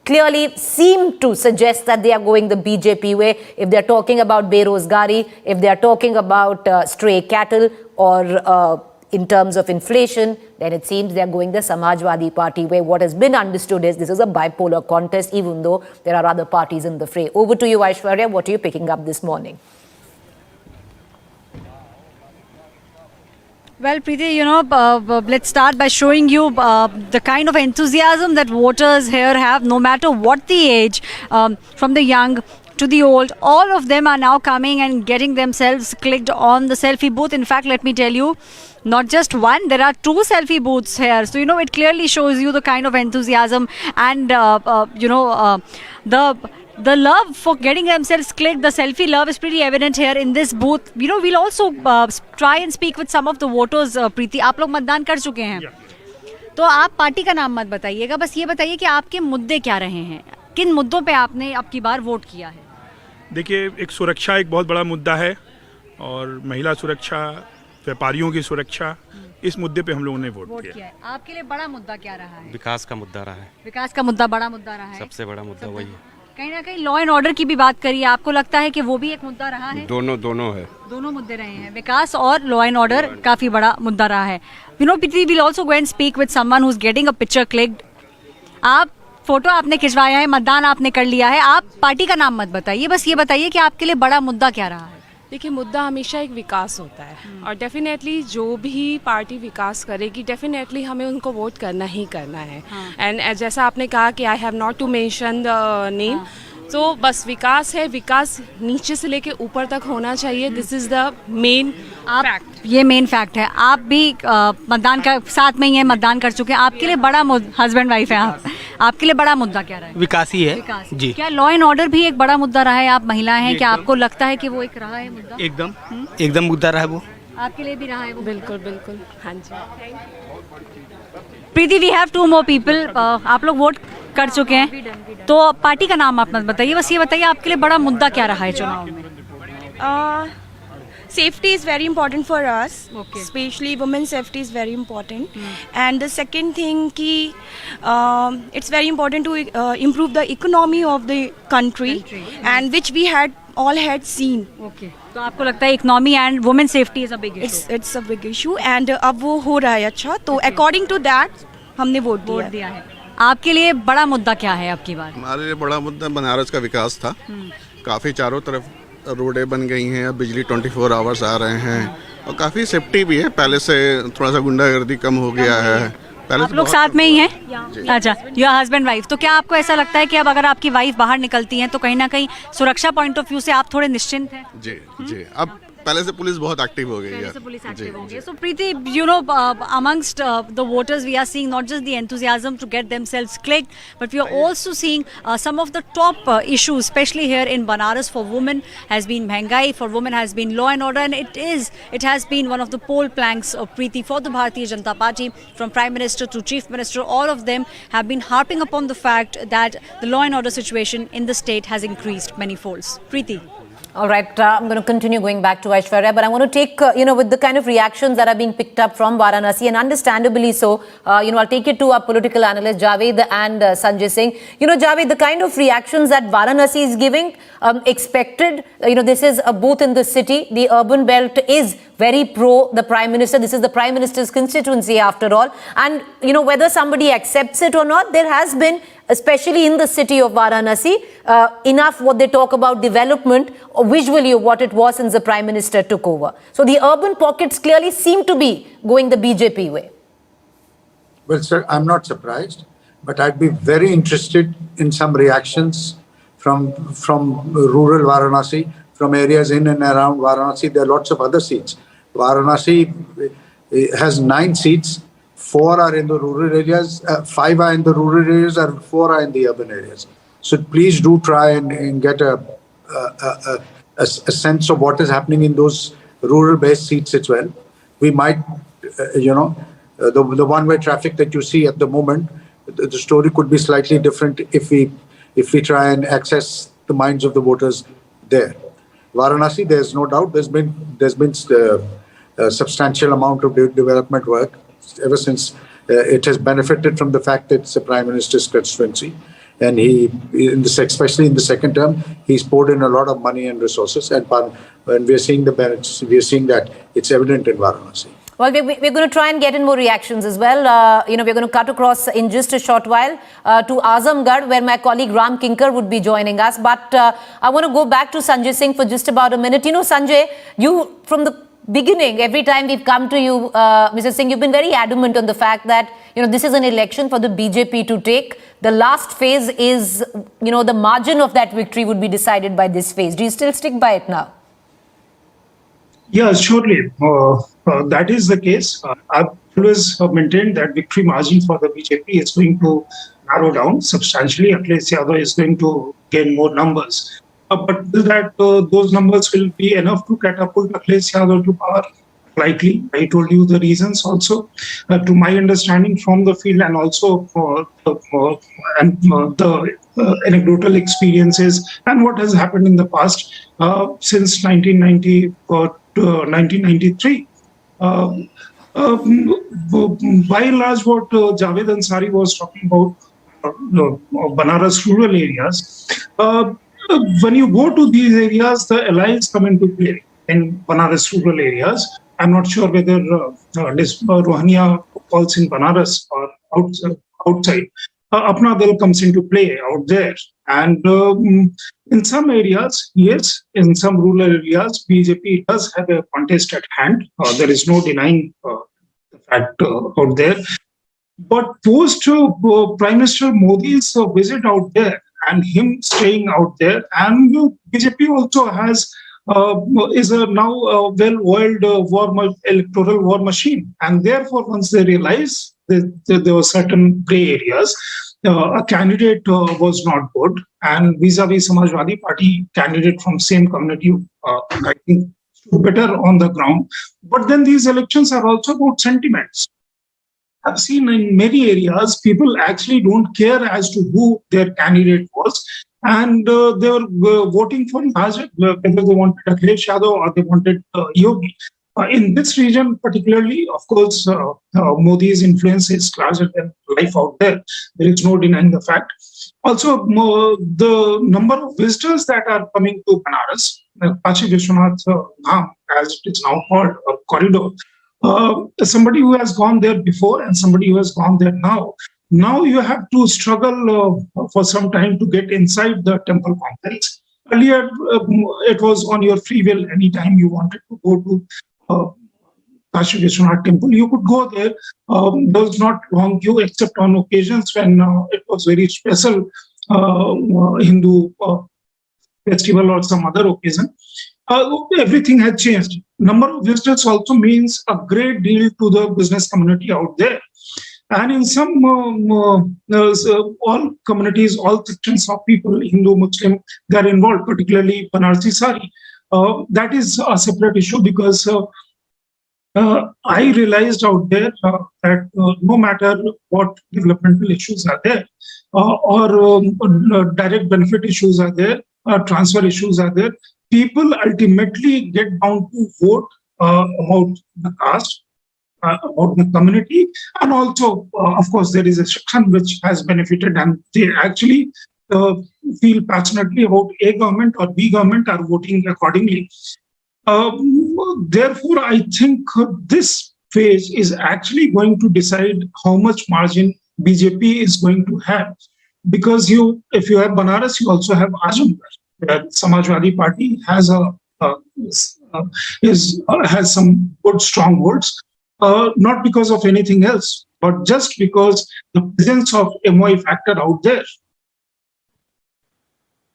clearly seem to suggest that they are going the BJP way. If they're talking about Berozgari, if they're talking about stray cattle or in terms of inflation, then it seems they're going the Samajwadi Party way. What has been understood is this is a bipolar contest, even though there are other parties in the fray. Over to you, Aishwarya. What are you picking up this morning? Well, Preeti, let's start by showing you the kind of enthusiasm that voters here have, no matter what the age, from the young to the old. All of them are now coming and getting themselves clicked on the selfie booth. In fact, let me tell you, not just one, there are two selfie booths here. So, it clearly shows you the kind of enthusiasm and, the love for getting themselves clicked, the selfie love is pretty evident here in this booth. We'll also try and speak with some of the voters. Preeti, आप लोग मतदान कर चुके हैं, तो आप party का नाम मत बताइएगा, बस ये बताइए कि आपके मुद्दे क्या रहे हैं, किन मुद्दों पे आपने अब की बार वोट किया है। देखिए, एक सुरक्षा एक बहुत बड़ा मुद्दा है और महिला सुरक्षा, व्यापारियों की सुरक्षा, इस मुद्दे पे हम लोगों ने वोट किया है। आपके लिए बड़ा मुद्दा क्या रहा है? विकास का मुद्दा रहा है। विकास का मुद्दा बड़ा मुद्दा रहा है। सबसे बड़ा मुद्दा वही है। कहीं ना कहीं लॉ एंड ऑर्डर की भी बात करिए, आपको लगता है कि वो भी एक मुद्दा रहा है? दोनों है। दोनों मुद्दे रहे हैं, विकास और लॉ एंड ऑर्डर काफी बड़ा मुद्दा रहा है। Priti, we'll also go and speak with someone who's getting a picture clicked. आप फोटो आपने खिंचवाया है, मतदान आपने कर लिया है, आप पार्टी का नाम मत बताइए, बस ये बताइए कि आपके लिए बड़ा मुद्दा क्या रहा है? देखिए, मुद्दा हमेशा एक विकास होता है और डेफिनेटली जो भी पार्टी विकास करेगी डेफिनेटली हमें उनको वोट करना ही करना है। एंड जैसा आपने कहा कि I have not to mention the name, तो बस विकास है, विकास नीचे से लेके ऊपर तक होना चाहिए। This is the main fact. ये मेन फैक्ट है। आप भी मतदान का साथ में ही है, मतदान कर चुके हैं। आपके लिए बड़ा हस्बैंड वाइफ है आप, आपके लिए बड़ा मुद्दा क्या रहा है? विकास ही है। विकास जी। क्या लॉ एंड ऑर्डर भी एक बड़ा मुद्दा रहा है? आप महिलाएं हैं, क्या आपको लगता है कि वो एक रहा है मुद्दा? एकदम मुद्दा रहा है वो। आपके लिए भी रहा है वो? बिल्कुल बिल्कुल, हाँ जी। प्रीति, वी हैव 2 more people। आप लोग वोट कर चुके हैं, तो पार्टी का नाम आप मत बताइए, बस ये बताइए आपके लिए बड़ा मुद्दा क्या रहा है चुनाव में? Safety is very important for us, especially women's safety is very important. And the second thing ki it's very important to improve the economy of the country, and which we all had seen. Okay. तो आपको लगता है economy and women safety is a big issue? It's a big issue and अब वो हो रहा है अच्छा, तो according to that हमने वोट दिया है। आपके लिए बड़ा मुद्दा क्या है आपकी बात? हमारे लिए बड़ा मुद्दा बनारस का विकास था। काफ़ी चारों तरफ रोडें बन गई हैं, अब बिजली 24 आवर्स आ रहे हैं और काफ़ी सेफ्टी भी है। पहले से थोड़ा सा गुंडागर्दी कम हो गया है। पहले आप लोग साथ में ही हैं? अच्छा, योर हस्बैंड वाइफ। तो क्या आपको ऐसा लगता है कि अब अगर आपकी वाइफ बाहर निकलती हैं तो कहीं ना कहीं सुरक्षा पॉइंट ऑफ व्यू से आप थोड़े निश्चिंत हैं? जी जी, अब पहले से पुलिस बहुत एक्टिव हो गई है। So Preeti, you know, amongst the voters we are seeing not just the enthusiasm to get themselves clicked, but we are also seeing some of the top issues, especially here in Banaras for women, has been Mehungai, for women has been law and order, and it has been one of the poll planks of Preeti for the Bharatiya Janata Party, from Prime Minister to Chief Minister. All of them have been harping upon the fact that the law and order situation in the state has increased many folds. Preeti. All right, I'm going to continue going back to Aishwarya, but I want to take, with the kind of reactions that are being picked up from Varanasi, and understandably so, I'll take it to our political analyst, Javed and Sanjay Singh. Javed, the kind of reactions that Varanasi is giving, expected, this is a booth in the city. The urban belt is very pro the Prime Minister. This is the Prime Minister's constituency after all. And, whether somebody accepts it or not, there has been, especially in the city of Varanasi, enough what they talk about development, or visually of what it was since the Prime Minister took over. So the urban pockets clearly seem to be going the BJP way. Well, sir, I'm not surprised, but I'd be very interested in some reactions from rural Varanasi, from areas in and around Varanasi. There are lots of other seats. Varanasi has 9 seats. 4 are in the rural areas, 5 are in the rural areas, and 4 are in the urban areas. So please do try and get a sense of what is happening in those rural-based seats as well. We might, the one-way traffic that you see at the moment, the story could be slightly different if we try and access the minds of the voters there. Varanasi, there's no doubt, there's been a substantial amount of development work ever since it has benefited from the fact that it's the Prime Minister's constituency, and especially in the second term, he's poured in a lot of money and resources, and we are seeing the benefits. We are seeing that it's evident in Varanasi. Well, we're going to try and get in more reactions as well. We're going to cut across in just a short while to Azamgarh, where my colleague Ram Kinkar would be joining us. But I want to go back to Sanjay Singh for just about a minute. Sanjay, you from the beginning, every time we've come to you, Mr. Singh, you've been very adamant on the fact that, this is an election for the BJP to take. The last phase is, the margin of that victory would be decided by this phase. Do you still stick by it now? Yeah, surely. That is the case. I've always maintained that victory margin for the BJP is going to narrow down substantially. Akhilesh Yadav is going to gain more numbers. But that those numbers will be enough to catapult Akhilesh Yadav to power? Likely. I told you the reasons also. To my understanding from the field, and also the anecdotal experiences and what has happened in the past since 1990 to 1993. By and large, what Javed Ansari was talking about, Banaras rural areas, when you go to these areas, the allies come into play in Banaras rural areas. I'm not sure whether Rohania falls in Banaras or outside. Apna Dal comes into play out there. And in some areas, yes, in some rural areas, BJP does have a contest at hand. There is no denying the fact out there. But post Prime Minister Modi's visit out there and him staying out there, and BJP also has is a now well-oiled electoral war machine. And therefore, once they realize that there were certain grey areas, a candidate was not good, and vis-a-vis Samajwadi Party candidate from same community, I think, stood better on the ground. But then these elections are also about sentiments. I've seen in many areas, people actually don't care as to who their candidate was, and they were voting for Bhadohi, whether they wanted Akhilesh Yadav or they wanted Yogi. In this region particularly, of course, Modi's influence is larger than life out there. There is no denying the fact. Also, the number of visitors that are coming to Banaras, Kashi Vishwanath Dham, as it is now called, or corridor, somebody who has gone there before and somebody who has gone there now. Now you have to struggle for some time to get inside the temple complex. Earlier, it was on your free will. Anytime you wanted to go to Kashi Vishwanath temple, you could go there. There was not long queue except on occasions when it was very special Hindu festival or some other occasion. Everything had changed. Number of visitors also means a great deal to the business community out there. And in some, all communities, all sections of people, Hindu, Muslim, they are involved, particularly Banarsi Sari. That is a separate issue because I realized out there that no matter what developmental issues are there, or direct benefit issues are there, transfer issues are there, people ultimately get down to vote about the caste, about the community, and also, of course, there is a section which has benefited, and they actually feel passionately about A government or B government, are voting accordingly. Therefore, I think this phase is actually going to decide how much margin BJP is going to have, because if you have Banaras, you also have Azamgarh, where Samajwadi Party has has some good strongholds. Not because of anything else, but just because the presence of MY factor out there.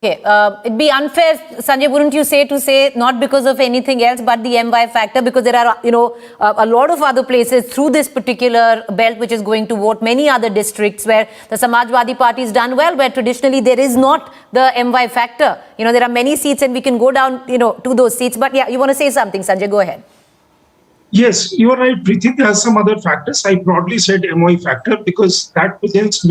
Okay, it'd be unfair, Sanjay, wouldn't you say, to say not because of anything else but the MY factor, because there are, a lot of other places through this particular belt which is going to vote, many other districts where the Samajwadi Party has done well, where traditionally there is not the MY factor. There are many seats and we can go down, to those seats. But yeah, you want to say something, Sanjay, go ahead. Yes, you are right, Preeti. There are some other factors. I broadly said MOI factor because that presence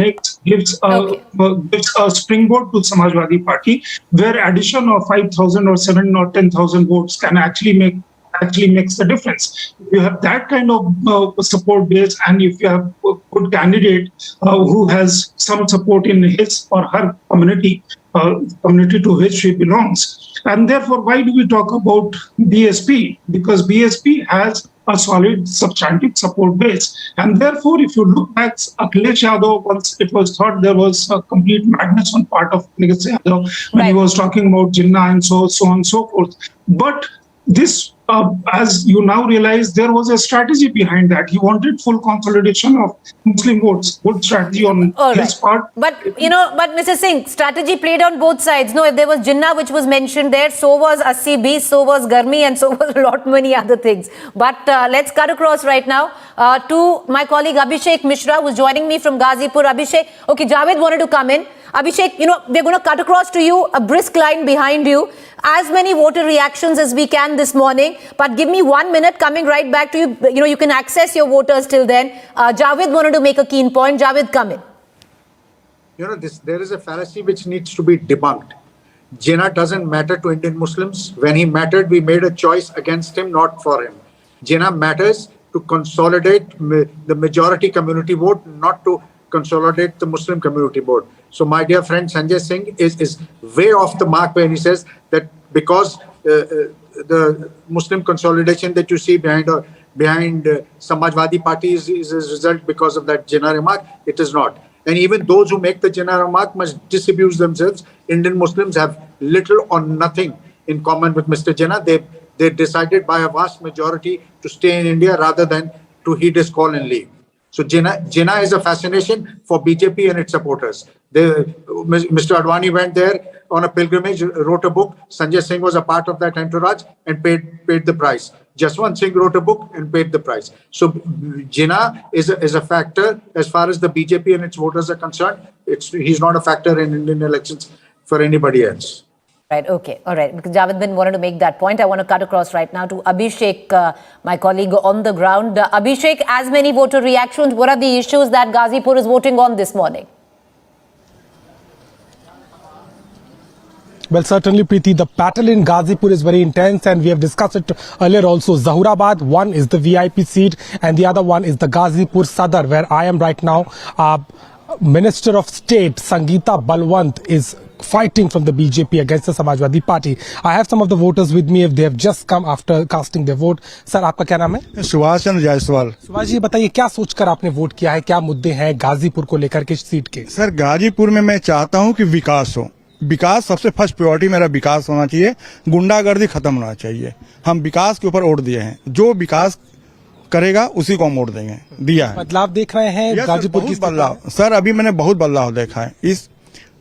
gives a springboard to Samajwadi Party, where addition of 5,000 or 7,000 or 10,000 votes can actually makes the difference. If you have that kind of support base, and if you have a good candidate who has some support in his or her community to which she belongs. And therefore, why do we talk about BSP? Because BSP has a solid substantive support base. And therefore, if you look at Akhilesh Yadav, once it was thought there was a complete madness on part of Akhilesh Yadav when he was talking about Jinnah and so on and so forth. But this, as you now realize, there was a strategy behind that. He wanted full consolidation of Muslim votes. Good strategy on his part. But, but Mr. Singh, strategy played on both sides. No, if there was Jinnah, which was mentioned there, so was 80-20, so was Garmi, and so was a lot many other things. But let's cut across right now to my colleague Abhishek Mishra, who's joining me from Ghazipur. Abhishek, okay, Javed wanted to come in. Abhishek, we're going to cut across to you, a brisk line behind you. As many voter reactions as we can this morning, but give me 1 minute, coming right back to you. You can access your voters till then. Javed wanted to make a keen point. Javed, come in. There is a fallacy which needs to be debunked. Jinnah doesn't matter to Indian Muslims. When he mattered, we made a choice against him, not for him. Jinnah matters to consolidate the majority community vote, not to consolidate the Muslim community vote. So my dear friend Sanjay Singh is way off the mark when he says that because the Muslim consolidation that you see behind Samajwadi Party is a result because of that Jinnah remark. It is not. And even those who make the Jinnah remark must disabuse themselves. Indian Muslims have little or nothing in common with Mr. Jinnah. They decided by a vast majority to stay in India rather than to heed his call and leave. So Jinnah is a fascination for BJP and its supporters. Mr. Advani went there on a pilgrimage, wrote a book. Sanjay Singh was a part of that entourage and paid the price. Jaswant Singh wrote a book and paid the price. So Jinnah is a factor as far as the BJP and its voters are concerned. He's not a factor in Indian elections for anybody else. Right, okay, all right. Because Javed bin wanted to make that point. I want to cut across right now to Abhishek, my colleague on the ground. Abhishek, as many voter reactions, what are the issues that Ghazipur is voting on this morning? Well, certainly, Preeti, the battle in Ghazipur is very intense and we have discussed it earlier also. Zahurabad, one is the VIP seat and the other one is the Ghazipur Sadar, where I am right now. Minister of State Sangeeta Balwant is fighting from the BJP against the Samajwadi Party. I have some of the voters with me if they have just come after casting their vote. Sir, आपका क्या नाम है? सुभाष चंद्र जायसवाल। सुभाष जी, बताइए क्या सोचकर आपने vote किया है, क्या मुद्दे हैं गाजीपुर को लेकर के सीट के? सर, गाजीपुर में मैं चाहता हूं कि विकास हो। विकास सबसे फर्स्ट प्रायोरिटी मेरा विकास होना चाहिए, गुंडागर्दी खत्म होना चाहिए। हम विकास के ऊपर वोट दिए हैं, जो विकास करेगा उसी को हम वोट देंगे, दिया है। बदलाव देख रहे हैं गाजीपुर की? बदलाव सर, अभी मैंने बहुत बदलाव देखा है।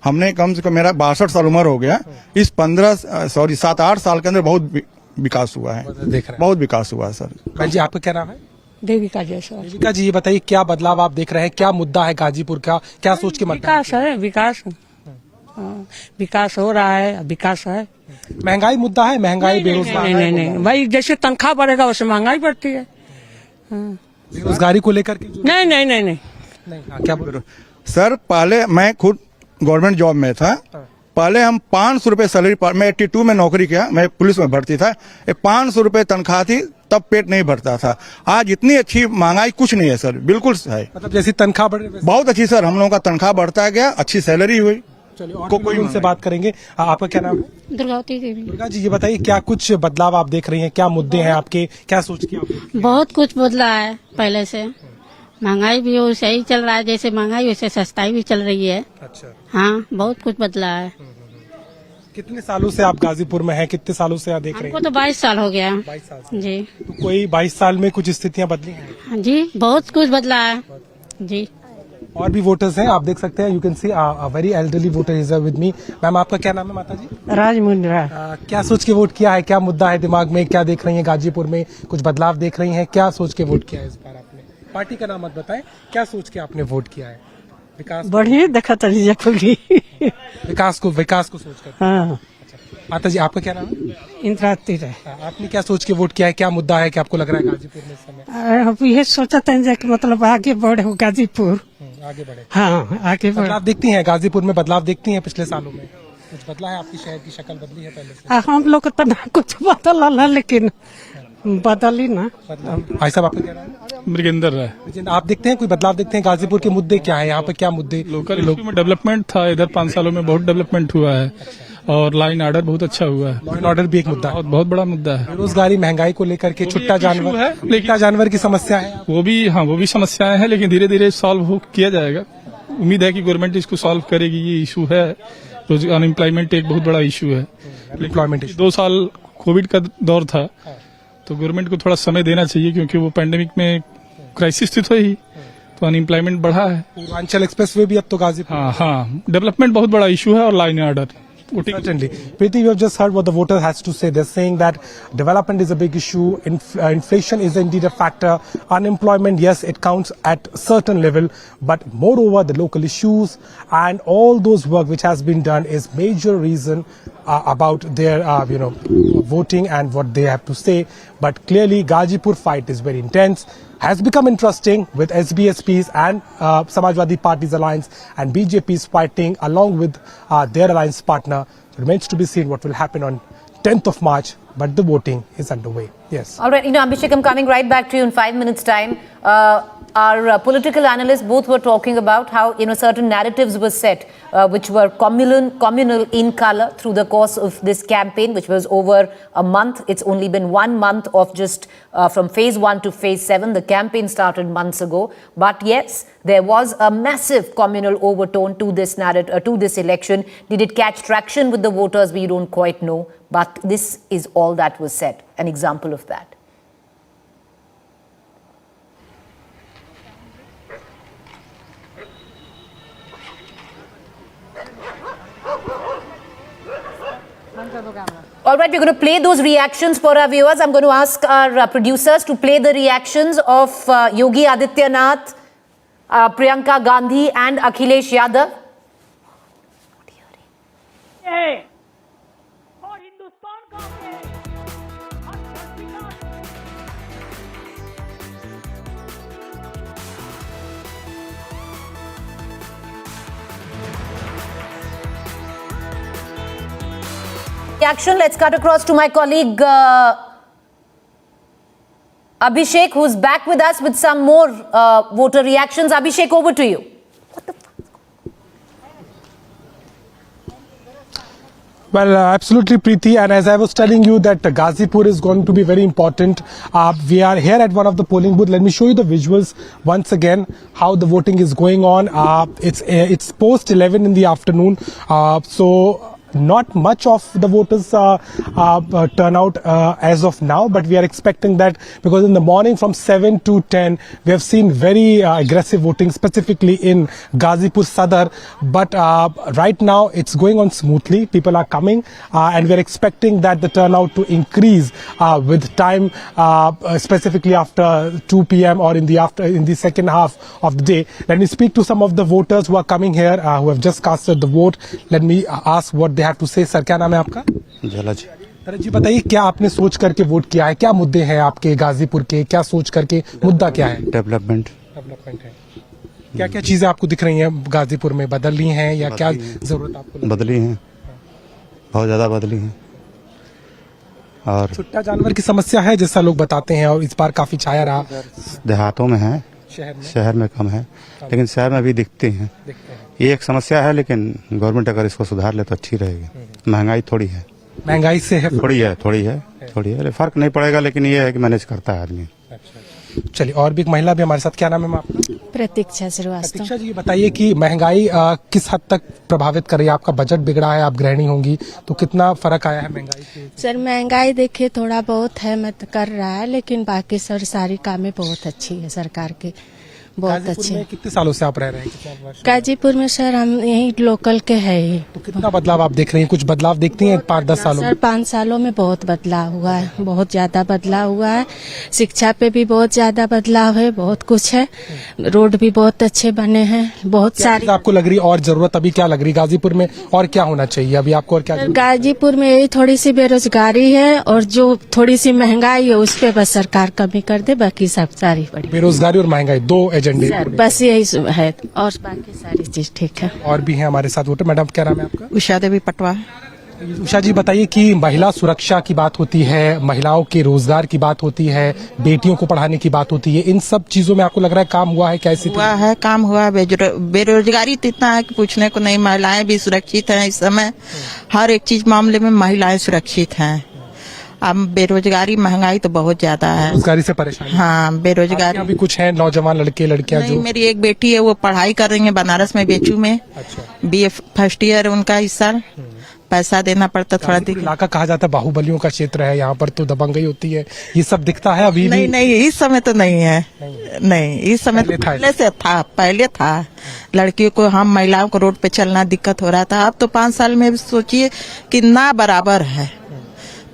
हमने कम से कम, मेरा 62 साल उम्र हो गया, इस 7-8 साल के अंदर बहुत विकास हुआ है, बहुत विकास हुआ है। सर जी, आपका क्या नाम है? देविका जैसा। देविका जी, ये बताइए क्या बदलाव आप देख रहे हैं, क्या मुद्दा है गाजीपुर का, क्या सोच के? विकास है, विकास हो रहा है, विकास है। महंगाई मुद्दा है, महंगाई बेरोजगारी? नहीं, भाई जैसे तनख्वाह बढ़ेगा वैसे महंगाई बढ़ती है। बेरोजगारी को लेकर के? नहीं। क्या बोल रहे हो? सर, पहले मैं खुद गवर्नमेंट जॉब में था, पहले हम 500 रुपए सैलरी, मैं 82 में नौकरी किया, मैं पुलिस में भर्ती था, 500 रुपए तनख्वाह थी, तब पेट नहीं भरता था। आज इतनी अच्छी महंगाई कुछ नहीं है सर, बिल्कुल है। मतलब जैसी तनख्वाह बढ़ रही है बहुत अच्छी सर, हम लोगों का तनख्वाह बढ़ता गया, अच्छी सैलरी हुई। चलिए, और कोई उनसे बात करेंगे। आपका क्या नाम है? दुर्गावती देवी। दुर्गा जी, ये बताइए क्या कुछ बदलाव आप देख रही हैं, क्या मुद्दे हैं आपके, क्या सोच के आप? बहुत कुछ बदला है पहले से। महंगाई भी वैसे ही चल रहा है, जैसे महंगाई वैसे सस्ताई भी चल रही है। अच्छा, हाँ, बहुत कुछ बदला है। कितने सालों से आप गाजीपुर में हैं, कितने सालों से आप देख रहे हैं? हमको तो 22 साल हो गया। 22 साल जी। तो कोई 22 साल में कुछ स्थितियां बदली हैं? जी, बहुत कुछ बदला है जी। और भी वोटर्स हैं, आप देख सकते हैं। You can see a very elderly voter is with me. Ma'am, आपका क्या नाम है? माता जी? राज मुंद्रा। क्या सोच के वोट किया है, क्या मुद्दा है दिमाग में, क्या देख रही हैं गाजीपुर में, कुछ बदलाव देख रही हैं, क्या सोच के वोट किया है इस बार आपने? पार्टी का नाम मत बताएं, क्या सोच के आपने वोट किया है? विकास बढ़िया देखा था विकास को सोचकर। हाँ। माता जी, आपका क्या नाम है? इंद्रावती है। आपने क्या सोच के वोट किया है, क्या मुद्दा है, क्या आपको लग रहा है गाजीपुर में इस समय? अब ये सोचा था कि मतलब आगे बढ़े हो गाजीपुर, आगे बढ़े। हाँ, आगे बढ़े। बदलाव देखती हैं गाजीपुर में, बदलाव देखती हैं पिछले सालों में? कुछ बदला है, आपकी शहर की शक्ल बदली है पहले से? हम लोग तो ना कुछ बदला, लेकिन बदली ना। भाई साहब, आपका क्या नाम है? मृगेंद्र है। आप देखते हैं, कोई बदलाव देखते हैं गाजीपुर के मुद्दे क्या है, यहाँ पे क्या मुद्दे? लोकल इशू में डेवलपमेंट था, इधर 5 सालों में बहुत डेवलपमेंट हुआ है और लाइन ऑर्डर बहुत अच्छा हुआ है। लाइन ऑर्डर भी एक मुद्दा है, बहुत बड़ा मुद्दा है। बेरोजगारी, महंगाई को लेकर के, छुट्टा जानवर की समस्या है, वो भी समस्याएं हैं, लेकिन धीरे धीरे सॉल्व किया जाएगा। उम्मीद है कि गवर्नमेंट इसको सॉल्व करेगी। ये इशू है, अनएम्प्लॉयमेंट एक बहुत बड़ा इशू है। एम्प्लॉयमेंट 2 साल कोविड का दौर था, तो गवर्नमेंट को थोड़ा समय देना चाहिए, क्योंकि वो पैंडेमिक में क्राइसिस थी, तो अनएम्प्लॉयमेंट बढ़ा है। पूर्वांचल एक्सप्रेसवे भी अब तो गाजीपुर। हाँ, डेवलपमेंट बहुत बड़ा इशू है और line order. Certainly. Preeti, you have just heard what the voter has to say. They're saying that development is a big issue, inflation is indeed a factor, unemployment, yes, it counts at a certain level, but moreover, the local issues and all those work which has been done is major reason about their, voting and what they have to say. But clearly, Ghazipur fight is very intense, has become interesting with SBSPs and Samajwadi Party's alliance and BJP's fighting along with their alliance partner. Remains to be seen what will happen on 10th of March, but the voting is underway. Yes. All right, Abhishek, I'm coming right back to you in 5 minutes' time. Our political analysts both were talking about how, certain narratives were set, which were communal in color through the course of this campaign, which was over a month. It's only been 1 month of just from phase 1 to phase 7. The campaign started months ago. But yes, there was a massive communal overtone to this to this election. Did it catch traction with the voters? We don't quite know. But this is all that was said. An example of that. All right, we're going to play those reactions for our viewers. I'm going to ask our producers to play the reactions of Yogi Adityanath, Priyanka Gandhi and Akhilesh Yadav. Reaction. Let's cut across to my colleague Abhishek, who's back with us with some more voter reactions. Abhishek, over to you. Well, absolutely, Preeti. And as I was telling you that Ghazipur is going to be very important. We are here at one of the polling booths. Let me show you the visuals once again, how the voting is going on. It's post 11 in the afternoon. So not much of the voters turn out as of now, but we are expecting that, because in the morning from 7 to 10 we have seen very aggressive voting, specifically in Ghazipur Sadar. But right now it's going on smoothly. People are coming and we are expecting that the turnout to increase with time, specifically after 2 p.m. or in the second half of the day. Let me speak to some of the voters who are coming here, who have just casted the vote. Let me ask what they have to say. Sir, क्या नाम है आपका? जलाजी। जी बताइए, क्या आपने सोच करके vote किया है? क्या मुद्दे हैं आपके गाजीपुर के? क्या सोच करके, मुद्दा क्या है? डेवलपमेंट है। क्या क्या चीजें आपको दिख रही हैं गाजीपुर में? बदली हैं या क्या जरूरत आपको? बदली हैं, बहुत ज्यादा बदली हैं। और छुट्टा जानवर की समस्या है जैसा लोग बताते हैं, और इस बार काफी छाया रहा। देहातों में है, शहर में कम है, लेकिन शहर में भी दिखते हैं। ये एक समस्या है, लेकिन गवर्नमेंट अगर इसको सुधार ले तो अच्छी रहेगी। महंगाई थोड़ी है, महंगाई से है, थोड़ी है, फर्क नहीं पड़ेगा, लेकिन ये है कि मैनेज करता है आदमी। चलिए, और भी एक महिला भी हमारे साथ। क्या नाम है आपका? प्रतीक्षा श्रीवास्तव। प्रतीक्षा जी, बताइए कि महंगाई किस हद तक प्रभावित कर रही है? आपका बजट बिगड़ा है, आप गृहिणी होंगी, तो कितना फर्क आया है महंगाई से? सर, महंगाई देखिए थोड़ा बहुत है, मत कर रहा है, लेकिन बाकी सर सारी कामें बहुत अच्छी है सरकार की, बहुत अच्छी। कितने सालों से आप रह रहे हैं? गाजीपुर में सर हम यही लोकल के है ही। तो कितना बदलाव आप देख रही हैं? कुछ बदलाव देखती हैं 5-10 सालों में? सर 5 सालों में बहुत बदलाव हुआ है, बहुत ज्यादा बदलाव हुआ है। शिक्षा पे भी बहुत ज्यादा बदलाव है, बहुत कुछ है। रोड भी बहुत अच्छे बने हैं, बहुत सारी। आपको लग रही और जरूरत अभी क्या लग रही गाजीपुर में, और क्या होना चाहिए अभी आपको? और क्या गाजीपुर में यही थोड़ी सी बेरोजगारी है, और जो थोड़ी सी महंगाई है उस पे बस सरकार कमी कर दे, बाकी सब सारी बड़ी। बेरोजगारी और महंगाई, 2 एजेंडे बस यही है, और बाकी सारी चीज ठीक है। और भी है हमारे साथ वोटर। मैडम, क्या नाम है आपका? उषा देवी पटवा। उषा जी, बताइए कि महिला सुरक्षा की बात होती है, महिलाओं के रोजगार की बात होती है, बेटियों को पढ़ाने की बात होती है, इन सब चीजों में आपको लग रहा है काम हुआ है? कैसे हुआ है? काम हुआ है। बेरोजगारी तो इतना है कि पूछने को नहीं। महिलाएं भी सुरक्षित हैं इस समय, हर एक चीज मामले में महिलाएं सुरक्षित हैं। अब बेरोजगारी महंगाई तो बहुत ज्यादा है, बेरोजगारी से परेशान। हाँ, बेरोजगारी अभी कुछ है नौजवान लड़के लड़कियां जो? मेरी एक बेटी है, वो पढ़ाई कर रही है बनारस में, बेचू में। BA फर्स्ट ईयर उनका इस साल। पैसा देना पड़ता थोड़ा। इलाका कहा जाता है बाहुबलियों का क्षेत्र है, यहाँ पर तो दबंगई होती है, ये सब दिखता है अभी? नहीं, इस समय तो नहीं है। नहीं, इस समय पहले से था, पहले था। लड़कियों को, हम महिलाओं को रोड पे चलना दिक्कत हो रहा था। अब तो 5 साल में सोचिए कि ना बराबर है।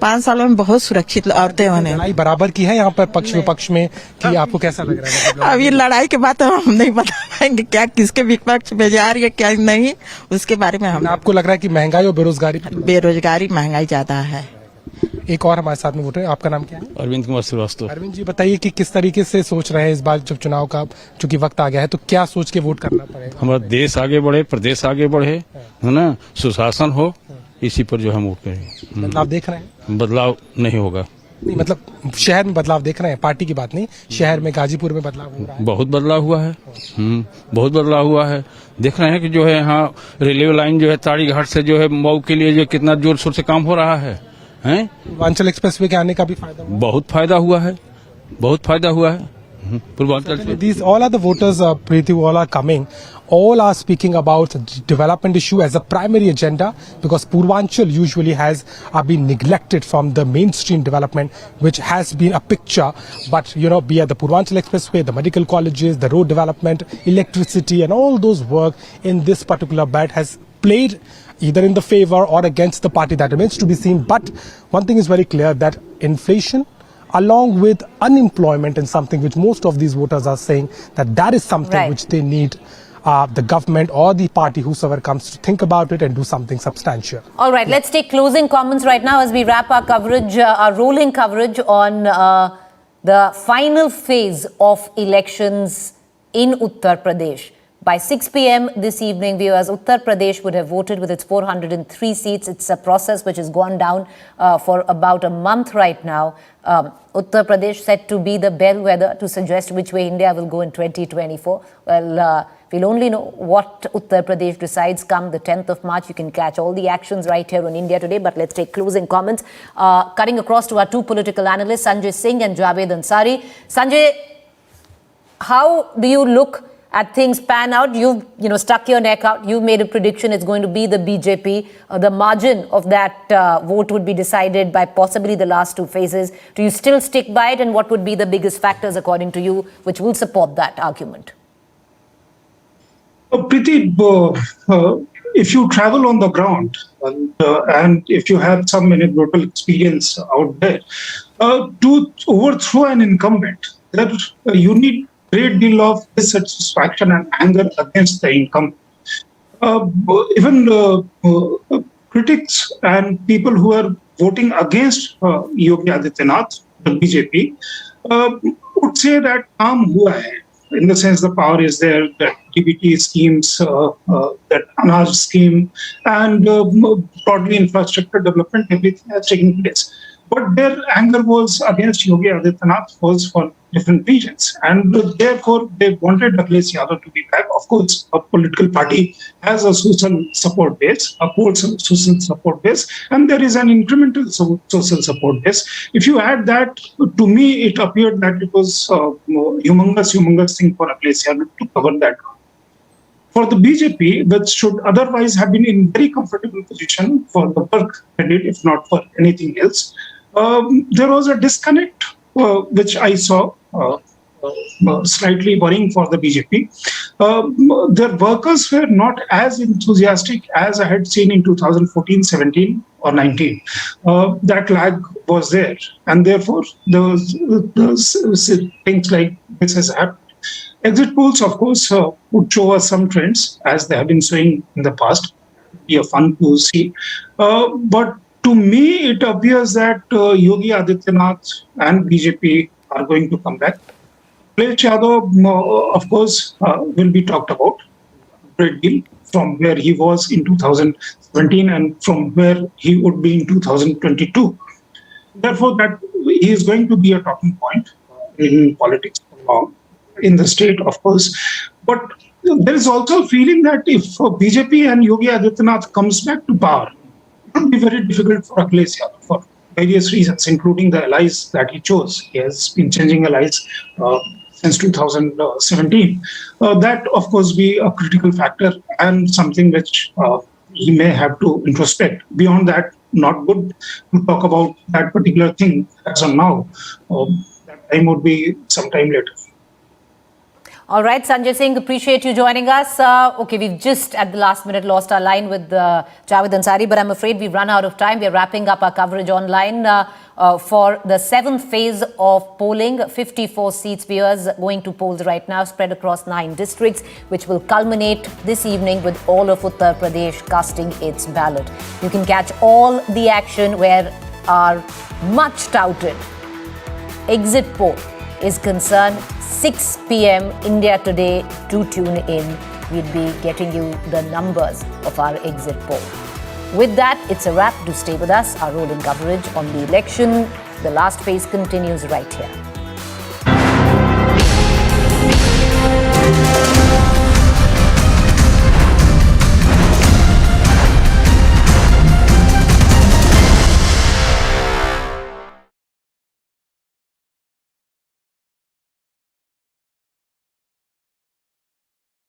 5 सालों में बहुत सुरक्षित औरतें होने। लड़ाई बराबर की है यहाँ पर पक्ष विपक्ष में, कि आपको कैसा लग रहा है? अब ये लड़ाई के बाद हम नहीं बता पाएंगे क्या किसके विपक्ष में जा रही है क्या नहीं, उसके बारे में हम। आपको लग रहा है कि महंगाई और बेरोजगारी महंगाई ज्यादा है। एक और हमारे साथ में वोटर, आपका नाम क्या है? अरविंद कुमार श्रीवास्तव। अरविंद जी, बताइए कि किस तरीके से सोच रहे हैं इस बार जब चुनाव का चूंकि वक्त आ गया है, तो क्या सोच के वोट करना पड़ेगा? हमारा देश आगे बढ़े, प्रदेश आगे बढ़े, है ना, सुशासन हो, इसी पर जो हम वोट करेंगे। बदलाव देख रहे हैं? बदलाव नहीं होगा। नहीं मतलब शहर में बदलाव देख रहे हैं, पार्टी की बात नहीं, शहर में गाजीपुर में बदलाव हो रहा है। बहुत बदलाव हुआ है। बहुत बदलाव हुआ है। देख रहे हैं कि जो है यहाँ रेलवे लाइन जो है ताड़ी घाट से जो है मऊ के लिए जो कितना जोर शोर से काम हो रहा है। पूर्वांचल एक्सप्रेसवे के आने का भी फायदा हुआ? बहुत फायदा हुआ है। बहुत फायदा हुआ है Purvanchal. These all are the voters, Preeti, who all are coming. All are speaking about development issue as a primary agenda, because Purvanchal usually has been neglected from the mainstream development, which has been a picture. But be it the Purvanchal Expressway, the medical colleges, the road development, electricity, and all those work in this particular belt has played either in the favor or against the party. That remains to be seen. But one thing is very clear, that inflation, along with unemployment, and something which most of these voters are saying that is something which they need the government or the party, whosoever comes, to think about it and do something substantial. All right, let's take closing comments right now as we wrap our coverage, our rolling coverage on the final phase of elections in Uttar Pradesh. By 6 p.m. this evening, viewers, Uttar Pradesh would have voted with its 403 seats. It's a process which has gone down for about a month right now. Uttar Pradesh said to be the bellwether to suggest which way India will go in 2024. Well, we'll only know what Uttar Pradesh decides come the 10th of March. You can catch all the actions right here on India Today. But let's take closing comments. Cutting across to our two political analysts, Sanjay Singh and Javed Ansari. Sanjay, how do you look at things pan out? You've stuck your neck out. You've made a prediction it's going to be the BJP. The margin of that vote would be decided by possibly the last two phases. Do you still stick by it? And what would be the biggest factors, according to you, which will support that argument? Preeti, if you travel on the ground and if you have some anecdotal experience out there, to overthrow an incumbent, you need great deal of dissatisfaction and anger against the incumbent. Even critics and people who are voting against Yogi Adityanath, the BJP, would say that kaam hua hai. In the sense, the power is there, that DBT schemes, that Anaj scheme, and broadly infrastructure development, everything has taken place. But their anger was against Yogi Adityanath was for different regions. And therefore, they wanted Akhilesh Yadav to be back. Of course, a political party has a social support base, a core social support base, and there is an incremental social support base. If you add that, to me, it appeared that it was humongous thing for Akhilesh Yadav to cover that. For the BJP, which should otherwise have been in very comfortable position for the work they did, if not for anything else, there was a disconnect which I saw slightly worrying for the BJP. Their workers were not as enthusiastic as I had seen in 2014, 17 or 19. That lag was there, and therefore those things like this has happened. Exit polls, of course, would show us some trends as they have been showing in the past. It'd be a fun to see. But to me, it appears that Yogi Adityanath and BJP are going to come back. Akhilesh Yadav, of course, will be talked about a great deal from where he was in 2017 and from where he would be in 2022. Therefore, that he is going to be a talking point in politics in the state, of course. But there is also a feeling that if BJP and Yogi Adityanath comes back to power, it would be very difficult for Akhilesh Yadav for various reasons, including the allies that he chose. He has been changing allies since 2017. That, of course, be a critical factor and something which he may have to introspect. Beyond that, not good to talk about that particular thing as of now. That time would be sometime later. All right, Sanjay Singh, appreciate you joining us. Okay, we've just at the last minute lost our line with Javed Ansari, but I'm afraid we've run out of time. We're wrapping up our coverage online for the 7th phase of polling. 54 seats, viewers, going to polls right now, spread across 9 districts, which will culminate this evening with all of Uttar Pradesh casting its ballot. You can catch all the action where our much touted exit poll is concerned. 6 p.m. India Today, do tune in. We'll be getting you the numbers of our exit poll. With that, it's a wrap. Do stay with us. Our rolling coverage on the election The last phase continues right here.